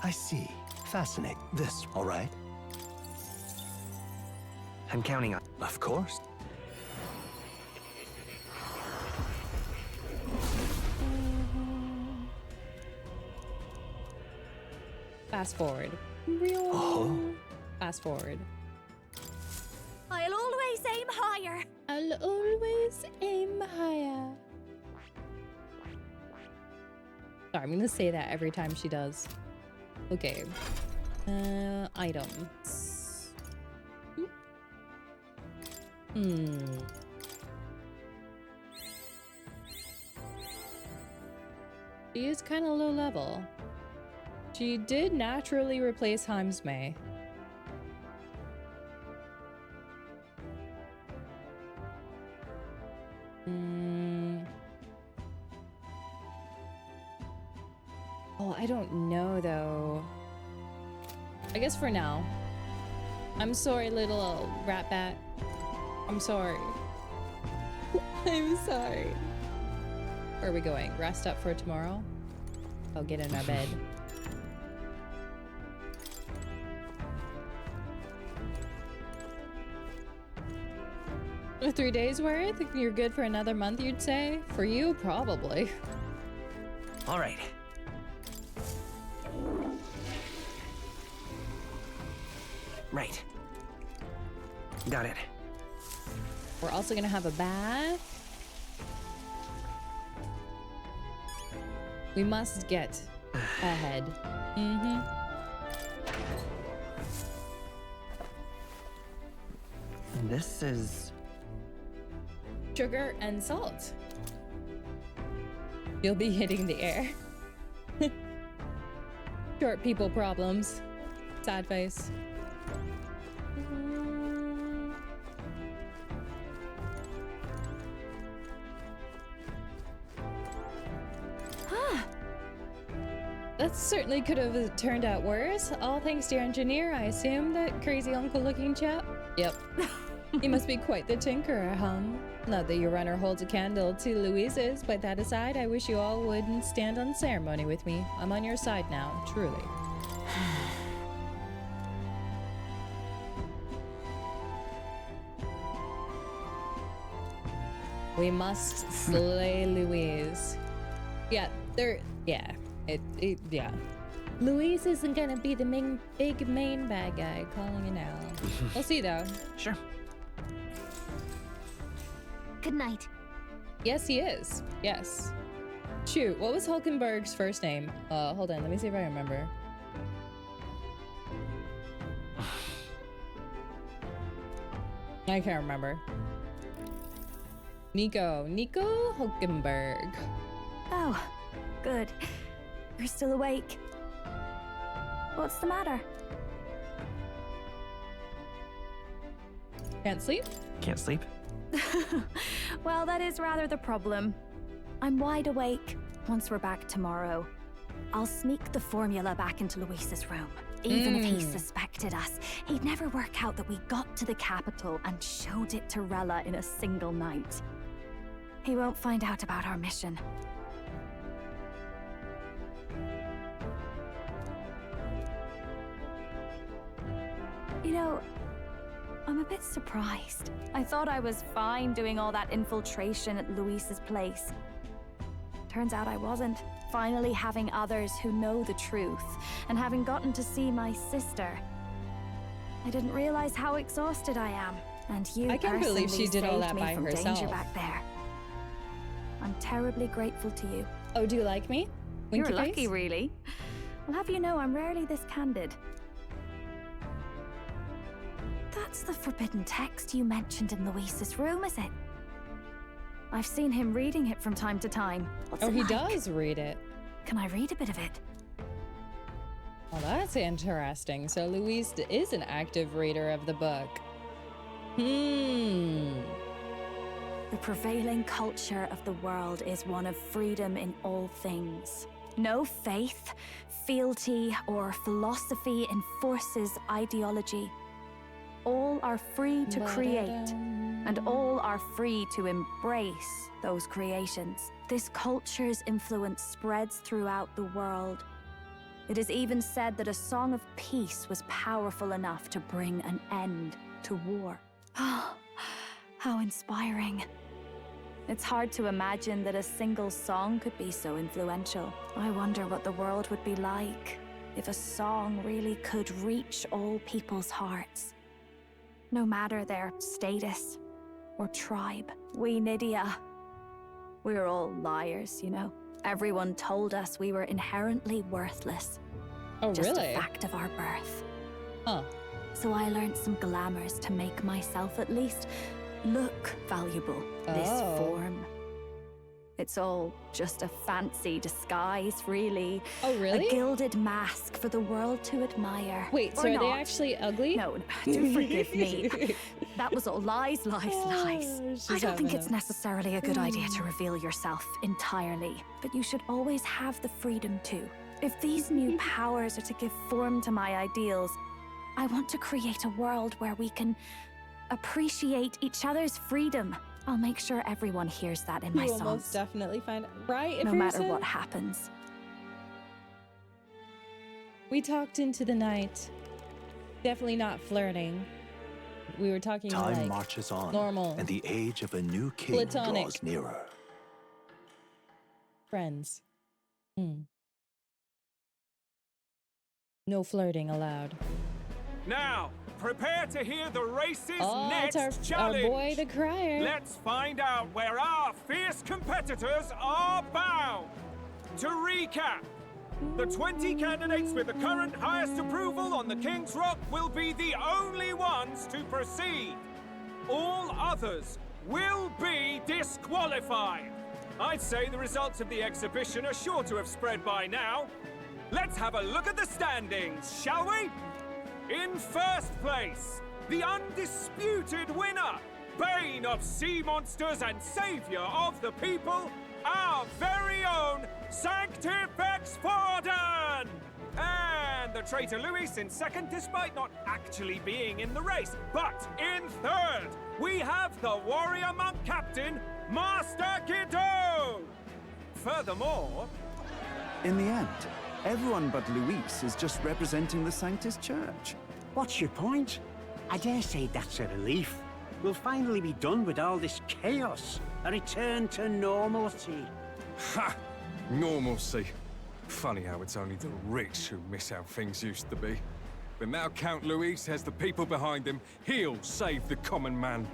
I see. Fascinating. This, all right? I'm counting on. Of course. Fast forward. Fast forward. I'll always aim higher. I'll always aim higher. Sorry, I'm gonna say that every time she does. Okay. Items. She is kind of low level. She did naturally replace Heimsmay. Oh, I don't know though. I guess for now. I'm sorry, little rat bat. I'm sorry. I'm sorry. Where are we going? Rest up for tomorrow? I'll get in our bed. 3 days worth? You're good for another month, you'd say? For you, probably. All right. Right. Got it. We're also gonna have a bath. We must get ahead. This is... sugar and salt. You'll be hitting the air. Short people problems. Sad face. That certainly could have turned out worse. All thanks to your engineer, I assume, that crazy uncle-looking chap? Yep. He must be quite the tinkerer, Not that your runner holds a candle to Louise's, but that aside, I wish you all wouldn't stand on ceremony with me. I'm on your side now, truly. We must slay Louise. Yeah, yeah. Yeah. Louise isn't gonna be the big main bad guy, calling it out. We'll see though. Sure. Good night. Yes, he is. Yes. Shoot, what was Hulkenberg's first name? Hold on, let me see if I remember. I can't remember. Nico Hulkenberg. Oh, good. You're still awake. What's the matter? Can't sleep? Can't sleep? Well, that is rather the problem. I'm wide awake. Once we're back tomorrow, I'll sneak the formula back into Luis's room. Even if he suspected us, he'd never work out that we got to the capital and showed it to Rella in a single night. He won't find out about our mission. You know, I'm a bit surprised. I thought I was fine doing all that infiltration at Luis's place. Turns out I wasn't. Finally having others who know the truth, and having gotten to see my sister. I didn't realize how exhausted I am, and you I can't believe she did all that saved me by from herself. danger back there. I'm terribly grateful to you. Oh, do you like me? Winky You're lucky, face? really. I'll have you know I'm rarely this candid. That's the forbidden text you mentioned in Luis's room, is it? I've seen him reading it from time to time. What's Oh, it he like? does read it. Can I read a bit of it? Well, that's interesting. So Louise is an active reader of the book. The prevailing culture of the world is one of freedom in all things. No faith, fealty, or philosophy enforces ideology. All are free to create, and all are free to embrace those creations. This culture's influence spreads throughout the world. It is even said that a song of peace was powerful enough to bring an end to war. How inspiring. It's hard to imagine that a single song could be so influential. I wonder what the world would be like if a song really could reach all people's hearts. No matter their status or tribe. We Nydia, we're all liars, you know. Everyone told us we were inherently worthless. Oh, Just really? a fact of our birth. Huh. So I learned some glamours to make myself at least look valuable. This Oh. form. It's all just a fancy disguise, really. Oh, really? A gilded mask for the world to admire. Wait, so Or are they not. actually ugly? No, do forgive me. That was all lies, lies, lies. she's I don't think having it's a- necessarily a good idea to reveal yourself entirely, but you should always have the freedom to. If these new powers are to give form to my ideals, I want to create a world where we can appreciate each other's freedom. I'll make sure everyone hears that in my You will most songs. definitely find it. Right, No matter Iverson? what happens. We talked into the night. Definitely not flirting. We were talking Time like marches on, normal and the age of a new king Platonic. draws nearer. friends. No flirting allowed. Now, prepare to hear the race's Oh, next it's our challenge. boy, the crier. Let's find out where our fierce competitors are bound. To recap, the 20 candidates with the current highest approval on the King's Rock will be the only ones to proceed. All others will be disqualified. I'd say the results of the exhibition are sure to have spread by now. Let's have a look at the standings, shall we? In first place, the undisputed winner, bane of sea monsters and savior of the people, our very own Sanctifex Forden! And the traitor Louis in second, despite not actually being in the race. But in third, we have the warrior monk captain, Master Guido! Furthermore... In the end, everyone but Luis is just representing the Sanctus Church. What's your point? I dare say that's a relief. We'll finally be done with all this chaos, A return to normalcy. Ha! Normalcy. Funny how it's only the rich who miss how things used to be. But now Count Luis has the people behind him. He'll save the common man.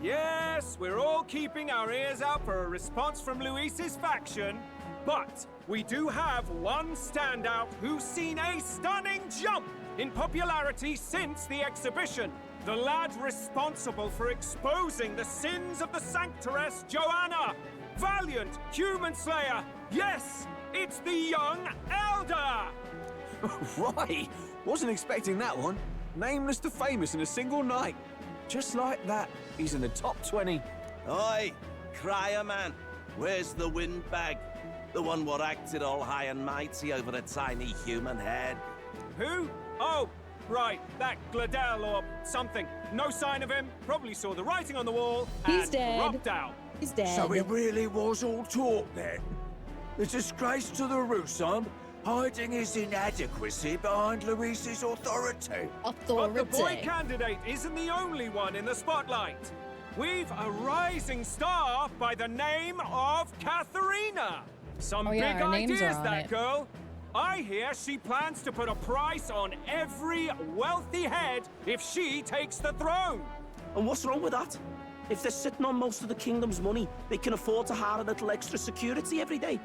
Yes, we're all keeping our ears out for a response from Luis's faction. But we do have one standout who's seen a stunning jump in popularity since the exhibition. The lad responsible for exposing the sins of the Sanctoress Joanna. Valiant human slayer. Yes, it's the young Elder. Right. Wasn't expecting that one. Nameless to famous in a single night. Just like that, he's in the top 20. Oi, crier man. Where's the windbag? The one what acted all high and mighty over a tiny human head. Who? Oh, right, that Gladel or something. No sign of him. Probably saw the writing on the wall. He's and dead. dropped out. He's dead. So it really was all talk then. The disgrace to the Rusan, hiding his inadequacy behind Luis's authority. But the boy candidate isn't the only one in the spotlight. We've a rising star by the name of Katharina. Some big ideas, that girl. I hear she plans to put a price on every wealthy head if she takes the throne. And what's wrong with that? If they're sitting on most of the kingdom's money, they can afford to hire a little extra security every day.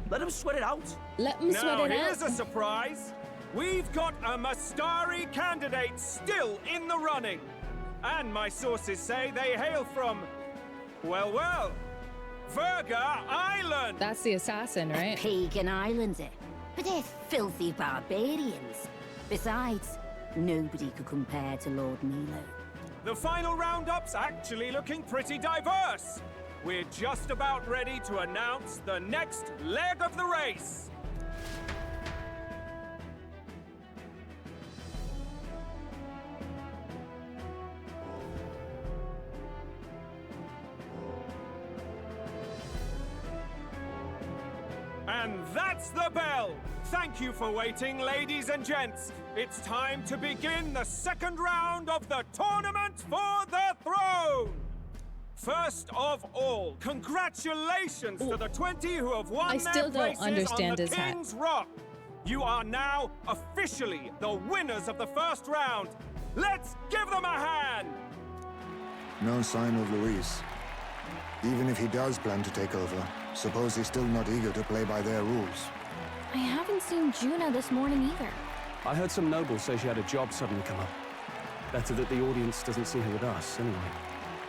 Let them sweat it out. Let them sweat it out. Now, here's a surprise. We've got a Mastari candidate still in the running. And my sources say they hail from, well, Verga Island. That's the assassin, right? Pagan island, eh? But they're filthy barbarians. Besides, nobody could compare to Lord Milo. The final roundup's actually looking pretty diverse. We're just about ready to announce the next leg of the race. And that's the bell! Thank you for waiting, ladies and gents. It's time to begin the second round of the tournament for the throne! First of all, congratulations to the 20 who have won their places on the King's Rock. You are now officially the winners of the first round. Let's give them a hand! No sign of Luis. Even if he does plan to take over, suppose he's still not eager to play by their rules. I haven't seen Juna this morning either. I heard some nobles say she had a job suddenly come up. Better that the audience doesn't see her with us, anyway.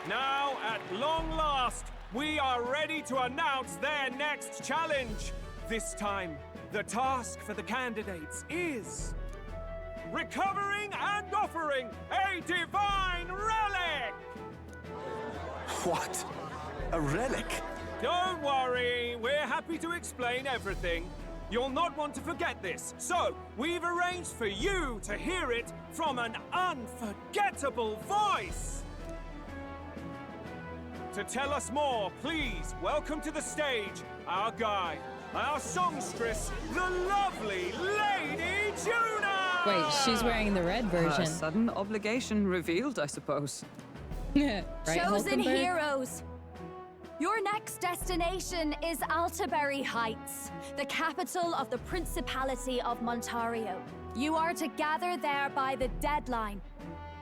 Now, at long last, we are ready to announce their next challenge. This time, the task for the candidates is recovering and offering a divine relic! What? A relic? Don't worry, we're happy to explain everything. You'll not want to forget this, so we've arranged for you to hear it from an unforgettable voice. To tell us more, please welcome to the stage our guide, our songstress, the lovely Lady Juna! Wait, she's wearing the red version. Sudden obligation revealed, I suppose. Right, Chosen heroes! Your next destination is Altaberry Heights, the capital of the Principality of Montario. You are to gather there by the deadline,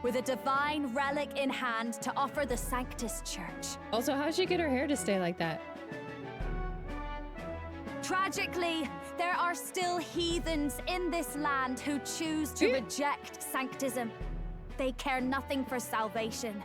with a divine relic in hand to offer the Sanctus Church. Also, how'd she get her hair to stay like that? Tragically, there are still heathens in this land who choose to reject sanctism. They care nothing for salvation.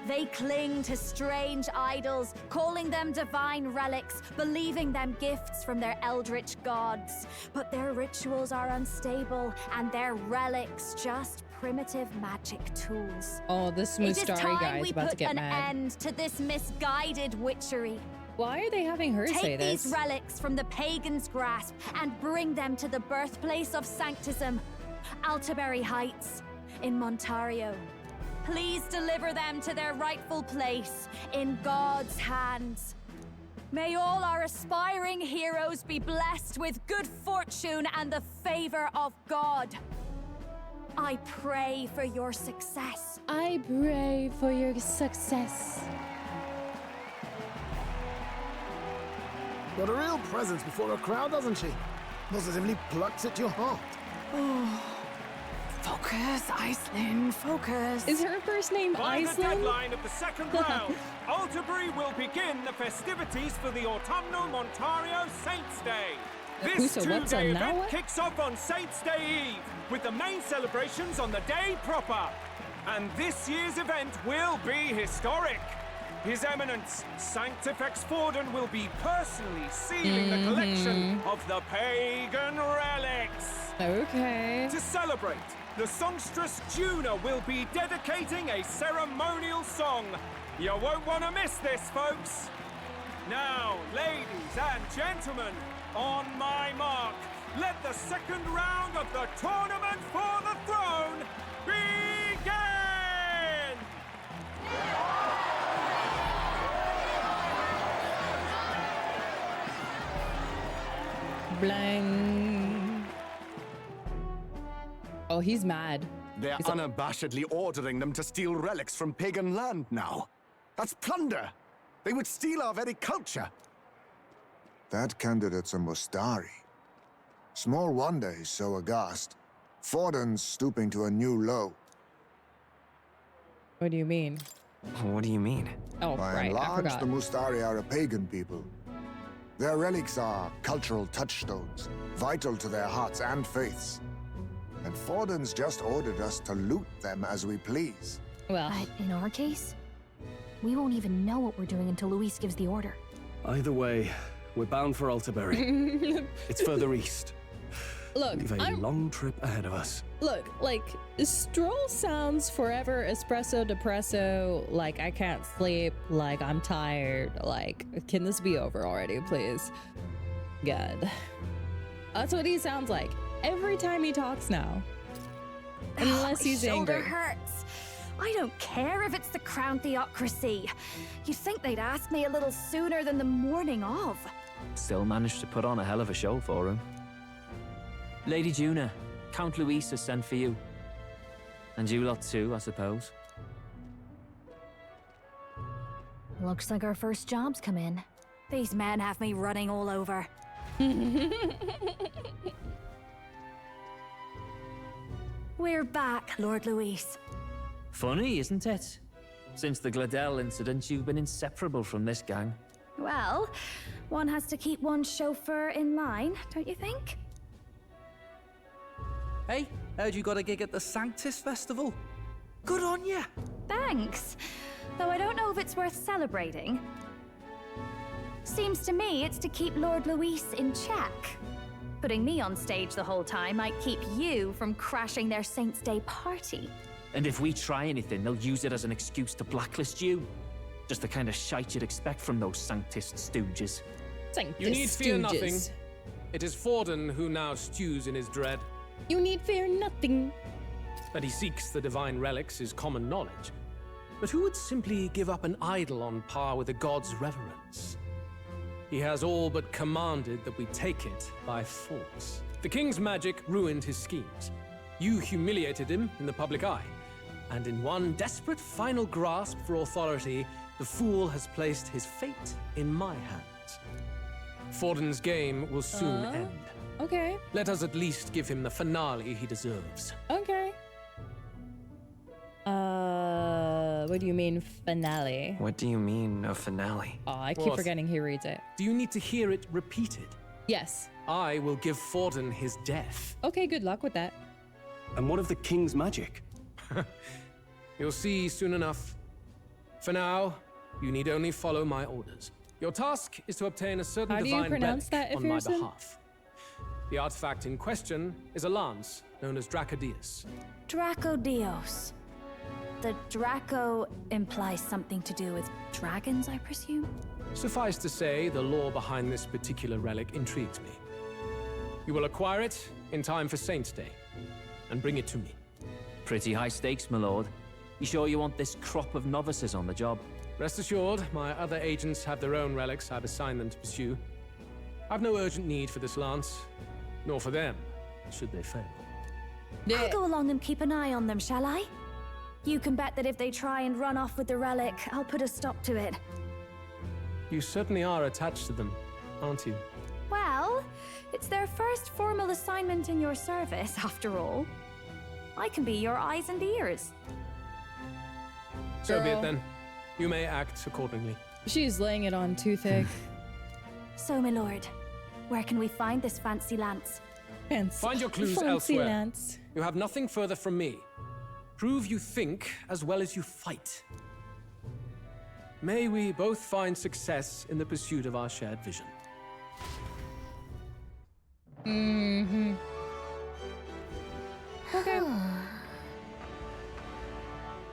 They cling to strange idols, calling them divine relics, believing them gifts from their eldritch gods. But their rituals are unstable, and their relics just primitive magic tools. Oh, this Mustari guy is about to get mad. It is time we put an end to this misguided witchery. Why are they having her say this? Take these relics from the pagan's grasp and bring them to the birthplace of sanctism, Altaberry Heights in Montario. Please deliver them to their rightful place in God's hands. May all our aspiring heroes be blessed with good fortune and the favor of God. I pray for your success. I pray for your success. Got a real presence before a crowd, doesn't she? Positively plucks at your heart. Oh. Focus, Iceland, focus. Is her first name By the Iceland? deadline of the second round, Alderbury will begin the festivities for the Autumnal Montario Saints' Day. This two-day event kicks off on Saints' Day Eve, with the main celebrations on the day proper. And this year's event will be historic. His Eminence, Sanctifex Forden, will be personally sealing the collection of the pagan relics. Okay. To celebrate, the songstress Juna will be dedicating a ceremonial song. You won't want to miss this, folks. Now, ladies and gentlemen, on my mark, let the second round of the Tournament for the Throne begin! Blang. Oh, he's mad. They're unabashedly ordering them to steal relics from pagan land now. That's plunder. They would steal our very culture. That candidate's a Mustari. Small wonder he's so aghast. Forden's stooping to a new low. What do you mean? What do you mean? Oh, By right, and I large, forgot. the Mustari are a pagan people. Their relics are cultural touchstones, vital to their hearts and faiths. And Forden's just ordered us to loot them as we please. Well, but in our case, we won't even know what we're doing until Luis gives the order. Either way, we're bound for Alderbury. It's further east. Look, We've a long trip ahead of us. Look, like, Stroll sounds forever espresso depresso, like I can't sleep, like I'm tired, like, can this be over already, please? God. That's what he sounds like every time he talks now. Unless he's My shoulder angry. hurts. I don't care if it's the Crown Theocracy. You'd think they'd ask me a little sooner than the morning of. Still managed to put on a hell of a show for him. Lady Juna, Count Luis has sent for you. And you lot too, I suppose. Looks like our first job's come in. These men have me running all over. We're back, Lord Luis. Funny, isn't it? Since the Gladell incident, you've been inseparable from this gang. Well, one has to keep one's chauffeur in line, don't you think? Hey, heard you got a gig at the Sanctis Festival? Good on ya! Thanks. Though I don't know if it's worth celebrating. Seems to me it's to keep Lord Luis in check. Putting me on stage the whole time might keep you from crashing their Saints' Day party. And if we try anything, they'll use it as an excuse to blacklist you. Just the kind of shite you'd expect from those Sanctist stooges. You need fear nothing. It is Forden who now stews in his dread. You need fear nothing. That he seeks the divine relics is common knowledge. But who would simply give up an idol on par with a god's reverence? He has all but commanded that we take it by force. The king's magic ruined his schemes. You humiliated him in the public eye. And in one desperate final grasp for authority, the fool has placed his fate in my hands. Forden's game will soon end. Okay. Let us at least give him the finale he deserves. Okay. What do you mean finale? What do you mean, a finale? Oh, I keep forgetting he reads it. Do you need to hear it repeated? Yes. I will give Forden his death. Okay, good luck with that. And what of the king's magic? You'll see soon enough. For now, you need only follow my orders. Your task is to obtain a certain How do you divine pronounce relic that, on my Ifirson? behalf. The artifact in question is a lance known as Dracodius. Dracodios. The Draco implies something to do with dragons, I presume? Suffice to say, the lore behind this particular relic intrigues me. You will acquire it in time for Saints' Day, and bring it to me. Pretty high stakes, my lord. You sure you want this crop of novices on the job? Rest assured, my other agents have their own relics I've assigned them to pursue. I've no urgent need for this lance, nor for them, should they fail. I'll go along and keep an eye on them, shall I? You can bet that if they try and run off with the relic, I'll put a stop to it. You certainly are attached to them. aren't you? Well, it's their first formal assignment in your service, after all. I can be your eyes and ears. So be it then. You may act accordingly. She's laying it on too thick. So, my lord, where can we find this fancy lance? Find your clues elsewhere. Lance. You have nothing further from me. Prove you think as well as you fight. May we both find success in the pursuit of our shared vision. Mm-hmm. Okay.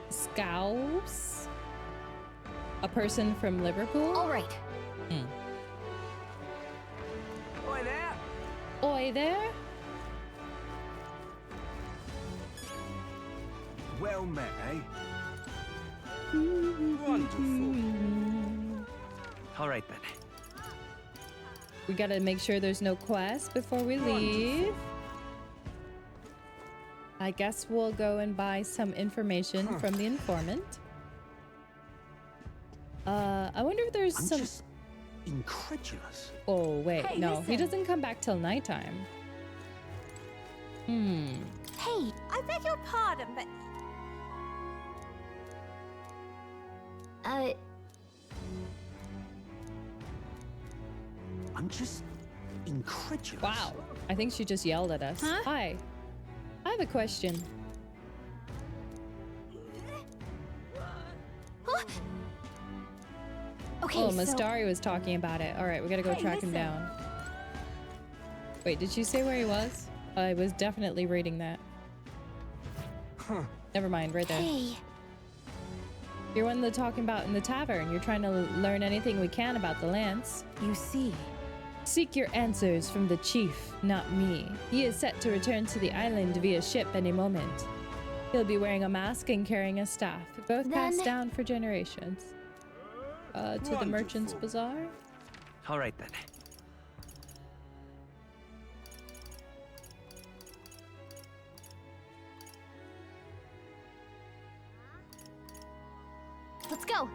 Scouse? A person from Liverpool? All right. Oi there! Oi there? Well met, eh? Wonderful. All right, then. We gotta make sure there's no quest before we leave. I guess we'll go and buy some information from the informant. I wonder if there's some... Just incredulous. Oh, wait, Hey, no. listen. He doesn't come back till nighttime. Hey, I beg your pardon, but... I'm just incredulous. Wow. I think she just yelled at us. Huh? Hi. I have a question. Okay, Oh, so... Mastari was talking about it. All right, we gotta go Hey, track him listen. down. Wait, did she say where he was? I was definitely reading that. Never mind, right there. Hey. You're one they're talking about in the tavern. You're trying to learn anything we can about the lance. You see. Seek your answers from the chief, not me. He is set to return to the island via ship any moment. He'll be wearing a mask and carrying a staff, both passed down for generations. To the merchant's bazaar? All right, then. Let's go.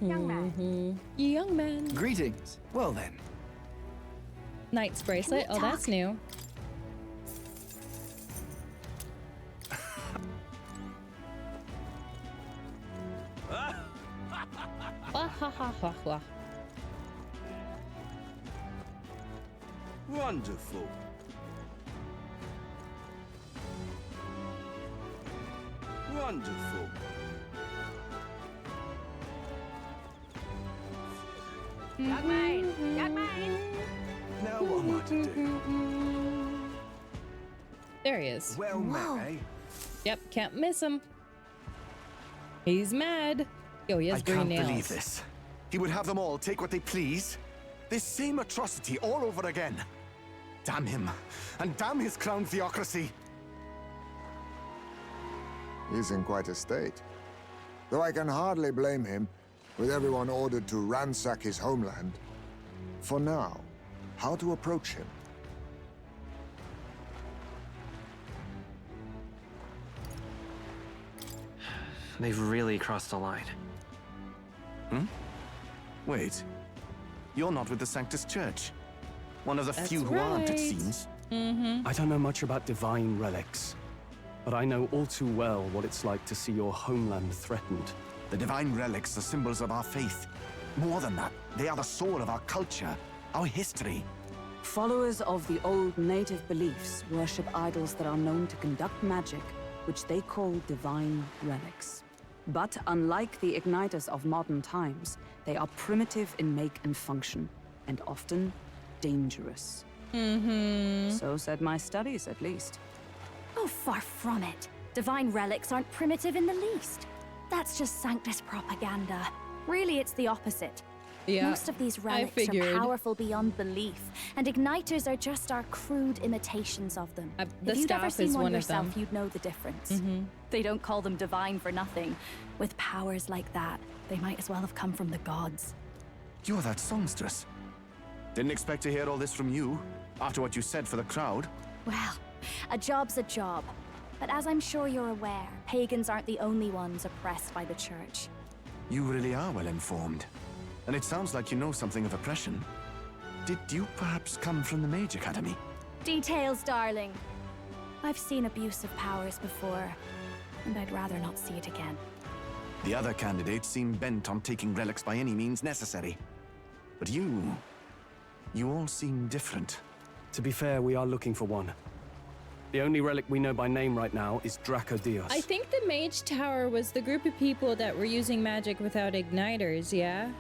Young man. Young man. Greetings. Well then. Knight's bracelet. Oh, that's new. Wah, ha, ha, ha, ha. Wonderful. Wonderful. Young man! Young man! Now what am I to do? There he is. Well met, eh? Yep, can't miss him. He's mad. Yo, he has I green can't nails. believe this. He would have them all take what they please. This same atrocity all over again. Damn him. And damn his crown theocracy. He's in quite a state. Though I can hardly blame him, with everyone ordered to ransack his homeland. For now, how to approach him? They've really crossed the line. Wait. You're not with the Sanctus Church. One of the That's few who aren't, it right. seems. I don't know much about divine relics, but I know all too well what it's like to see your homeland threatened. The divine relics are symbols of our faith. More than that, they are the soul of our culture, our history. Followers of the old native beliefs worship idols that are known to conduct magic, which they call divine relics. But unlike the igniters of modern times, they are primitive in make and function, and often dangerous. So said my studies, at least. Oh, far from it. Divine relics aren't primitive in the least. That's just Sanctus propaganda. Really, it's the opposite. Yeah, Most of these I relics are figured. powerful beyond belief, and igniters are just our crude imitations of them. The if you'd ever staff seen is one one of yourself, them. you'd know the difference. They don't call them divine for nothing. With powers like that, they might as well have come from the gods. You're that songstress. Didn't expect to hear all this from you, after what you said for the crowd. Well, a job's a job. But as I'm sure you're aware, pagans aren't the only ones oppressed by the church. You really are well informed. And it sounds like you know something of oppression. Did you perhaps come from the Mage Academy? Details, darling. I've seen abuse of powers before, and I'd rather not see it again. The other candidates seem bent on taking relics by any means necessary. But you all seem different. To be fair, we are looking for one. The only relic we know by name right now is Dracodios. I think the Mage Tower was the group of people that were using magic without igniters, yeah?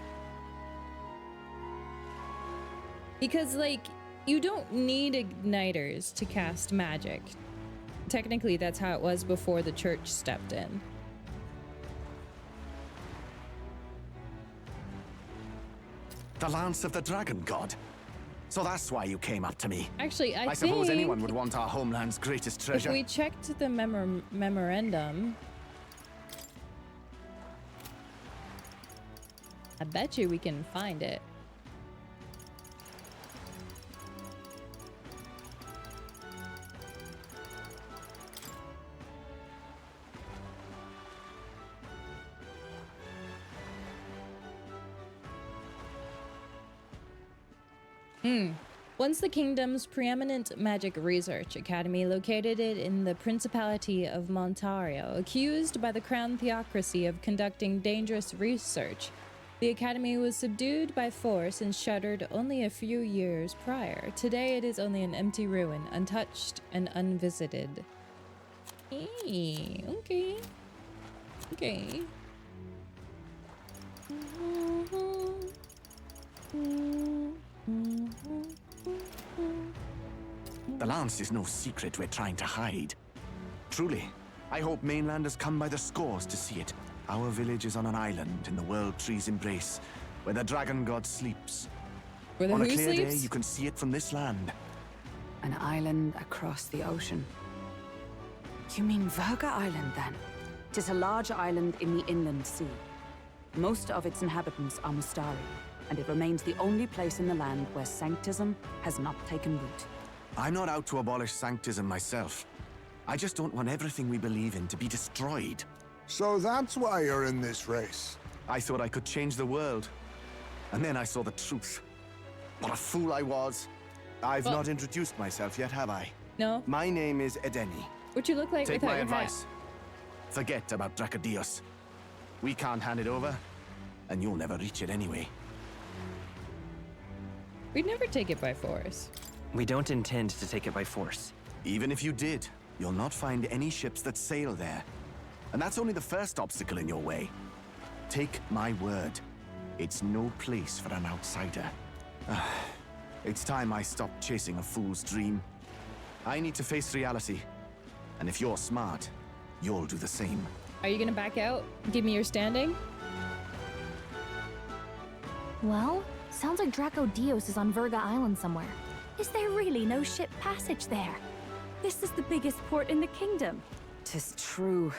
Because, like, you don't need igniters to cast magic. Technically, that's how it was before the church stepped in. The Lance of the Dragon God. So that's why you came up to me. Actually, I suppose think anyone would want our homeland's greatest treasure. if we checked the memorandum, I bet you we can find it. Once the kingdom's preeminent magic research academy located it in the Principality of Montario, accused by the crown theocracy of conducting dangerous research. The academy was subdued by force and shuttered only a few years prior. Today it is only an empty ruin, untouched and unvisited. Hey, okay. Okay. The Lance is no secret we're trying to hide. Truly, I hope mainlanders come by the scores to see it. Our village is on an island in the World Tree's embrace, where the Dragon God sleeps. On a clear day, you can see it from this land. An island across the ocean. You mean Verga Island, then? 'Tis a large island in the inland sea. Most of its inhabitants are Mustari, and it remains the only place in the land where sanctism has not taken root. I'm not out to abolish sanctism myself. I just don't want everything we believe in to be destroyed. So that's why you're in this race. I thought I could change the world. And then I saw the truth. What a fool I was. I've not introduced myself yet, have I? No. My name is Edeni. What you look like Take without my your advice. hat. Forget about Dracodios. We can't hand it over, and you'll never reach it anyway. We'd never take it by force. We don't intend to take it by force. Even if you did, you'll not find any ships that sail there. And that's only the first obstacle in your way. Take my word. It's no place for an outsider. It's time I stopped chasing a fool's dream. I need to face reality. And if you're smart, you'll do the same. Are you gonna back out? Give me your standing? Well, sounds like Dracodios is on Verga Island somewhere. Is there really no ship passage there? This is the biggest port in the kingdom. 'Tis true.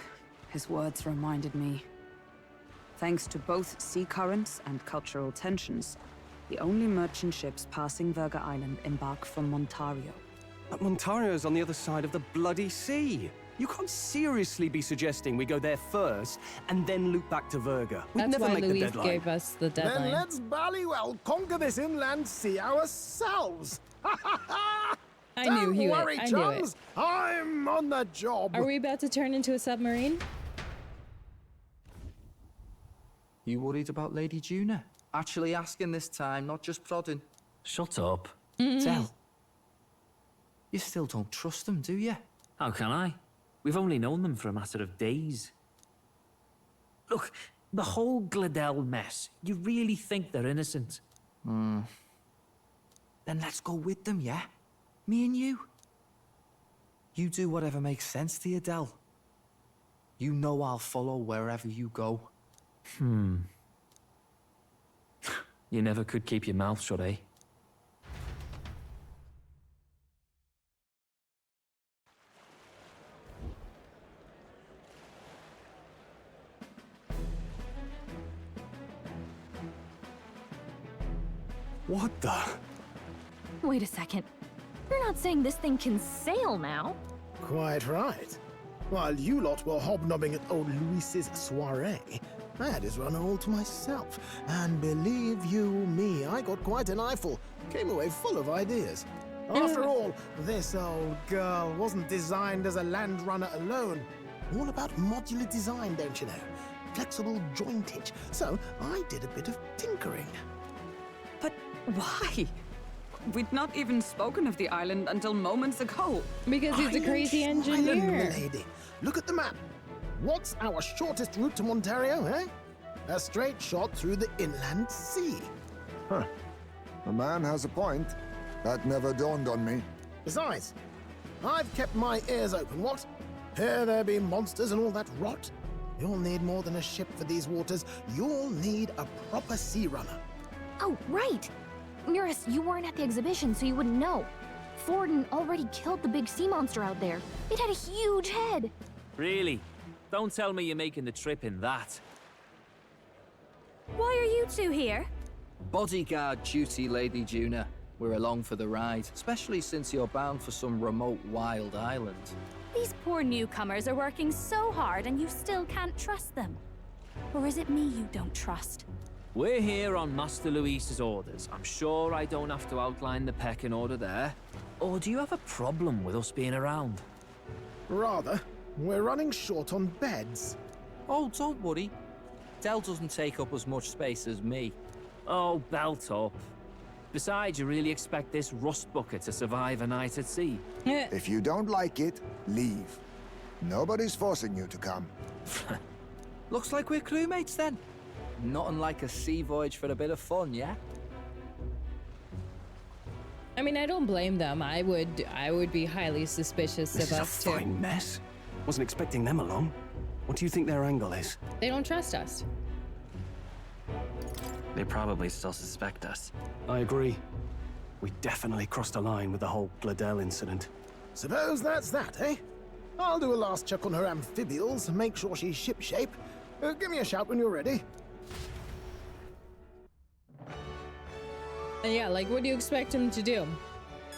His words reminded me. Thanks to both sea currents and cultural tensions, the only merchant ships passing Verga Island embark from Montario. But Montario's on the other side of the bloody sea. You can't seriously be suggesting we go there first and then loop back to Verga. We'd That's never why make the Luis deadline. gave us the deadline. Then let's ballywell conquer this inland sea ourselves. I knew he would. Don't worry, I knew it. chums. I'm on the job. Are we about to turn into a submarine? You worried about Lady Juna? Actually asking this time, not just prodding. Shut up. Tell. You still don't trust them, do you? How can I? We've only known them for a matter of days. Look, the whole Gladel mess, you really think they're innocent? Then let's go with them, yeah? Me and you. You do whatever makes sense to you, Del. You know I'll follow wherever you go. You never could keep your mouth shut, eh? What the? Wait a second. You're not saying this thing can sail now? Quite right. While you lot were hobnobbing at old Luis's soiree, I had his runner all to myself. And believe you me, I got quite an eyeful. Came away full of ideas. After all, this old girl wasn't designed as a land runner alone. All about modular design, don't you know? Flexible jointage. So I did a bit of tinkering. But why? We'd not even spoken of the island until moments ago. Because he's a crazy engineer. Island, milady. Look at the map. What's our shortest route to Ontario, eh? A straight shot through the inland sea. Huh. The man has a point. That never dawned on me. Besides, I've kept my ears open, what? Here there be monsters and all that rot. You'll need more than a ship for these waters. You'll need a proper sea runner. Oh, right. Eurus, you weren't at the exhibition, so you wouldn't know. Forden already killed the big sea monster out there. It had a huge head. Really? Don't tell me you're making the trip in that. Why are you two here? Bodyguard duty, Lady Juna. We're along for the ride, especially since you're bound for some remote wild island. These poor newcomers are working so hard and you still can't trust them. Or is it me you don't trust? We're here on Master Luis's orders. I'm sure I don't have to outline the pecking order there. Or do you have a problem with us being around? Rather, we're running short on beds. Oh, don't worry. Del doesn't take up as much space as me. Oh, belt up. Besides, you really expect this rust bucket to survive a night at sea? If you don't like it, leave. Nobody's forcing you to come. Looks like we're crewmates then. Not unlike a sea voyage for a bit of fun, yeah? I mean, I don't blame them. I would be highly suspicious This of is a us too. fine mess. Wasn't expecting them along. What do you think their angle is? They don't trust us. They probably still suspect us. I agree. We definitely crossed a line with the whole Gladel incident. Suppose that's that, eh? I'll do a last check on her amphibials, make sure she's shipshape. Give me a shout when you're ready. And yeah, like, what do you expect him to do?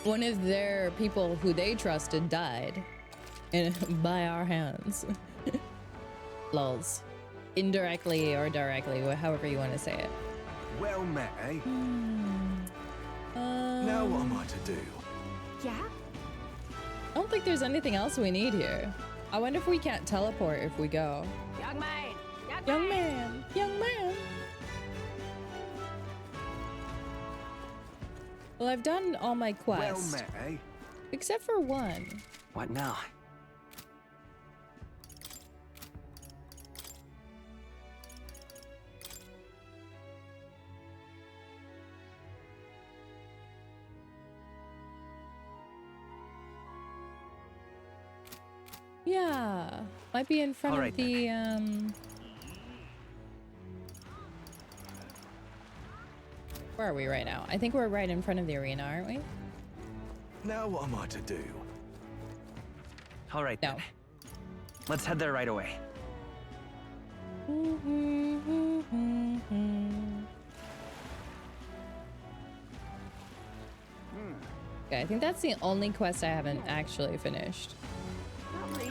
One of their people who they trusted died by our hands. Lols. Indirectly or directly, however you want to say it. Well met, eh? Now what am I to do? Yeah? I don't think there's anything else we need here. I wonder if we can't teleport if we go. Young man! Young man! Young man! Well, I've done all my quests. Well met, eh? Except for one. What now? Yeah, might be in front of the Where are we right now? I think we're right in front of the arena, aren't we? Now what am I to do? All right, no. Let's head there right away. Okay, I think that's the only quest I haven't actually finished. Well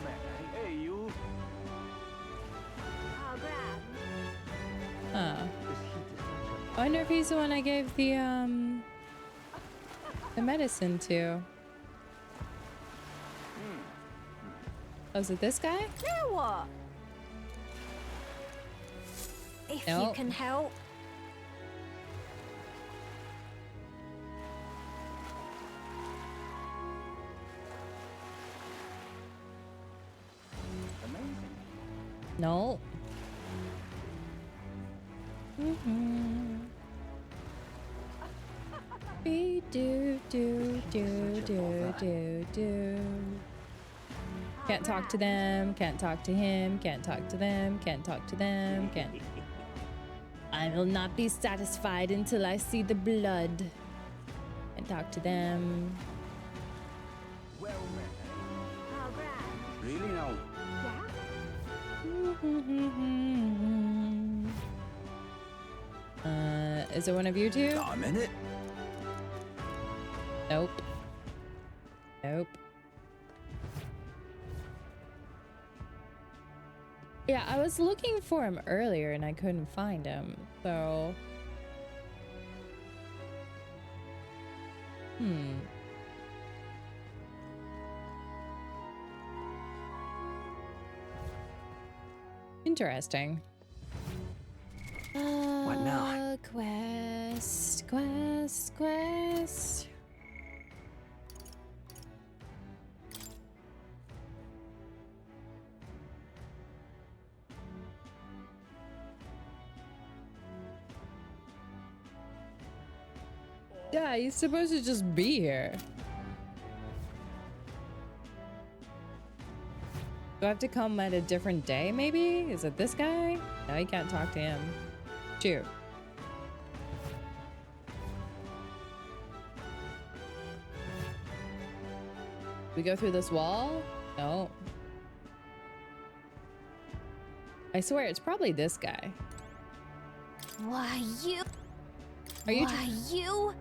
met, eh? Hey, you. Huh. I wonder if he's the one I gave the medicine to. Oh, is it this guy? Now what? If you Nope. can help. No. Be do do do do do do. Can't talk to them. Can't talk to him. Can't talk to them. Can't talk to them. Can't. I will not be satisfied until I see the blood. Can't talk to them. Well met, eh? Really now? Is it one of you two? I'm in it. Nope. Nope. Yeah, I was looking for him earlier and I couldn't find him, so... Interesting. What now? Quest. Yeah, he's supposed to just be here. Do I have to come at a different day, maybe? Is it this guy? No, you can't talk to him. Shoot. We go through this wall? No. I swear, it's probably this guy. Why, you... Are you? Why, you?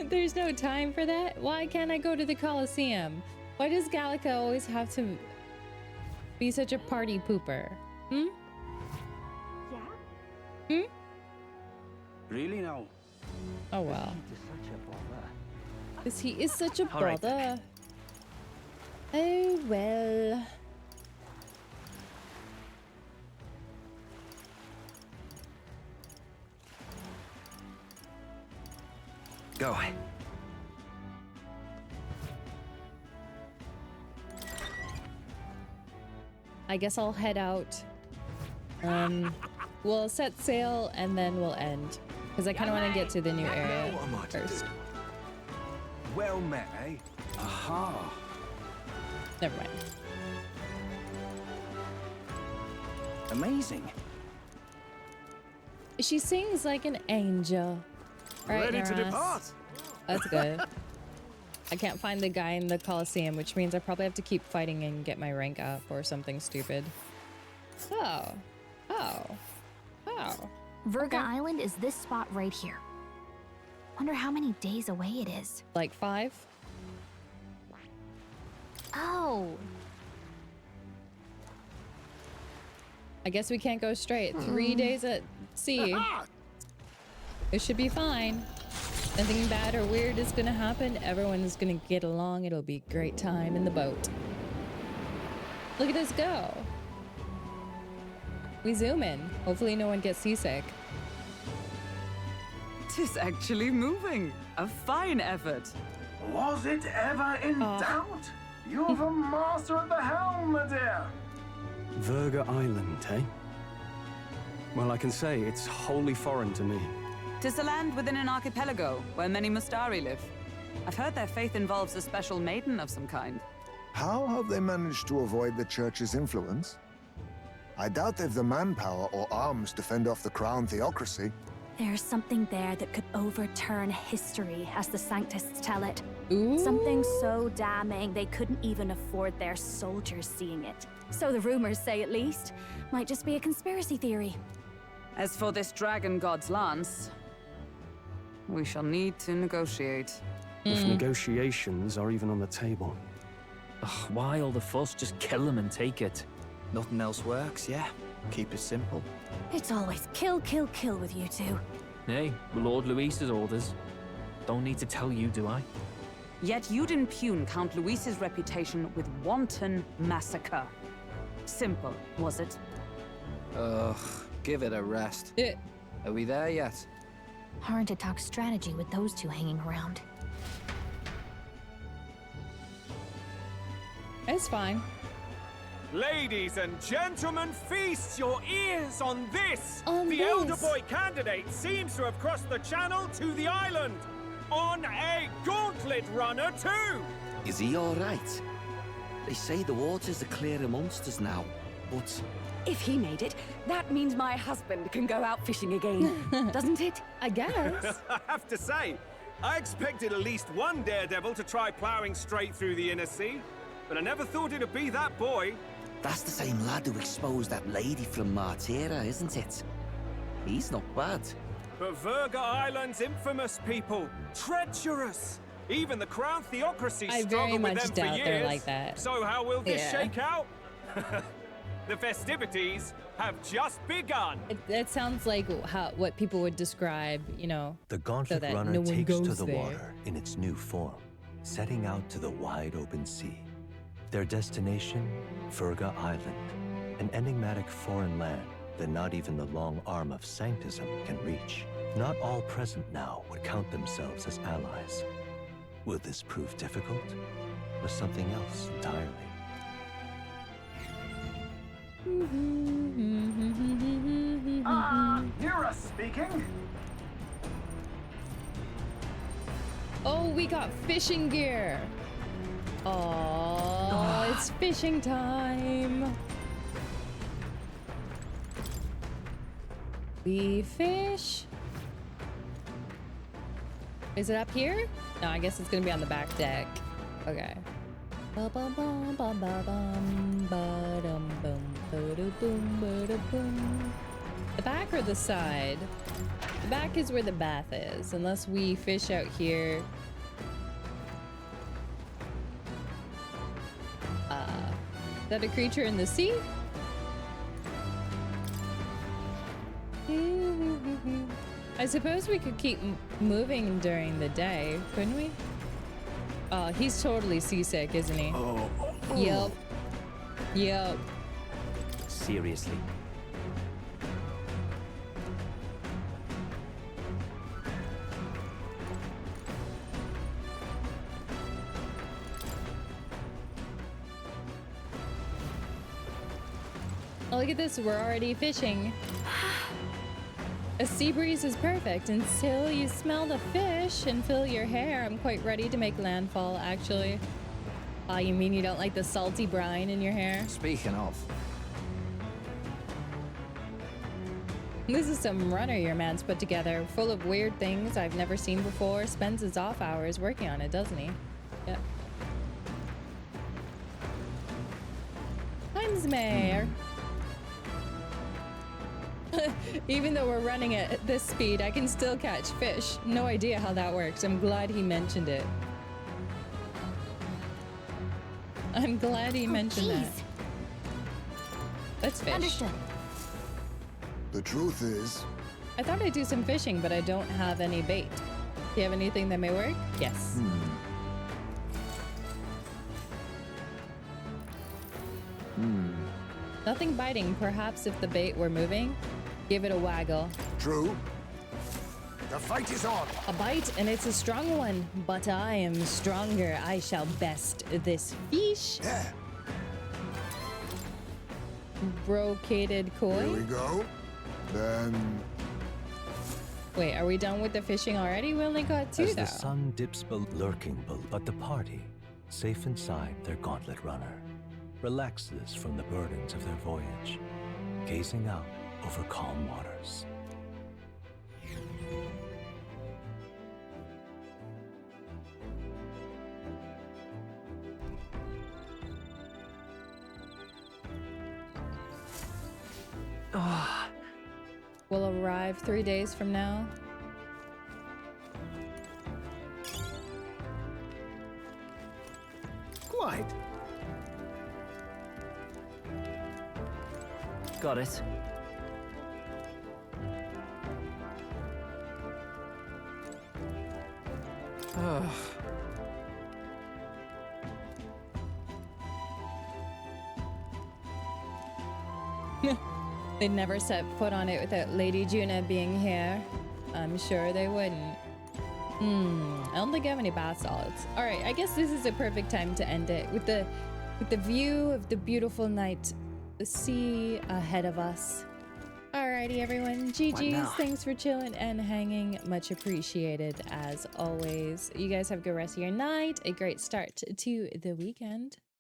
There's no time for that. Why can't I go to the Colosseum? Why does Gallica always have to be such a party pooper? Hmm? Yeah? Hmm? Really now? Oh well. Because he is such a bother. Oh well. Go. I guess I'll head out. We'll set sail and then we'll end. Because I kind of want to get to the new area first. Well met, eh? Aha. Never mind. Amazing. She sings like an angel. Right, Ready to Naras? depart. That's good. I can't find the guy in the Colosseum, which means I probably have to keep fighting and get my rank up or something stupid. Oh. Virga Island is this spot right here. Wonder how many days away it is. Like 5? Oh. I guess we can't go straight. 3 days at sea. It should be fine. Nothing bad or weird is gonna happen. Everyone is gonna get along. It'll be a great time in the boat. Look at us go. We zoom in. Hopefully no one gets seasick. Tis actually moving. A fine effort. Was it ever in doubt? You're the master at the helm, my dear. Virga Island, eh? Well, I can say it's wholly foreign to me. 'Tis a land within an archipelago where many Mustari live. I've heard their faith involves a special maiden of some kind. How have they managed to avoid the church's influence? I doubt they've the manpower or arms to fend off the crown theocracy. There's something there that could overturn history, as the Sanctists tell it. Ooh. Something so damning they couldn't even afford their soldiers seeing it. So the rumors say, at least. Might just be a conspiracy theory. As for this dragon god's lance, we shall need to negotiate. If negotiations are even on the table. Ugh, why all the fuss? Just kill them and take it. Nothing else works, yeah? Keep it simple. It's always kill, kill, kill with you two. Hey, Lord Luis's orders. Don't need to tell you, do I? Yet you'd impugn Count Luis's reputation with wanton massacre. Simple, was it? Ugh, give it a rest. Are we there yet? Hard to talk strategy with those two hanging around. It's fine. Ladies and gentlemen, feast your ears on this! On the this. elder boy candidate seems to have crossed the channel to the island! On a gauntlet runner, too! Is he all right? They say the waters are clear amongst us now, but... If he made it, that means my husband can go out fishing again, doesn't it? I guess. I have to say, I expected at least one daredevil to try plowing straight through the inner sea, but I never thought it'd be that boy. That's the same lad who exposed that lady from Martira, isn't it? He's not bad. But Virga Island's infamous, people. Treacherous. Even the Crown Theocracy I very struggled with much them for doubt years. they're like that. So how will this Yeah. shake out? The festivities have just begun. That sounds like what people would describe, you know, The so gauntlet that runner no one takes goes to the there. water in its new form, setting out to the wide open sea. Their destination, Ferga Island, an enigmatic foreign land that not even the long arm of Sanctism can reach. Not all present now would count themselves as allies. Will this prove difficult, or something else entirely? Nira speaking. Oh, we got fishing gear. Oh, it's fishing time. We fish. Is it up here? No, I guess it's gonna be on the back deck. Okay. Ba-bum-bum, ba-ba-bum, ba-dum, bum, ba-da-boom, ba-da-boom. The back or the side? The back is where the bath is, unless we fish out here. Is that a creature in the sea? I suppose we could keep moving during the day, couldn't we? Oh, he's totally seasick, isn't he? Yep. Yep. Seriously. Oh, look at this, we're already fishing. A sea breeze is perfect until you smell the fish and fill your hair. I'm quite ready to make landfall, actually. Ah, you mean you don't like the salty brine in your hair? Speaking of. This is some runner your man's put together, full of weird things I've never seen before. Spends his off hours working on it, doesn't he? Yep. Times mayor. Even though we're running at this speed, I can still catch fish. No idea how that works. I'm glad he mentioned it. I'm glad he mentioned that. Let's fish. Understood. The truth is, I thought I'd do some fishing, but I don't have any bait. Do you have anything that may work? Yes. Nothing biting. Perhaps if the bait were moving, give it a waggle. True. The fight is on. A bite, and it's a strong one. But I am stronger. I shall best this fish. Yeah. Brocaded koi. Here we go. Then. Wait, are we done with the fishing already? We only got two, As though. the sun dips lurking, but the party, safe inside their gauntlet runner, relaxes from the burdens of their voyage, gazing out over calm waters. We'll arrive 3 days from now. Quite. Got it. They'd never set foot on it without Lady Juna being here. I'm sure they wouldn't. I don't think I have any bath salts. All right, I guess this is a perfect time to end it with the view of the beautiful night, the sea ahead of us. Alrighty, everyone. GG's. Thanks for chilling and hanging. Much appreciated as always. You guys have a good rest of your night. A great start to the weekend.